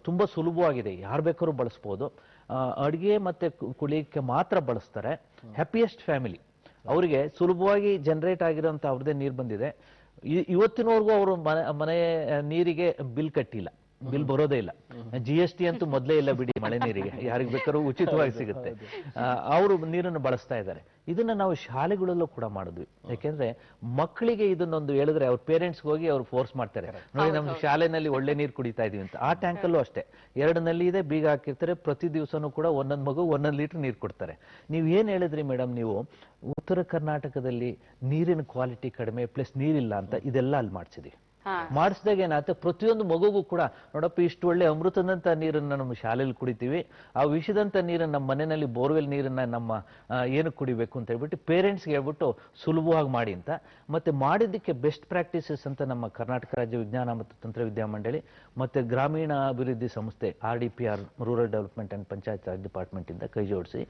ತುಂಬಾ ಸುಲಭವಾಗಿದೆ, ಯಾರು ಬೇಕಾದ್ರೂ ಬಳಸ್ಬೋದು. ಅಡಿಗೆ ಮತ್ತೆ ಕುಳಿಯಕ್ಕೆ ಮಾತ್ರ ಬಳಸ್ತಾರೆ. ಹ್ಯಾಪಿಯೆಸ್ಟ್ ಫ್ಯಾಮಿಲಿ, ಅವರಿಗೆ ಸುಲಭವಾಗಿ ಜನರೇಟ್ ಆಗಿರೋಂಥ ಅವ್ರದೇ ನೀರು ಬಂದಿದೆ. ಇವತ್ತಿನವರೆಗೂ ಅವರು ಮನೆ ನೀರಿಗೆ ಬಿಲ್ ಕಟ್ಟಿಲ್ಲ. ಬಿಲ್ ಬರೋದೇ ಇಲ್ಲ. GST ಅಂತೂ ಮೊದಲೇ ಇಲ್ಲ ಬಿಡಿ, ಮಳೆ ನೀರಿಗೆ ಯಾರಿಗೆ ಬೇಕಾದ್ರೂ ಉಚಿತವಾಗಿ ಸಿಗುತ್ತೆ. ಅವರು ನೀರನ್ನು ಬಳಸ್ತಾ ಇದ್ದಾರೆ. ಇದನ್ನ ನಾವು ಶಾಲೆಗಳಲ್ಲೂ ಕೂಡ ಮಾಡಿದ್ವಿ. ಯಾಕೆಂದ್ರೆ ಮಕ್ಕಳಿಗೆ ಇದನ್ನೊಂದು ಹೇಳಿದ್ರೆ ಅವ್ರ ಪೇರೆಂಟ್ಸ್ ಹೋಗಿ ಅವ್ರು ಫೋರ್ಸ್ ಮಾಡ್ತಾರೆ, ನೋಡಿ ನಮ್ಮ ಶಾಲೆನಲ್ಲಿ ಒಳ್ಳೆ ನೀರು ಕುಡಿತಾ ಇದೀವಿ ಅಂತ. ಆ ಟ್ಯಾಂಕ್ ಅಲ್ಲೂ ಅಷ್ಟೇ 2 ನಲ್ಲಿ ಇದೆ, ಬೀಗ ಹಾಕಿರ್ತಾರೆ. ಪ್ರತಿ ದಿವಸನೂ ಕೂಡ ಒಂದೊಂದು ಮಗು 1 ಲೀಟರ್ ನೀರು ಕೊಡ್ತಾರೆ. ನೀವು ಏನ್ ಹೇಳಿದ್ರಿ ಮೇಡಮ್, ನೀವು ಉತ್ತರ ಕರ್ನಾಟಕದಲ್ಲಿ ನೀರಿನ ಕ್ವಾಲಿಟಿ ಕಡಿಮೆ ಪ್ಲಸ್ ನೀರಿಲ್ಲ ಅಂತ ಇದೆಲ್ಲ ಅಲ್ಲಿ ಮಾಡಿಸಿದ್ವಿ. ಮಾಡಿಸಿದಾಗ ಏನಾಗುತ್ತೆ, ಪ್ರತಿಯೊಂದು ಮಗುಗೂ ಕೂಡ ನೋಡಪ್ಪ ಇಷ್ಟು ಒಳ್ಳೆ ಅಮೃತದಂತ ನೀರನ್ನ ನಮ್ಮ ಶಾಲೆಯಲ್ಲಿ ಕುಡಿತೀವಿ, ಆ ವಿಷದಂತ ನೀರನ್ನ ನಮ್ಮ ಮನೆಯಲ್ಲಿ ಬೋರ್ವೆಲ್ ನೀರನ್ನ ನಮ್ಮ ಏನು ಕುಡಿಬೇಕು ಅಂತ ಹೇಳ್ಬಿಟ್ಟು ಪೇರೆಂಟ್ಸ್ಗೆ ಹೇಳ್ಬಿಟ್ಟು ಸುಲಭವಾಗಿ ಮಾಡಿ ಅಂತ. ಮತ್ತೆ ಮಾಡಿದ್ದಕ್ಕೆ ಬೆಸ್ಟ್ ಪ್ರಾಕ್ಟೀಸಸ್ ಅಂತ ನಮ್ಮ ಕರ್ನಾಟಕ ರಾಜ್ಯ ವಿಜ್ಞಾನ ಮತ್ತು ತಂತ್ರವಿದ್ಯಾ ಮಂಡಳಿ ಮತ್ತೆ ಗ್ರಾಮೀಣ ಅಭಿವೃದ್ಧಿ ಸಂಸ್ಥೆ RDPR rural development and panchayat Raj department ಇಂದ ಕೈ ಜೋಡಿಸಿ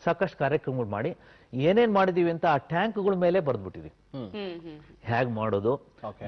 ಸಾಕಷ್ಟು ಕಾರ್ಯಕ್ರಮಗಳು ಮಾಡಿ ಏನೇನ್ ಮಾಡಿದೀವಿ ಅಂತ ಆ ಟ್ಯಾಂಕ್ಗಳ ಮೇಲೆ ಬರ್ದ್ಬಿಟ್ಟಿದ್ವಿ. ಹೇಗ್ ಮಾಡೋದು,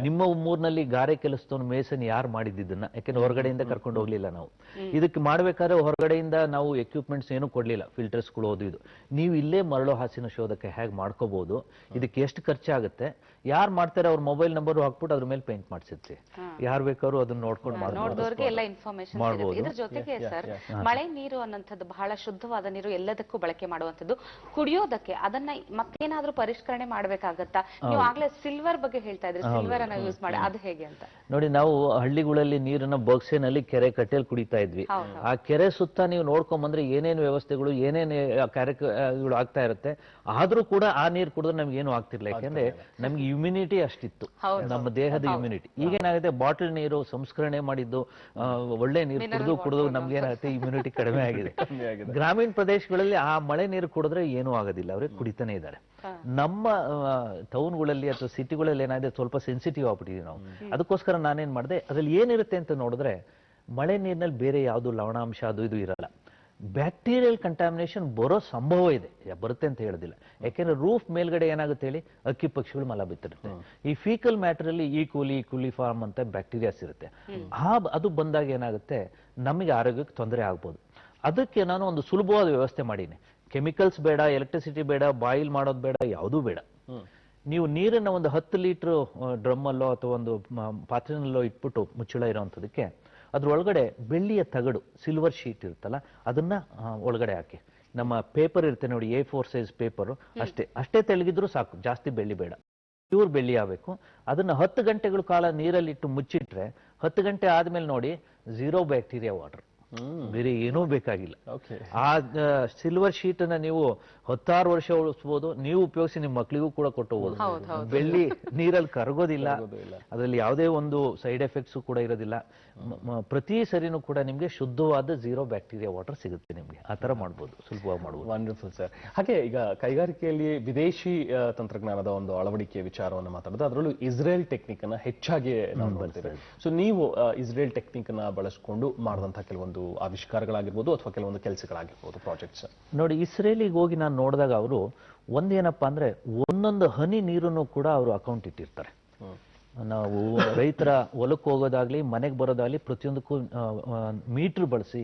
ನಿಮ್ಮ ಊರಿನಲ್ಲಿ ಗಾರೆ ಕೆಲಸದವನು ಮೇಸನ್ ಯಾರು ಮಾಡಿದ್ದನ್ನ, ಯಾಕೆಂದ್ರೆ ಹೊರಗಡೆಯಿಂದ ಕರ್ಕೊಂಡು ಹೋಗ್ಲಿಲ್ಲ ನಾವು. ಇದಕ್ಕೆ ಮಾಡ್ಬೇಕಾದ್ರೆ ಹೊರಗಡೆಯಿಂದ ನಾವು ಎಕ್ವಿಪ್ಮೆಂಟ್ಸ್ ಏನು ಕೊಡ್ಲಿಲ್ಲ, ಫಿಲ್ಟರ್ಸ್ಗಳು ಇದು. ನೀವು ಇಲ್ಲೇ ಮರಳು ಹಾಸಿನ ಶೋಧಕ ಹೇಗೆ ಮಾಡ್ಕೋಬಹುದು, ಇದಕ್ಕೆ ಎಷ್ಟು ಖರ್ಚಾಗುತ್ತೆ, ಯಾರು ಮಾಡ್ತಾರೆ ಅವ್ರ ಮೊಬೈಲ್ ನಂಬರ್ ಹಾಕ್ಬಿಟ್ಟು ಅದ್ರ ಮೇಲೆ ಪೇಂಟ್ ಮಾಡಿಸಿರ್ತೀವಿ. ಯಾರು ಬೇಕಾದ್ರೂ ಅದನ್ನ ನೋಡ್ಕೊಂಡು ನೋಡಿದವ್ರಿಗೆ ಎಲ್ಲ ಇನ್ಫಾರ್ಮೇಶನ್ ಸಿಗುತ್ತೆ. ಇದ್ರ ಜೊತೆಗೆ ಸರ್, ಮಳೆ ನೀರು ಅನ್ನೋಂಥದ್ದು ಬಹಳ ಶುದ್ಧವಾದ ನೀರು, ಎಲ್ಲದಕ್ಕೂ ಬಳಕೆ ಮಾಡುವಂಥದ್ದು. ಕುಡಿಯೋದಕ್ಕೆ ಅದನ್ನ ಮತ್ತೇನಾದ್ರೂ ಪರಿಷ್ಕರಣೆ ಮಾಡ್ಬೇಕಾಗತ್ತಾ? ನೀವು ಆಗ್ಲೇ ಸಿಲ್ವರ್ ಬಗ್ಗೆ ಹೇಳ್ತಾ ಇದ್ರಿ, ಸಿಲ್ವರ್ ಅನ್ನ ಯೂಸ್ ಮಾಡಿ, ಅದು ಹೇಗೆ ಅಂತ ನೋಡಿ. ನಾವು ಹಳ್ಳಿಗಳಲ್ಲಿ ನೀರನ್ನ ಬೊಗ್ಸೆನಲ್ಲಿ ಕೆರೆ ಕಟ್ಟೆಯಲ್ಲಿ ಕುಡಿತಾ ಇದ್ವಿ. ಆ ಕೆರೆ ಸುತ್ತ ನೀವು ನೋಡ್ಕೊಂಡ್ ಬಂದ್ರೆ ಏನೇನು ವ್ಯವಸ್ಥೆಗಳು ಏನೇನು ಕಾರ್ಯಕ್ರಮಗಳು ಆಗ್ತಾ ಇರುತ್ತೆ, ಆದ್ರೂ ಕೂಡ ಆ ನೀರು ಕುಡಿದ್ರೆ ನಮ್ಗೆ ಏನು ಆಗ್ತಿರ್ಲಿಲ್ಲ. ಯಾಕೆಂದ್ರೆ ನಮ್ಗೆ ಇಮ್ಯುನಿಟಿ ಅಷ್ಟಿತ್ತು, ನಮ್ಮ ದೇಹದ ಇಮ್ಯುನಿಟಿ. ಈಗೇನಾಗುತ್ತೆ, ಬಾಟಲ್ ನೀರು ಸಂಸ್ಕರಣೆ ಮಾಡಿದ್ದು ಒಳ್ಳೆ ನೀರು ಕುಡಿದು ನಮ್ಗೆ ಏನಾಗುತ್ತೆ, ಇಮ್ಯುನಿಟಿ ಕಡಿಮೆ ಆಗಿದೆ. ಗ್ರಾಮೀಣ ಪ್ರದೇಶಗಳಲ್ಲಿ ಆ ಮಳೆ ನೀರು ಕುಡಿದ್ರೆ ಏನೂ ಆಗೋದಿಲ್ಲ, ಅವ್ರಿಗೆ ಕುಡಿತಾನೆ ಇದ್ದಾರೆ. ನಮ್ಮ ಟೌನ್ಗಳಲ್ಲಿ ಅಥವಾ ಸಿಟಿಗಳಲ್ಲಿ ಏನಾಗಿದೆ, ಸ್ವಲ್ಪ ಸೆನ್ಸಿಟಿವ್ ಆಗ್ಬಿಟ್ಟಿದೀವಿ ನಾವು. ಅದಕ್ಕೋಸ್ಕರ ನಾನೇನ್ ಮಾಡಿದೆ, ಅದ್ರಲ್ಲಿ ಏನಿರುತ್ತೆ ಅಂತ ನೋಡಿದ್ರೆ ಮಳೆ ನೀರಿನಲ್ಲಿ ಬೇರೆ ಯಾವುದು ಲವಣಾಂಶ ಅದು ಇದು ಇರಲ್ಲ. ಬ್ಯಾಕ್ಟೀರಿಯಲ್ ಕಂಟಾಮಿನೇಷನ್ ಬರೋ ಸಂಭವ ಇದೆ, ಬರುತ್ತೆ ಅಂತ ಹೇಳೋದಿಲ್ಲ. ಯಾಕೆಂದ್ರೆ ರೂಫ್ ಮೇಲ್ಗಡೆ ಏನಾಗುತ್ತೆ ಹೇಳಿ, ಅಕ್ಕಿ ಪಕ್ಷಿಗಳು ಮಲ ಬಿತ್ತಿರುತ್ತೆ. ಈ ಫೀಕಲ್ ಮ್ಯಾಟರ್ ಅಲ್ಲಿ ಕೂಲಿಫಾರ್ಮ್ ಅಂತ ಬ್ಯಾಕ್ಟೀರಿಯಾಸ್ ಇರುತ್ತೆ. ಅದು ಬಂದಾಗ ಏನಾಗುತ್ತೆ, ನಮಗೆ ಆರೋಗ್ಯಕ್ಕೆ ತೊಂದರೆ ಆಗ್ಬೋದು. ಅದಕ್ಕೆ ನಾನು ಒಂದು ಸುಲಭವಾದ ವ್ಯವಸ್ಥೆ ಮಾಡೀನಿ. ಕೆಮಿಕಲ್ಸ್ ಬೇಡ, ಎಲೆಕ್ಟ್ರಿಸಿಟಿ ಬೇಡ, ಬಾಯಿಲ್ ಮಾಡೋದು ಬೇಡ, ಯಾವುದೂ ಬೇಡ. ನೀವು ನೀರನ್ನ ಒಂದು 10 ಲೀಟರ್ ಡ್ರಮ್ ಅಲ್ಲೋ ಅಥವಾ ಒಂದು ಪಾತ್ರೆನಲ್ಲೋ ಇಟ್ಬಿಟ್ಟು ಮುಚ್ಚಳ ಇರೋವಂಥದಕ್ಕೆ ಅದ್ರೊಳಗಡೆ ಬೆಳ್ಳಿಯ ತಗಡು, ಸಿಲ್ವರ್ ಶೀಟ್ ಇರುತ್ತಲ್ಲ, ಅದನ್ನ ಒಳಗಡೆ ಹಾಕಿ. ನಮ್ಮ ಪೇಪರ್ ಇರುತ್ತೆ ನೋಡಿ, A4 ಸೈಜ್ ಪೇಪರ್, ಅಷ್ಟೇ ತೆಳಗಿದ್ರು ಸಾಕು, ಜಾಸ್ತಿ ಬೆಳ್ಳಿ ಬೇಡ, ಪ್ಯೂರ್ ಬೆಳ್ಳಿ ಆಗಬೇಕು. ಅದನ್ನ 10 ಗಂಟೆಗಳ ಕಾಲ ನೀರಲ್ಲಿಟ್ಟು ಮುಚ್ಚಿಟ್ರೆ 10 ಗಂಟೆ ಆದ್ಮೇಲೆ ನೋಡಿ, 0 ಬ್ಯಾಕ್ಟೀರಿಯಾ ವಾಟರ್, ಬೇರೆ ಏನೂ ಬೇಕಾಗಿಲ್ಲ. ಆ ಸಿಲ್ವರ್ ಶೀಟ್ ಅನ್ನ ನೀವು 16 ವರ್ಷ ಉಳಿಸಬಹುದು, ನೀವು ಉಪಯೋಗಿಸಿ ನಿಮ್ಮ ಮಕ್ಕಳಿಗೂ ಕೂಡ ಕೊಟ್ಟು ಹೋಗ್ಬೋದು. ಬೆಳ್ಳಿ ನೀರಲ್ಲಿ ಕರಗೋದಿಲ್ಲ, ಅದರಲ್ಲಿ ಯಾವುದೇ ಒಂದು ಸೈಡ್ ಎಫೆಕ್ಟ್ಸ್ ಕೂಡ ಇರೋದಿಲ್ಲ. ಪ್ರತಿ ಸರಿನೂ ಕೂಡ ನಿಮ್ಗೆ ಶುದ್ಧವಾದ 0 ಬ್ಯಾಕ್ಟೀರಿಯಾ ವಾಟರ್ ಸಿಗುತ್ತೆ ನಿಮ್ಗೆ. ಆ ತರ ಮಾಡ್ಬೋದು, ಸುಲಭವಾಗಿ ಮಾಡ್ಬೋದು. Wonderful sir. ಹಾಗೆ ಈಗ ಕೈಗಾರಿಕೆಯಲ್ಲಿ ವಿದೇಶಿ ತಂತ್ರಜ್ಞಾನದ ಒಂದು ಅಳವಡಿಕೆ ವಿಚಾರವನ್ನು ಮಾತಾಡೋದು, ಅದರಲ್ಲೂ ಇಸ್ರೇಲ್ ಟೆಕ್ನಿಕ್ ಅನ್ನ ಹೆಚ್ಚಾಗಿ ನಾವು ನೋಡ್ತೇವೆ. ಸೊ ನೀವು ಇಸ್ರೇಲ್ ಟೆಕ್ನಿಕ್ ಅನ್ನ ಬಳಸಿಕೊಂಡು ಮಾಡಿದಂತಹ ಕೆಲವೊಂದು ಆವಿಷ್ಕಾರಗಳಾಗಿರ್ಬೋದು ಅಥವಾ ಕೆಲವೊಂದು ಕೆಲಸಗಳಾಗಿರ್ಬೋದು, ಪ್ರಾಜೆಕ್ಟ್ಸ್ ನೋಡಿ. ಇಸ್ರೇಲಿಗೆ ಹೋಗಿ ನಾನು ನೋಡಿದಾಗ ಅವರು ಒಂದೇನಪ್ಪಾ ಅಂದ್ರೆ, ಒಂದೊಂದು ಹನಿ ನೀರನ್ನು ಕೂಡ ಅವರು ಅಕೌಂಟ್ ಇಟ್ಟಿರ್ತಾರೆ. ನಾವು ರೈತರ ಹೊಲಕ್ಕೆ ಹೋಗೋದಾಗ್ಲಿ ಮನೆಗೆ ಬರೋದಾಗ್ಲಿ ಪ್ರತಿಯೊಂದಕ್ಕೂ ಮೀಟರ್ ಬಳಸಿ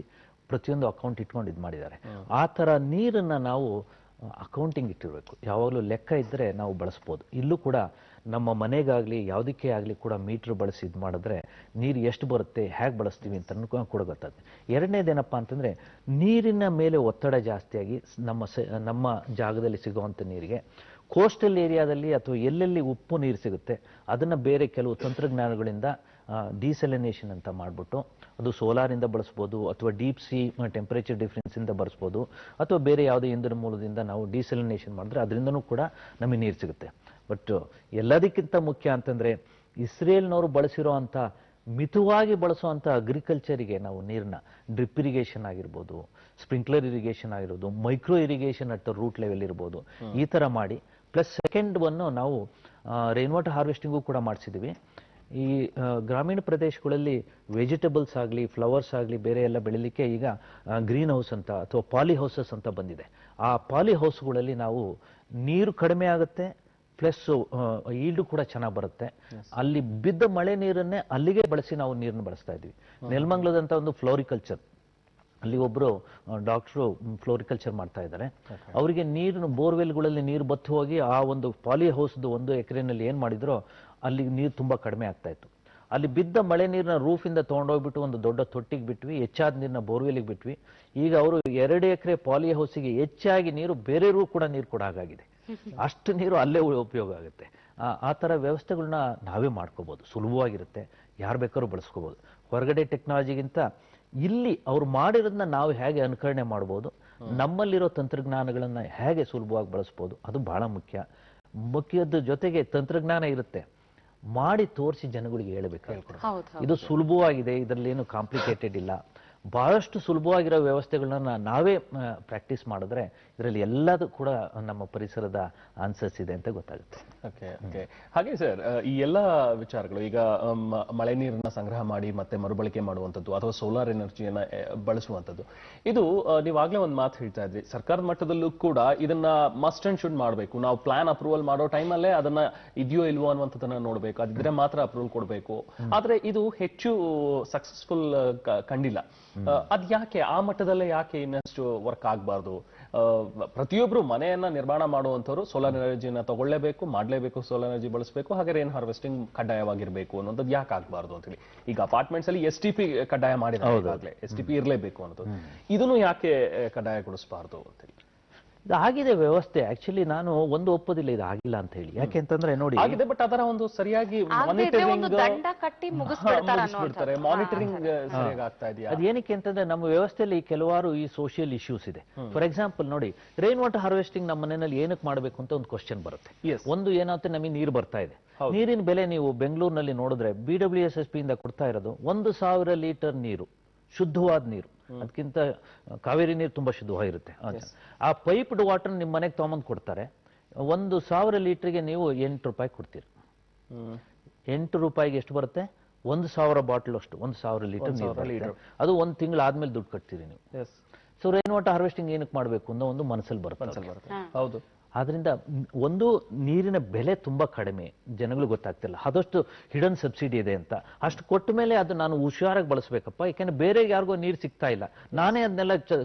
ಪ್ರತಿಯೊಂದು ಅಕೌಂಟ್ ಇಟ್ಕೊಂಡು ಇದು ಮಾಡಿದ್ದಾರೆ. ಆ ತರ ನೀರನ್ನ ನಾವು ಅಕೌಂಟಿಂಗ್ ಇಟ್ಟಿರ್ಬೇಕು, ಯಾವಾಗಲೂ ಲೆಕ್ಕ ಇದ್ರೆ ನಾವು ಬಳಸ್ಬೋದು. ಇಲ್ಲೂ ಕೂಡ ನಮ್ಮ ಮನೆಗಾಗ್ಲಿ ಯಾವುದಕ್ಕೆ ಆಗಲಿ ಕೂಡ ಮೀಟರ್ ಬಳಸಿ ಇದು ಮಾಡಿದ್ರೆ ನೀರು ಎಷ್ಟು ಬರುತ್ತೆ, ಹೇಗೆ ಬಳಸ್ತೀವಿ ಅಂತ ಕೂಡ ಗೊತ್ತಾಗುತ್ತೆ. ಎರಡನೇದೇನಪ್ಪ ಅಂತಂದ್ರೆ, ನೀರಿನ ಮೇಲೆ ಒತ್ತಡ ಜಾಸ್ತಿಯಾಗಿ ನಮ್ಮ ಜಾಗದಲ್ಲಿ ಸಿಗುವಂಥ ನೀರಿಗೆ ಕೋಸ್ಟಲ್ ಏರಿಯಾದಲ್ಲಿ ಅಥವಾ ಎಲ್ಲೆಲ್ಲಿ ಉಪ್ಪು ನೀರು ಸಿಗುತ್ತೆ ಅದನ್ನ ಬೇರೆ ಕೆಲವು ತಂತ್ರಜ್ಞಾನಗಳಿಂದ ಡಿಸೆಲಿನೇಷನ್ ಅಂತ ಮಾಡಿಬಿಟ್ಟು, ಅದು ಸೋಲಾರಿಂದ ಬಳಸ್ಬೋದು ಅಥವಾ ಡೀಪ್ ಸಿ ಟೆಂಪರೇಚರ್ ಡಿಫ್ರೆನ್ಸ್ ಇಂದ ಬಳಸ್ಬೋದು, ಅಥವಾ ಬೇರೆ ಯಾವುದೇ ಇಂಧನ ಮೂಲದಿಂದ ನಾವು ಡಿಸೆಲಿನೇಷನ್ ಮಾಡಿದ್ರೆ ಅದರಿಂದನೂ ಕೂಡ ನಮಗೆ ನೀರು ಸಿಗುತ್ತೆ. ಬಟ್ ಎಲ್ಲದಕ್ಕಿಂತ ಮುಖ್ಯ ಅಂತಂದ್ರೆ, ಇಸ್ರೇಲ್ನವರು ಬಳಸಿರೋ ಅಂತ ಮಿತವಾಗಿ ಬಳಸುವಂಥ ಅಗ್ರಿಕಲ್ಚರಿಗೆ ನಾವು ನೀರನ್ನ ಡ್ರಿಪ್ ಇರಿಗೇಷನ್ ಆಗಿರ್ಬೋದು, ಸ್ಪ್ರಿಂಕ್ಲರ್ ಇರಿಗೇಷನ್ ಆಗಿರ್ಬೋದು, micro irrigation at root level ಇರ್ಬೋದು, ಈ ಥರ ಮಾಡಿ ಪ್ಲಸ್ ಸೆಕೆಂಡ್ ಒನ್ನು ನಾವು ರೈನ್ ವಾಟರ್ ಹಾರ್ವೆಸ್ಟಿಂಗು ಕೂಡ ಮಾಡಿಸಿದ್ದೀವಿ. ಈ ಗ್ರಾಮೀಣ ಪ್ರದೇಶಗಳಲ್ಲಿ ವೆಜಿಟೇಬಲ್ಸ್ ಆಗಲಿ ಫ್ಲವರ್ಸ್ ಆಗಲಿ ಬೇರೆ ಎಲ್ಲ ಬೆಳಿಲಿಕ್ಕೆ ಈಗ ಗ್ರೀನ್ ಹೌಸ್ ಅಂತ ಅಥವಾ ಪಾಲಿ ಹೌಸಸ್ ಅಂತ ಬಂದಿದೆ. ಆ ಪಾಲಿ ಹೌಸ್ಗಳಲ್ಲಿ ನಾವು ನೀರು ಕಡಿಮೆ ಆಗುತ್ತೆ, ಪ್ಲಸ್ ಈಲ್ಡು ಕೂಡ ಚೆನ್ನಾಗಿ ಬರುತ್ತೆ. ಅಲ್ಲಿ ಬಿದ್ದ ಮಳೆ ನೀರನ್ನೇ ಅಲ್ಲಿಗೆ ಬಳಸಿ ನಾವು ನೀರನ್ನು ಬಳಸ್ತಾ ಇದ್ವಿ. ನೆಲಮಂಗಲದಂತ ಒಂದು ಫ್ಲೋರಿಕಲ್ಚರ್, ಅಲ್ಲಿ ಒಬ್ರು ಡಾಕ್ಟ್ರು ಫ್ಲೋರಿಕಲ್ಚರ್ ಮಾಡ್ತಾ ಇದ್ದಾರೆ. ಅವರಿಗೆ ನೀರಿನ ಬೋರ್ವೆಲ್ಗಳಲ್ಲಿ ನೀರು ಬತ್ತು ಹೋಗಿ ಆ ಒಂದು ಪಾಲಿ ಹೌಸ್ದು 1 ಎಕರೆನಲ್ಲಿ ಏನ್ ಮಾಡಿದ್ರೋ ಅಲ್ಲಿ ನೀರು ತುಂಬಾ ಕಡಿಮೆ ಆಗ್ತಾ ಇತ್ತು. ಅಲ್ಲಿ ಬಿದ್ದ ಮಳೆ ನೀರನ್ನ ರೂಫಿಂದ ತೊಗೊಂಡೋಗ್ಬಿಟ್ಟು ಒಂದು ದೊಡ್ಡ ತೊಟ್ಟಿಗೆ ಬಿಟ್ವಿ, ಹೆಚ್ಚಾದ ನೀರನ್ನ ಬೋರ್ವೆಲ್ಗೆ ಬಿಟ್ವಿ. ಈಗ ಅವರು 2 ಎಕರೆ ಪಾಲಿ ಹೌಸಿಗೆ ಹೆಚ್ಚಾಗಿ ನೀರು ಬೇರೆಯವರು ಕೂಡ ನೀರು ಕೊಡಾಗಿದೆ. ಅಷ್ಟು ನೀರು ಅಲ್ಲೇ ಉಪಯೋಗ ಆಗುತ್ತೆ. ಆ ಥರ ವ್ಯವಸ್ಥೆಗಳನ್ನ ನಾವೇ ಮಾಡ್ಕೋಬಹುದು, ಸುಲಭವಾಗಿರುತ್ತೆ, ಯಾರು ಬೇಕಾದ್ರೂ ಬಳಸ್ಕೋಬಹುದು. ಹೊರಗಡೆ ಟೆಕ್ನಾಲಜಿಗಿಂತ ಇಲ್ಲಿ ಅವ್ರು ಮಾಡಿರೋದನ್ನ ನಾವು ಹೇಗೆ ಅನುಕರಣೆ ಮಾಡ್ಬೋದು, ನಮ್ಮಲ್ಲಿರೋ ತಂತ್ರಜ್ಞಾನಗಳನ್ನ ಹೇಗೆ ಸುಲಭವಾಗಿ ಬಳಸ್ಬೋದು, ಅದು ಬಹಳ ಮುಖ್ಯದ ಜೊತೆಗೆ ತಂತ್ರಜ್ಞಾನ ಇರುತ್ತೆ, ಮಾಡಿ ತೋರಿಸಿ ಜನಗಳಿಗೆ ಹೇಳಬೇಕು. ಇದು ಸುಲಭವಾಗಿದೆ, ಇದರಲ್ಲಿ ಏನು ಕಾಂಪ್ಲಿಕೇಟೆಡ್ ಇಲ್ಲ, ಬಹಳಷ್ಟು ಸುಲಭವಾಗಿರೋ ವ್ಯವಸ್ಥೆಗಳನ್ನ ನಾವೇ ಪ್ರಾಕ್ಟೀಸ್ ಮಾಡಿದ್ರೆ ಇದರಲ್ಲಿ ಎಲ್ಲದೂ ಕೂಡ ನಮ್ಮ ಪರಿಸರದ ಆನ್ಸರ್ಸ್ ಇದೆ ಅಂತ ಗೊತ್ತಾಗುತ್ತೆ. ಓಕೆ. ಹಾಗೆ ಸರ್, ಈ ಎಲ್ಲ ವಿಚಾರಗಳು ಈಗ ಮಳೆ ನೀರನ್ನ ಸಂಗ್ರಹ ಮಾಡಿ ಮತ್ತೆ ಮರುಬಳಕೆ ಮಾಡುವಂಥದ್ದು ಅಥವಾ ಸೋಲಾರ್ ಎನರ್ಜಿಯನ್ನ ಬಳಸುವಂಥದ್ದು, ಇದು ನೀವಾಗಲೇ ಒಂದು ಮಾತು ಹೇಳ್ತಾ ಇದ್ರಿ, ಸರ್ಕಾರದ ಮಟ್ಟದಲ್ಲೂ ಕೂಡ ಇದನ್ನ ಮಸ್ಟ್ ಅಂಡ್ ಶುಡ್ ಮಾಡಬೇಕು. ನಾವು ಪ್ಲಾನ್ ಅಪ್ರೂವಲ್ ಮಾಡೋ ಟೈಮಲ್ಲೇ ಅದನ್ನ ಇದೆಯೋ ಇಲ್ವೋ ಅನ್ನುವಂಥದ್ದನ್ನ ನೋಡಬೇಕು, ಅದಿದ್ರೆ ಮಾತ್ರ ಅಪ್ರೂವಲ್ ಕೊಡಬೇಕು. ಆದ್ರೆ ಇದು ಹೆಚ್ಚು ಸಕ್ಸಸ್ಫುಲ್ ಕಂಡಿಲ್ಲ. ಅದ್ ಯಾಕೆ ಆ ಮಟ್ಟದಲ್ಲೇ ಯಾಕೆ ಇನ್ನಷ್ಟು ವರ್ಕ್ ಆಗಬಾರ್ದು? ಪ್ರತಿಯೊಬ್ರು ಮನೆಯನ್ನ ನಿರ್ಮಾಣ ಮಾಡುವಂತವ್ರು ಸೋಲಾರ್ ಎನರ್ಜಿನ ತಗೊಳ್ಳೇಬೇಕು, ಮಾಡ್ಲೇಬೇಕು, ಸೋಲಾರ್ ಎನರ್ಜಿ ಬಳಸಬೇಕು, ಹಾಗೆ ರೈನ್ ಹಾರ್ವೆಸ್ಟಿಂಗ್ ಕಡ್ಡಾಯವಾಗಿರ್ಬೇಕು ಅನ್ನೋದು ಯಾಕೆ ಆಗ್ಬಾರ್ದು ಅಂತ ಹೇಳಿ. ಈಗ ಅಪಾರ್ಟ್ಮೆಂಟ್ಸ್ ಅಲ್ಲಿ STP ಕಡ್ಡಾಯ ಮಾಡಿದ್ರೆ STP ಇರಲೇಬೇಕು ಅನ್ನೋದು, ಇದನ್ನು ಯಾಕೆ ಕಡ್ಡಾಯಗೊಳಿಸಬಾರ್ದು ಅಂತ ಹೇಳಿ? ಇದು ಆಗಿದೆ ವ್ಯವಸ್ಥೆ. ಆಕ್ಚುಲಿ ನಾನು ಒಂದು ಒಪ್ಪೋದಿಲ್ಲ ಇದು ಆಗಿಲ್ಲ ಅಂತ ಹೇಳಿ. ಯಾಕೆಂತಂದ್ರೆ ನೋಡಿ ಆಗಿದೆ, ಬಟ್ ಅದರ ಒಂದು ಸರಿಯಾಗಿ ಮಾನಿಟರಿಂಗ್ ಸರಿಯಾಗಿ ಆಗ್ತಾ ಇದೆಯಾ? ಅದೇನಕ್ಕೆ ಅಂತಂದ್ರೆ ನಮ್ಮ ವ್ಯವಸ್ಥೆಯಲ್ಲಿ ಕೆಲವಾರು ಈ ಸೋಷಿಯಲ್ ಇಶ್ಯೂಸ್ ಇದೆ. ಫಾರ್ ಎಕ್ಸಾಂಪಲ್ ನೋಡಿ, ರೈನ್ ವಾಟರ್ ಹಾರ್ವೆಸ್ಟಿಂಗ್ ನಮ್ಮ ಮನೆಯಲ್ಲಿ ಏನಕ್ಕೆ ಮಾಡಬೇಕು ಅಂತ ಒಂದು ಕ್ವಶನ್ ಬರುತ್ತೆ. ಒಂದು ಏನಾಗುತ್ತೆ, ನಮಗೆ ನೀರು ಬರ್ತಾ ಇದೆ, ನೀರಿನ ಬೆಲೆ ನೀವು ಬೆಂಗಳೂರಿನಲ್ಲಿ ನೋಡಿದ್ರೆ BWSSP ಇಂದ ಕೊಡ್ತಾ ಇರೋದು 1,000 ಲೀಟರ್ ನೀರು, ಶುದ್ಧವಾದ ನೀರು. ಅದಕ್ಕಿಂತ ಕಾವೇರಿ ನೀರು ತುಂಬಾ ಶುದ್ಧವಾಗಿರುತ್ತೆ. ಆ ಪೈಪ್ಡ್ ವಾಟರ್ ನಿಮ್ಮ ಮನೆಗೆ ತಗೊಂಬಂದು ಕೊಡ್ತಾರೆ. 1,000 ಲೀಟರ್ಗೆ ನೀವು 8 ರೂಪಾಯಿ ಕೊಡ್ತೀರಿ. 8 ರೂಪಾಯಿಗೆ ಎಷ್ಟು ಬರುತ್ತೆ? 1,000 ಬಾಟಲ್ ಅಷ್ಟು, 1,000 ಲೀಟರ್ ನೀರು. ಅದು 1 ತಿಂಗಳು ಆದ್ಮೇಲೆ ದುಡ್ಡು ಕಟ್ತೀರಿ ನೀವು. ಸೊ ರೈನ್ ವಾಟರ್ ಹಾರ್ವೆಸ್ಟಿಂಗ್ ಏನಕ್ಕೆ ಮಾಡಬೇಕು ಅನ್ನೋ ಒಂದು ಮನಸ್ಸಲ್ಲಿ ಬರುತ್ತೆ. ಹೌದು. ಆದ್ರಿಂದ ಒಂದು ನೀರಿನ ಬೆಲೆ ತುಂಬಾ ಕಡಿಮೆ, ಜನಗಳಿಗೆ ಗೊತ್ತಾಗ್ತಿಲ್ಲ, ಆದಷ್ಟು ಹಿಡನ್ ಸಬ್ಸಿಡಿ ಇದೆ ಅಂತ. ಅಷ್ಟು ಕೊಟ್ಟ ಮೇಲೆ ಅದು ನಾನು ಹುಷಾರಾಗಿ ಬಳಸಬೇಕಪ್ಪ, ಯಾಕೆಂದ್ರೆ ಬೇರೆ ಯಾರಿಗೋ ನೀರು ಸಿಗ್ತಾ ಇಲ್ಲ, ನಾನೇ ಅದನ್ನೆಲ್ಲ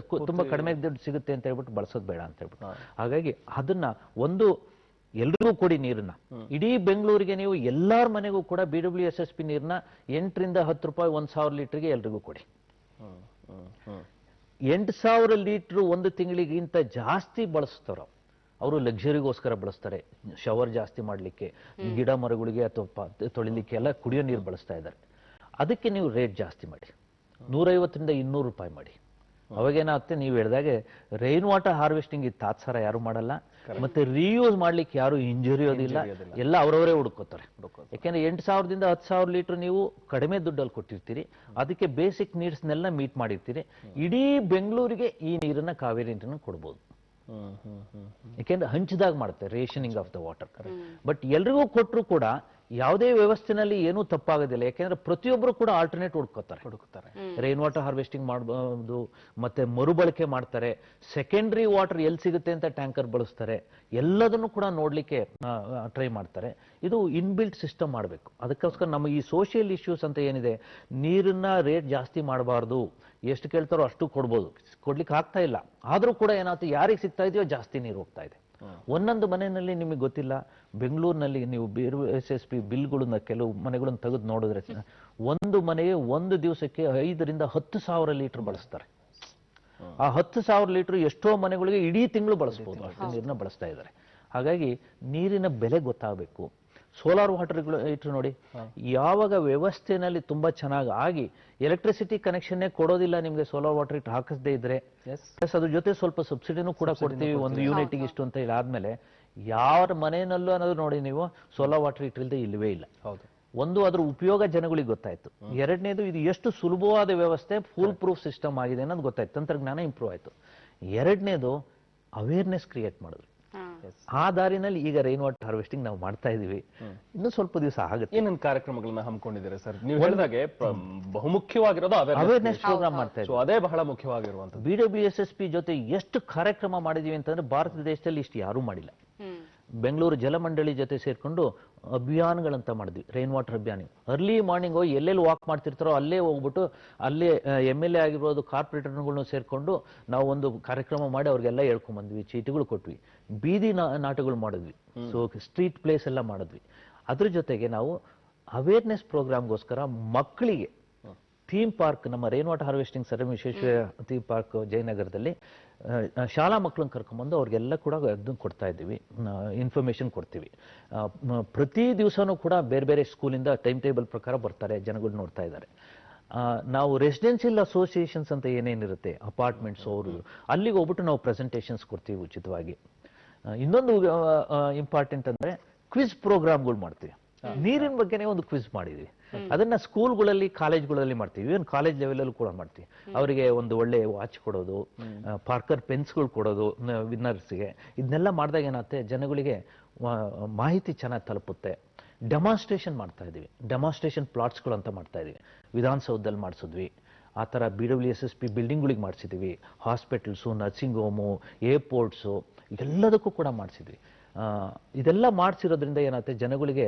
ತುಂಬಾ ಕಡಿಮೆ ದುಡ್ಡು ಸಿಗುತ್ತೆ ಅಂತ ಹೇಳ್ಬಿಟ್ಟು ಬಳಸೋದು ಬೇಡ ಅಂತ ಹೇಳ್ಬಿಟ್ಟು. ಹಾಗಾಗಿ ಅದನ್ನ ಒಂದು ಎಲ್ರಿಗೂ ಕೊಡಿ ನೀರನ್ನ. ಇಡೀ ಬೆಂಗಳೂರಿಗೆ ನೀವು ಎಲ್ಲಾರ ಮನೆಗೂ ಕೂಡ BWSSP ನೀರನ್ನ 8 ರಿಂದ 10 ರೂಪಾಯಿ 1,000 ಲೀಟರ್ಗೆ ಎಲ್ರಿಗೂ ಕೊಡಿ. 8,000 ಲೀಟರ್ ಒಂದು ತಿಂಗಳಿಗಿಂತ ಜಾಸ್ತಿ ಬಳಸ್ತಾರ ಅವರು, ಲಕ್ಸುರಿಗೋಸ್ಕರ ಬಳಸ್ತಾರೆ, ಶವರ್ ಜಾಸ್ತಿ ಮಾಡಲಿಕ್ಕೆ, ಗಿಡ ಮರಗಳಿಗೆ ಅಥವಾ ತೊಳಿಲಿಕ್ಕೆ ಎಲ್ಲ ಕುಡಿಯೋ ನೀರು ಬಳಸ್ತಾ ಇದ್ದಾರೆ. ಅದಕ್ಕೆ ನೀವು ರೇಟ್ ಜಾಸ್ತಿ ಮಾಡಿ, 150 ರಿಂದ 200 ರೂಪಾಯಿ ಮಾಡಿ. ಅವಾಗೇನಾಗುತ್ತೆ, ನೀವು ಹೇಳಿದಾಗೆ ರೈನ್ ವಾಟರ್ ಹಾರ್ವೆಸ್ಟಿಂಗ್ ಇದು ತಾತ್ಸಾರ ಯಾರು ಮಾಡಲ್ಲ, ಮತ್ತೆ ರೀಯೂಸ್ ಮಾಡ್ಲಿಕ್ಕೆ ಯಾರು ಹಿಂಜರಿಯೋದಿಲ್ಲ, ಎಲ್ಲ ಅವರವರೇ ಹುಡುಕೋತಾರೆ. ಯಾಕೆಂದ್ರೆ 8,000 ದಿಂದ 10,000 ಲೀಟರ್ ನೀವು ಕಡಿಮೆ ದುಡ್ಡಲ್ಲಿ ಕೊಟ್ಟಿರ್ತೀರಿ, ಅದಕ್ಕೆ ಬೇಸಿಕ್ ನೀಡ್ಸ್ನೆಲ್ಲ ಮೀಟ್ ಮಾಡಿರ್ತೀರಿ. ಇಡೀ ಬೆಂಗಳೂರಿಗೆ ಈ ನೀರನ್ನ, ಕಾವೇರಿ ನೀರನ್ನ ಕೊಡ್ಬೋದು. ಯಾಕೆಂದ್ರೆ ಹಂಚಿದಾಗ ಮಾಡುತ್ತೆ, rationing of the water. But ಎಲ್ರಿಗೂ ಕೊಟ್ಟರು ಕೂಡ ಯಾವುದೇ ವ್ಯವಸ್ಥೆನಲ್ಲಿ ಏನೂ ತಪ್ಪಾಗೋದಿಲ್ಲ, ಯಾಕೆಂದ್ರೆ ಪ್ರತಿಯೊಬ್ಬರು ಕೂಡ ಆಲ್ಟರ್ನೇಟ್ ಹುಡುಕ್ತಾರೆ. ರೈನ್ ವಾಟರ್ ಹಾರ್ವೆಸ್ಟಿಂಗ್ ಮಾಡಬಹುದು, ಮತ್ತೆ ಮರುಬಳಕೆ ಮಾಡ್ತಾರೆ, ಸೆಕೆಂಡರಿ ವಾಟರ್ ಎಲ್ಲಿ ಸಿಗುತ್ತೆ ಅಂತ ಟ್ಯಾಂಕರ್ ಬಳಸ್ತಾರೆ, ಎಲ್ಲದನ್ನು ಕೂಡ ನೋಡ್ಲಿಕ್ಕೆ ಟ್ರೈ ಮಾಡ್ತಾರೆ. ಇದು ಇನ್ಬಿಲ್ಟ್ ಸಿಸ್ಟಮ್ ಮಾಡಬೇಕು. ಅದಕ್ಕೋಸ್ಕರ ನಮ್ಮ ಈ ಸೋಷಿಯಲ್ ಇಶ್ಯೂಸ್ ಅಂತ ಏನಿದೆ, ನೀರನ್ನ ರೇಟ್ ಜಾಸ್ತಿ ಮಾಡಬಾರ್ದು, ಎಷ್ಟು ಕೇಳ್ತಾರೋ ಅಷ್ಟು ಕೊಡ್ಬೋದು, ಕೊಡ್ಲಿಕ್ಕೆ ಆಗ್ತಾ ಇಲ್ಲ, ಆದ್ರೂ ಕೂಡ ಏನಾಯ್ತು, ಯಾರಿಗೆ ಸಿಗ್ತಾ ಇದೆಯೋ ಜಾಸ್ತಿ ನೀರು ಹೋಗ್ತಾ ಇದೆ. ಒಂದೊಂದು ಮನೆಯಲ್ಲಿ ನಿಮಗೆ ಗೊತ್ತಿಲ್ಲ, ಬೆಂಗಳೂರಿನಲ್ಲಿ ನೀವು BWSSP ಬಿಲ್ಗಳನ್ನ ಕೆಲವು ಮನೆಗಳನ್ನು ತೆಗೆದು ನೋಡಿದ್ರೆ, ಒಂದು ಮನೆಗೆ ಒಂದು ದಿವಸಕ್ಕೆ 5 ರಿಂದ 10,000 ಲೀಟರ್ ಬಳಸ್ತಾರೆ. ಆ 10,000 ಲೀಟರ್ ಎಷ್ಟೋ ಮನೆಗಳಿಗೆ ಇಡೀ ತಿಂಗಳು ಬಳಸಬಹುದು, ಅಷ್ಟು ನೀರನ್ನ ಬಳಸ್ತಾ ಇದ್ದಾರೆ. ಹಾಗಾಗಿ ನೀರಿನ ಬೆಲೆ ಗೊತ್ತಾಗಬೇಕು. ಸೋಲಾರ್ ವಾಟರ್ ಹೀಟರ್ ನೋಡಿ, ಯಾವಾಗ ವ್ಯವಸ್ಥೆನಲ್ಲಿ ತುಂಬಾ ಚೆನ್ನಾಗಿ ಆಗಿ ಎಲೆಕ್ಟ್ರಿಸಿಟಿ ಕನೆಕ್ಷನ್ನೇ ಕೊಡೋದಿಲ್ಲ ನಿಮ್ಗೆ ಸೋಲಾರ್ ವಾಟರ್ ಹೀಟರ್ ಹಾಕಿಸದೇ ಇದ್ರೆ, ಪ್ಲಸ್ ಅದ್ರ ಜೊತೆ ಸ್ವಲ್ಪ ಸಬ್ಸಿಡಿನೂ ಕೂಡ ಕೊಡ್ತೀವಿ, ಒಂದು ಯೂನಿಟ್ಗೆ ಇಷ್ಟು ಅಂತ ಹೇಳಿ ಆದ್ಮೇಲೆ ಯಾರ ಮನೆಯಲ್ಲೂ ಅನ್ನೋದು ನೋಡಿ ನೀವು, ಸೋಲಾರ್ ವಾಟರ್ ಹೀಟರ್ ಇಲ್ಲದೆ ಇಲ್ಲವೇ ಇಲ್ಲ. ಒಂದು ಅದ್ರ ಉಪಯೋಗ ಜನಗಳಿಗೆ ಗೊತ್ತಾಯ್ತು, ಎರಡನೇದು ಇದು ಎಷ್ಟು ಸುಲಭವಾದ ವ್ಯವಸ್ಥೆ, ಫುಲ್ ಪ್ರೂಫ್ ಸಿಸ್ಟಮ್ ಆಗಿದೆ ಅನ್ನೋದು ಗೊತ್ತಾಯ್ತು, ತಂತ್ರಜ್ಞಾನ ಇಂಪ್ರೂವ್ ಆಯ್ತು. ಎರಡನೇದು ಅವೇರ್ನೆಸ್ ಕ್ರಿಯೇಟ್ ಮಾಡಿದ್ರು. ಆ ದಾರಿನಲ್ಲಿ ಈಗ ರೈನ್ ವಾಟರ್ ಹಾರ್ವೆಸ್ಟಿಂಗ್ ನಾವು ಮಾಡ್ತಾ ಇದೀವಿ. ಇನ್ನು ಸ್ವಲ್ಪ ದಿವಸ ಆಗುತ್ತೆ. ಏನೇನು ಕಾರ್ಯಕ್ರಮಗಳನ್ನ ಹಮ್ಮಿಕೊಂಡಿದ್ದಾರೆ ಸರ್? ನೀವು ಹೇಳಿದಾಗೆ ಬಹುಮುಖ್ಯವಾಗಿರೋದು ಅವೇರ್ನೆಸ್ ಪ್ರೋಗ್ರಾಮ್ ಮಾಡ್ತಾ ಇದ್ದೀವಿ, ಅದೇ ಬಹಳ ಮುಖ್ಯವಾಗಿರುವಂತದ್ದು. BWSSP ಜೊತೆ ಎಷ್ಟು ಕಾರ್ಯಕ್ರಮ ಮಾಡಿದೀವಿ ಅಂತಂದ್ರೆ ಭಾರತ ದೇಶದಲ್ಲಿ ಇಷ್ಟು ಯಾರೂ ಮಾಡಿಲ್ಲ. ಬೆಂಗಳೂರು ಜಲಮಂಡಳಿ ಜೊತೆ ಸೇರ್ಕೊಂಡು ಅಭಿಯಾನಗಳಂತ ಮಾಡಿದ್ವಿ, ರೈನ್ ವಾಟರ್ ಅಭಿಯಾನ. ಅರ್ಲಿ ಮಾರ್ನಿಂಗ್ ಹೋಗಿ ಎಲ್ಲೆಲ್ಲಿ ವಾಕ್ ಮಾಡ್ತಿರ್ತಾರೋ ಅಲ್ಲೇ ಹೋಗ್ಬಿಟ್ಟು ಅಲ್ಲೇ MLA ಆಗಿರ್ಬೋದು, ಕಾರ್ಪೊರೇಟರ್ಗಳನ್ನು ಸೇರ್ಕೊಂಡು ನಾವು ಒಂದು ಕಾರ್ಯಕ್ರಮ ಮಾಡಿ ಅವ್ರಿಗೆಲ್ಲ ಹೇಳ್ಕೊಂಡ್ ಬಂದ್ವಿ, ಚೀಟಿಗಳು ಕೊಟ್ವಿ, ಬೀದಿ ನಾಟಗಳು ಮಾಡಿದ್ವಿ, ಸೊ ಸ್ಟ್ರೀಟ್ ಪ್ಲೇಸ್ ಎಲ್ಲ ಮಾಡಿದ್ವಿ. ಅದ್ರ ಜೊತೆಗೆ ನಾವು ಅವೇರ್ನೆಸ್ ಪ್ರೋಗ್ರಾಮ್ಗೋಸ್ಕರ ಮಕ್ಕಳಿಗೆ ಥೀಮ್ ಪಾರ್ಕ್, ನಮ್ಮ rain water harvesting sir Visvesvara theme park ಜಯನಗರದಲ್ಲಿ ಶಾಲಾ ಮಕ್ಕಳನ್ನ ಕರ್ಕೊಂಡ್ಬಂದು ಅವ್ರಿಗೆಲ್ಲ ಕೂಡ ಅದನ್ನು ಕೊಡ್ತಾ ಇದ್ದೀವಿ, ಇನ್ಫಾರ್ಮೇಶನ್ ಕೊಡ್ತೀವಿ. ಪ್ರತಿ ದಿವಸನೂ ಕೂಡ ಬೇರೆ ಬೇರೆ ಸ್ಕೂಲಿಂದ ಟೈಮ್ ಟೇಬಲ್ ಪ್ರಕಾರ ಬರ್ತಾರೆ, ಜನಗಳು ನೋಡ್ತಾ ಇದ್ದಾರೆ. ನಾವು ರೆಸಿಡೆನ್ಷಿಯಲ್ ಅಸೋಸಿಯೇಷನ್ಸ್ ಅಂತ ಏನೇನಿರುತ್ತೆ, ಅಪಾರ್ಟ್ಮೆಂಟ್ಸ್, ಅವರು ಅಲ್ಲಿಗೆ ಹೋಗ್ಬಿಟ್ಟು ನಾವು ಪ್ರೆಸೆಂಟೇಷನ್ಸ್ ಕೊಡ್ತೀವಿ ಉಚಿತವಾಗಿ. ಇನ್ನೊಂದು ಇಂಪಾರ್ಟೆಂಟ್ ಅಂದ್ರೆ ಕ್ವಿಜ್ ಪ್ರೋಗ್ರಾಮ್ಗಳು ಮಾಡ್ತೀವಿ. ನೀರಿನ ಬಗ್ಗೆನೇ ಒಂದು ಕ್ವಿಜ್ ಮಾಡಿದ್ವಿ, ಅದನ್ನ ಸ್ಕೂಲ್ಗಳಲ್ಲಿ ಕಾಲೇಜ್ಗಳಲ್ಲಿ ಮಾಡ್ತೀವಿ, ಇವನ್ ಕಾಲೇಜ್ ಲೆವೆಲಲ್ಲೂ ಕೂಡ ಮಾಡ್ತೀವಿ. ಅವರಿಗೆ ಒಂದು ಒಳ್ಳೆ ವಾಚ್ ಕೊಡೋದು, ಪಾರ್ಕರ್ ಪೆನ್ಸ್ಗಳು ಕೊಡೋದು ವಿನ್ನರ್ಸ್ಗೆ. ಇದನ್ನೆಲ್ಲ ಮಾಡಿದಾಗ ಏನಾಗುತ್ತೆ, ಜನಗಳಿಗೆ ಮಾಹಿತಿ ಚೆನ್ನಾಗಿ ತಲುಪುತ್ತೆ. ಡೆಮಾನ್ಸ್ಟ್ರೇಷನ್ ಮಾಡ್ತಾ ಇದೀವಿ, ಡೆಮಾನ್ಸ್ಟ್ರೇಷನ್ ಪ್ಲಾಟ್ಸ್ಗಳು ಅಂತ ಮಾಡ್ತಾ ಇದೀವಿ. ವಿಧಾನಸೌಧದಲ್ಲಿ ಮಾಡಿಸಿದ್ವಿ, ಆ ಥರ BWSSP ಬಿಲ್ಡಿಂಗ್ಗಳಿಗೆ ಮಾಡಿಸಿದ್ವಿ, hospitals, nursing home, airports, ಎಲ್ಲದಕ್ಕೂ ಕೂಡ ಮಾಡಿಸಿದ್ವಿ. ಇದೆಲ್ಲ ಮಾಡಿಸಿರೋದ್ರಿಂದ ಏನಾಗುತ್ತೆ, ಜನಗಳಿಗೆ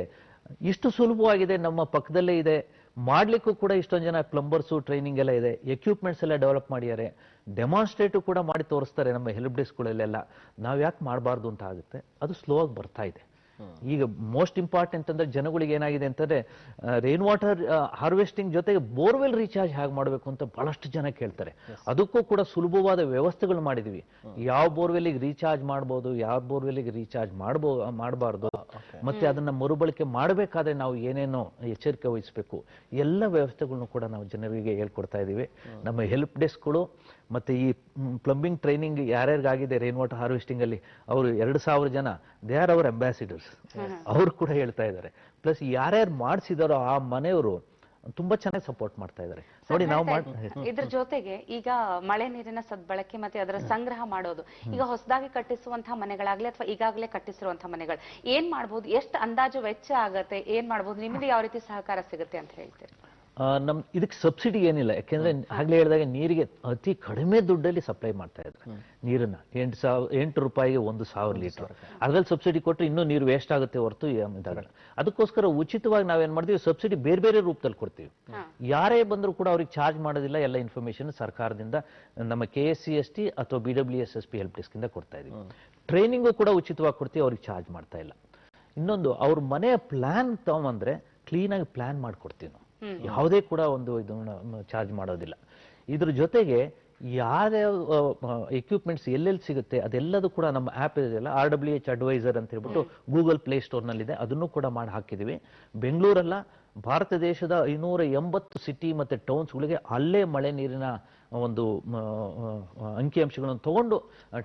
ಇಷ್ಟು ಸುಲಭವಾಗಿದೆ, ನಮ್ಮ ಪಕ್ಕದಲ್ಲೇ ಇದೆ, ಮಾಡ್ಲಿಕ್ಕೂ ಕೂಡ ಇಷ್ಟೊಂದು ಜನ ಪ್ಲಂಬರ್ಸು ಟ್ರೈನಿಂಗ್ ಎಲ್ಲ ಇದೆ, ಎಕ್ವಿಪ್ಮೆಂಟ್ಸ್ ಎಲ್ಲ ಡೆವಲಪ್ ಮಾಡಿದ್ದಾರೆ, ಡೆಮಾನ್ಸ್ಟ್ರೇಟಿವ್ ಕೂಡ ಮಾಡಿ ತೋರಿಸ್ತಾರೆ ನಮ್ಮ ಹೆಲ್ಪ್ ಡೆಸ್ಕ್ಗಳಲ್ಲೆಲ್ಲ. ನಾವು ಯಾಕೆ ಮಾಡಬಾರ್ದು ಅಂತ ಆಗುತ್ತೆ, ಅದು ಸ್ಲೋ ಆಗಿ ಬರ್ತಾ ಇದೆ. ಈಗ ಮೋಸ್ಟ್ ಇಂಪಾರ್ಟೆಂಟ್ ಅಂದ್ರೆ ಜನಗಳಿಗೆ ಏನಾಗಿದೆ ಅಂತಂದ್ರೆ, ರೈನ್ ವಾಟರ್ ಹಾರ್ವೆಸ್ಟಿಂಗ್ ಜೊತೆಗೆ ಬೋರ್ವೆಲ್ ರೀಚಾರ್ಜ್ ಹೇಗೆ ಮಾಡಬೇಕು ಅಂತ ಬಹಳಷ್ಟು ಜನ ಕೇಳ್ತಾರೆ. ಅದಕ್ಕೂ ಕೂಡ ಸುಲಭವಾದ ವ್ಯವಸ್ಥೆಗಳು ಮಾಡಿದೀವಿ. ಯಾವ ಬೋರ್ವೆಲ್ಗೆ ರೀಚಾರ್ಜ್ ಮಾಡ್ಬೋದು, ಯಾವ ಬೋರ್ವೆಲ್ಗೆ ರೀಚಾರ್ಜ್ ಮಾಡಬಾರ್ದು, ಮತ್ತೆ ಅದನ್ನ ಮರುಬಳಕೆ ಮಾಡಬೇಕಾದ್ರೆ ನಾವು ಏನೇನೋ ಎಚ್ಚರಿಕೆ ವಹಿಸಬೇಕು, ಎಲ್ಲ ವ್ಯವಸ್ಥೆಗಳನ್ನು ಕೂಡ ನಾವು ಜನರಿಗೆ ಹೇಳ್ಕೊಡ್ತಾ ಇದ್ದೀವಿ. ನಮ್ಮ ಹೆಲ್ಪ್ ಡೆಸ್ಕ್ಗಳು ಮತ್ತೆ ಈ ಪ್ಲಂಬಿಂಗ್ ಟ್ರೈನಿಂಗ್ ಯಾರ್ಯಾರಿಗಾಗಿದೆ ರೈನ್ ವಾಟರ್ ಹಾರ್ವೆಸ್ಟಿಂಗ್ ಅಲ್ಲಿ, ಅವರು 2,000 ಜನ, ದೇ ಆರ್ ಅವರ್ ಅಂಬಾಸಿಡರ್ಸ್. ಅವ್ರು ಕೂಡ ಹೇಳ್ತಾ ಇದ್ದಾರೆ. ಪ್ಲಸ್ ಯಾರ್ಯಾರು ಮಾಡಿಸಿದಾರೋ ಆ ಮನೆಯವರು ತುಂಬಾ ಚೆನ್ನಾಗಿ ಸಪೋರ್ಟ್ ಮಾಡ್ತಾ ಇದ್ದಾರೆ. ನೋಡಿ ನಾವು ಇದ್ರ ಜೊತೆಗೆ ಈಗ ಮಳೆ ನೀರಿನ ಸದ್ಬಳಕೆ ಮತ್ತೆ ಅದರ ಸಂಗ್ರಹ ಮಾಡೋದು, ಈಗ ಹೊಸದಾಗಿ ಕಟ್ಟಿಸುವಂತಹ ಮನೆಗಳಾಗ್ಲಿ ಅಥವಾ ಈಗಾಗಲೇ ಕಟ್ಟಿಸಿರುವಂತಹ ಮನೆಗಳು ಏನ್ ಮಾಡ್ಬೋದು, ಎಷ್ಟು ಅಂದಾಜು ವೆಚ್ಚ ಆಗತ್ತೆ, ಏನ್ ಮಾಡ್ಬೋದು, ನಿಮ್ಗೆ ಯಾವ ರೀತಿ ಸಹಕಾರ ಸಿಗುತ್ತೆ ಅಂತ ಹೇಳ್ತೀರಿ? ಇದಕ್ಕೆ ಸಬ್ಸಿಡಿ ಏನಿಲ್ಲ, ಯಾಕೆಂದ್ರೆ ಆಗ್ಲೇ ಹೇಳಿದಾಗ ನೀರಿಗೆ ಅತಿ ಕಡಿಮೆ ದುಡ್ಡಲ್ಲಿ ಸಪ್ಲೈ ಮಾಡ್ತಾ ಇದ್ದಾರೆ ನೀರನ್ನ. 8 ರೂಪಾಯಿಗೆ 1,000 ಲೀಟರ್. ಅದ್ರಲ್ಲಿ ಸಬ್ಸಿಡಿ ಕೊಟ್ಟರೆ ಇನ್ನೂ ನೀರು ವೇಸ್ಟ್ ಆಗುತ್ತೆ ಹೊರತು ಇದಾಗಲ್ಲ. ಅದಕ್ಕೋಸ್ಕರ ಉಚಿತವಾಗಿ ನಾವೇನ್ ಮಾಡ್ತೀವಿ, ಸಬ್ಸಿಡಿ ಬೇರೆ ಬೇರೆ ರೂಪದಲ್ಲಿ ಕೊಡ್ತೀವಿ. ಯಾರೇ ಬಂದರೂ ಕೂಡ ಅವ್ರಿಗೆ ಚಾರ್ಜ್ ಮಾಡೋದಿಲ್ಲ. ಎಲ್ಲ ಇನ್ಫಾರ್ಮೇಶನ್ ಸರ್ಕಾರದಿಂದ ನಮ್ಮ KSCST ಅಥವಾ BWSSP ಹೆಲ್ಪ್ ಡೆಸ್ಕ್ ಇಂದ ಕೊಡ್ತಾ ಇದೀವಿ. ಟ್ರೈನಿಂಗು ಕೂಡ ಉಚಿತವಾಗಿ ಕೊಡ್ತೀವಿ, ಅವ್ರಿಗೆ ಚಾರ್ಜ್ ಮಾಡ್ತಾ ಇಲ್ಲ. ಇನ್ನೊಂದು, ಅವ್ರ ಮನೆಯ ಪ್ಲಾನ್ ತಗೊಂಬಂದ್ರೆ ಕ್ಲೀನಾಗಿ ಪ್ಲಾನ್ ಮಾಡ್ಕೊಡ್ತೀವಿ ನಾವು, ಯಾವುದೇ ಕೂಡ ಒಂದು ಇದನ್ನ ಚಾರ್ಜ್ ಮಾಡೋದಿಲ್ಲ. ಇದ್ರ ಜೊತೆಗೆ ಯಾವ್ಯಾವ ಎಕ್ವಿಪ್ಮೆಂಟ್ಸ್ ಎಲ್ಲೆಲ್ಲಿ ಸಿಗುತ್ತೆ ಅದೆಲ್ಲದೂ ಕೂಡ ನಮ್ಮ ಆ್ಯಪ್ ಇದೆಯಲ್ಲ, RWH ಅಡ್ವೈಸರ್ ಅಂತ ಹೇಳ್ಬಿಟ್ಟು ಗೂಗಲ್ ಪ್ಲೇ ಸ್ಟೋರ್ನಲ್ಲಿದೆ, ಅದನ್ನು ಕೂಡ ಮಾಡಿ ಹಾಕಿದ್ದೀವಿ. ಬೆಂಗಳೂರಲ್ಲ, ಭಾರತ ದೇಶದ 580 ಸಿಟಿ ಮತ್ತೆ ಟೌನ್ಸ್ಗಳಿಗೆ ಅಲ್ಲೇ ಮಳೆ ನೀರಿನ ಒಂದು ಅಂಕಿಅಂಶಗಳನ್ನು ತಗೊಂಡು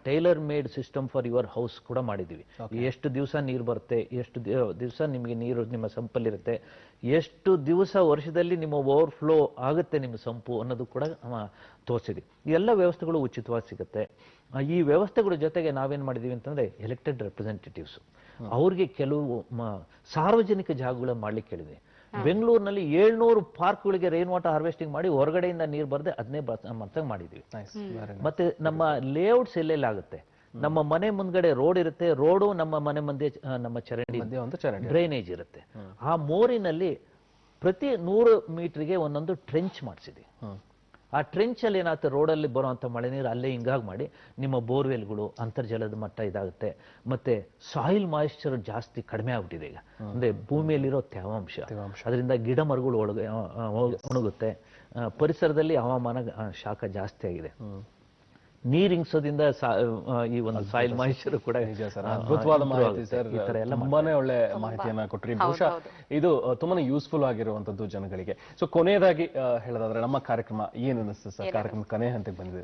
tailor made system for your house ಕೂಡ ಮಾಡಿದ್ದೀವಿ. ಎಷ್ಟು ದಿವಸ ನೀರು ಬರುತ್ತೆ, ಎಷ್ಟು ದಿವಸ ನಿಮಗೆ ನೀರು ನಿಮ್ಮ ಸಂಪಲ್ಲಿರುತ್ತೆ, ಎಷ್ಟು ದಿವಸ ವರ್ಷದಲ್ಲಿ ನಿಮ್ಮ ಓವರ್ಫ್ಲೋ ಆಗುತ್ತೆ ನಿಮ್ಮ ಸಂಪು ಅನ್ನೋದು ಕೂಡ ತೋರಿಸಿದ್ವಿ. ಈ ಎಲ್ಲ ವ್ಯವಸ್ಥೆಗಳು ಉಚಿತವಾಗಿ ಸಿಗುತ್ತೆ. ಈ ವ್ಯವಸ್ಥೆಗಳ ಜೊತೆಗೆ ನಾವೇನ್ ಮಾಡಿದೀವಿ ಅಂತಂದ್ರೆ, ಎಲೆಕ್ಟೆಡ್ ರೆಪ್ರೆಸೆಂಟೇಟಿವ್ಸ್ ಅವ್ರಿಗೆ ಕೆಲವು ಸಾರ್ವಜನಿಕ ಜಾಗಗಳ ಮಾಡ್ಲಿಕ್ಕೆ ಹೇಳಿದ್ವಿ. ಬೆಂಗಳೂರಿನಲ್ಲಿ 700 ಪಾರ್ಕ್ಗಳಿಗೆ ರೈನ್ ವಾಟರ್ ಹಾರ್ವೆಸ್ಟಿಂಗ್ ಮಾಡಿ ಹೊರಗಡೆಯಿಂದ ನೀರು ಬರದೆ ಅದನ್ನೇ ಮಾಡಿದ್ವಿ. ಮತ್ತೆ ನಮ್ಮ ಲೇಔಟ್ಸ್ ಎಲ್ಲೆಲ್ಲ ಆಗುತ್ತೆ, ನಮ್ಮ ಮನೆ ಮುಂದ್ಗಡೆ ರೋಡ್ ಇರುತ್ತೆ, ರೋಡು ನಮ್ಮ ಮನೆ ಮುಂದೆ ನಮ್ಮ ಚರಂಡಿ ಡ್ರೈನೇಜ್ ಇರುತ್ತೆ. ಆ ಮೋರಿನಲ್ಲಿ ಪ್ರತಿ 100 ಮೀಟರ್ಗೆ ಒಂದೊಂದು ಟ್ರೆಂಚ್ ಮಾಡಿಸಿದ್ವಿ. ಆ ಟ್ರೆಂಚ್ ಅಲ್ಲಿ ಏನಾಗುತ್ತೆ, ರೋಡಲ್ಲಿ ಬರುವಂತ ಮಳೆ ನೀರು ಅಲ್ಲೇ ಹಿಂಗಾಗಿ ಮಾಡಿ ನಿಮ್ಮ ಬೋರ್ವೆಲ್ಗಳು ಅಂತರ್ಜಲದ ಮಟ್ಟ ಇದಾಗುತ್ತೆ. ಮತ್ತೆ ಸಾಯಿಲ್ ಮಾಯಿಶ್ಚರ್ ಜಾಸ್ತಿ ಕಡಿಮೆ ಆಗ್ಬಿಟ್ಟಿದೆ ಈಗ, ಅಂದ್ರೆ ಭೂಮಿಯಲ್ಲಿರೋ ತೇವಾಂಶ, ಅದರಿಂದ ಗಿಡ ಮರಗಳು ಒಣಗುತ್ತೆ. ಪರಿಸರದಲ್ಲಿ ಹವಾಮಾನ ಶಾಖ ಜಾಸ್ತಿ ಆಗಿದೆ. ನೀರಿಂಗ್ಸೋದ್ರಿಂದ ಈ ಒಂದು ಸಾಯಿಲ್ ಮಾಯಿಶ್ಚರ್ ಕೂಡ ಅದ್ಭುತವಾದ ಮಾಹಿತಿ ಸರ್, ತುಂಬಾನೇ ಒಳ್ಳೆ ಮಾಹಿತಿಯನ್ನ ಕೊಟ್ರಿ. ಬಹುಶಃ ಇದು ತುಂಬಾನೇ ಯೂಸ್ಫುಲ್ ಆಗಿರುವಂತದ್ದು ಜನಗಳಿಗೆ. ಸೊ ಕೊನೆಯದಾಗಿ ಹೇಳೋದಾದ್ರೆ ನಮ್ಮ ಕಾರ್ಯಕ್ರಮ ಏನ್ ಅನಿಸ್ತದೆ ಸರ್? ಕಾರ್ಯಕ್ರಮ ಕೊನೆ ಹಂತಕ್ಕೆ ಬಂದಿದೆ.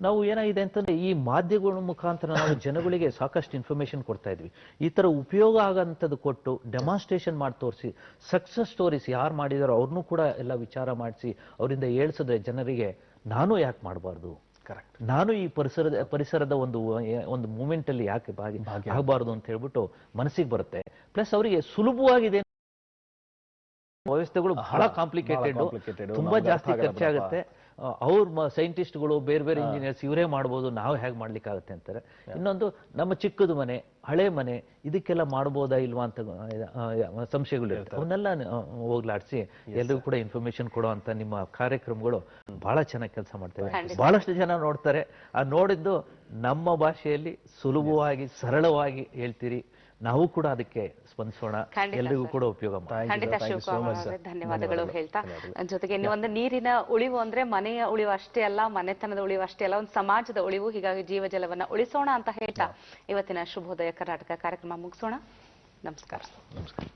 ನಾವು ಏನಾಗಿದೆ ಅಂತಂದ್ರೆ, ಈ ಮಾಧ್ಯಮಗಳ ಮುಖಾಂತರ ನಾವು ಜನಗಳಿಗೆ ಸಾಕಷ್ಟು ಇನ್ಫಾರ್ಮೇಶನ್ ಕೊಡ್ತಾ ಇದ್ವಿ. ಈ ತರ ಉಪಯೋಗ ಆಗಂತದ್ದು ಕೊಟ್ಟು ಡೆಮಾನ್ಸ್ಟ್ರೇಷನ್ ಮಾಡಿ ತೋರಿಸಿ, ಸಕ್ಸಸ್ ಸ್ಟೋರೀಸ್ ಯಾರು ಮಾಡಿದಾರೋ ಅವ್ರನ್ನೂ ಕೂಡ ಎಲ್ಲ ವಿಚಾರ ಮಾಡಿಸಿ ಅವರಿಂದ ಹೇಳಿಸಿದ್ರೆ ಜನರಿಗೆ ನಾನು ಯಾಕೆ ಮಾಡಬಾರ್ದು, ನಾನು ಈ ಪರಿಸರದ ಒಂದು ಮೂಮೆಂಟ್ ಅಲ್ಲಿ ಯಾಕೆ ಆಗಬಾರ್ದು ಅಂತ ಹೇಳ್ಬಿಟ್ಟು ಮನಸ್ಸಿಗೆ ಬರುತ್ತೆ. ಪ್ಲಸ್ ಅವರಿಗೆ ಸುಲಭವಾಗಿದೆ. ವ್ಯವಸ್ಥೆಗಳು ಬಹಳ ಕಾಂಪ್ಲಿಕೇಟೆಡ್, ತುಂಬಾ ಜಾಸ್ತಿ ಖರ್ಚಾಗುತ್ತೆ. ಅವ್ರ ಸೈಂಟಿಸ್ಟ್ಗಳು, ಬೇರೆ ಬೇರೆ ಇಂಜಿನಿಯರ್ಸ್ ಇವರೇ ಮಾಡ್ಬೋದು, ನಾವು ಹೇಗೆ ಮಾಡ್ಲಿಕ್ಕಾಗುತ್ತೆ ಅಂತಾರೆ. ಇನ್ನೊಂದು, ನಮ್ಮ ಚಿಕ್ಕದು ಮನೆ, ಹಳೆ ಮನೆ, ಇದಕ್ಕೆಲ್ಲ ಮಾಡ್ಬೋದಾ ಇಲ್ವಾ ಅಂತ ಸಂಶಯಗಳು ಇರುತ್ತೆ. ಅವನ್ನೆಲ್ಲ ಹೋಗ್ಲಾಡಿಸಿ ಎಲ್ರಿಗೂ ಕೂಡ ಇನ್ಫಾರ್ಮೇಶನ್ ಕೊಡೋ ಅಂತ ನಿಮ್ಮ ಕಾರ್ಯಕ್ರಮಗಳು ಬಹಳ ಚೆನ್ನಾಗಿ ಕೆಲಸ ಮಾಡ್ತೇವೆ. ಬಹಳಷ್ಟು ಜನ ನೋಡ್ತಾರೆ. ಆ ನೋಡಿದ್ದು ನಮ್ಮ ಭಾಷೆಯಲ್ಲಿ ಸುಲಭವಾಗಿ ಸರಳವಾಗಿ ಹೇಳ್ತೀರಿ. ನಾವು ಕೂಡ ಅದಕ್ಕೆ ಸ್ಪಂದಿಸೋಣ, ಖಂಡಿತ ಎಲ್ರಿಗೂ ಸರ್. ಕೂಡ ಉಪಯೋಗ ಮಾಡಿ. ಖಂಡಿತ ಶಿವಕುಮಾರ್ ಅವರೇ, ಧನ್ಯವಾದಗಳು ಹೇಳ್ತಾ ಜೊತೆಗೆ ನೀವು ಒಂದು ನೀರಿನ ಉಳಿವು ಅಂದ್ರೆ ಮನೆಯ ಉಳಿವು ಅಷ್ಟೇ ಅಲ್ಲ, ಮನೆತನದ ಉಳಿವು ಅಷ್ಟೇ ಅಲ್ಲ, ಒಂದು ಸಮಾಜದ ಉಳಿವು. ಹೀಗಾಗಿ ಜೀವಜಲವನ್ನ ಉಳಿಸೋಣ ಅಂತ ಹೇಳ್ತಾ ಇವತ್ತಿನ ಶುಭೋದಯ ಕರ್ನಾಟಕ ಕಾರ್ಯಕ್ರಮ ಮುಗಿಸೋಣ. ನಮಸ್ಕಾರ. ನಮಸ್ಕಾರ.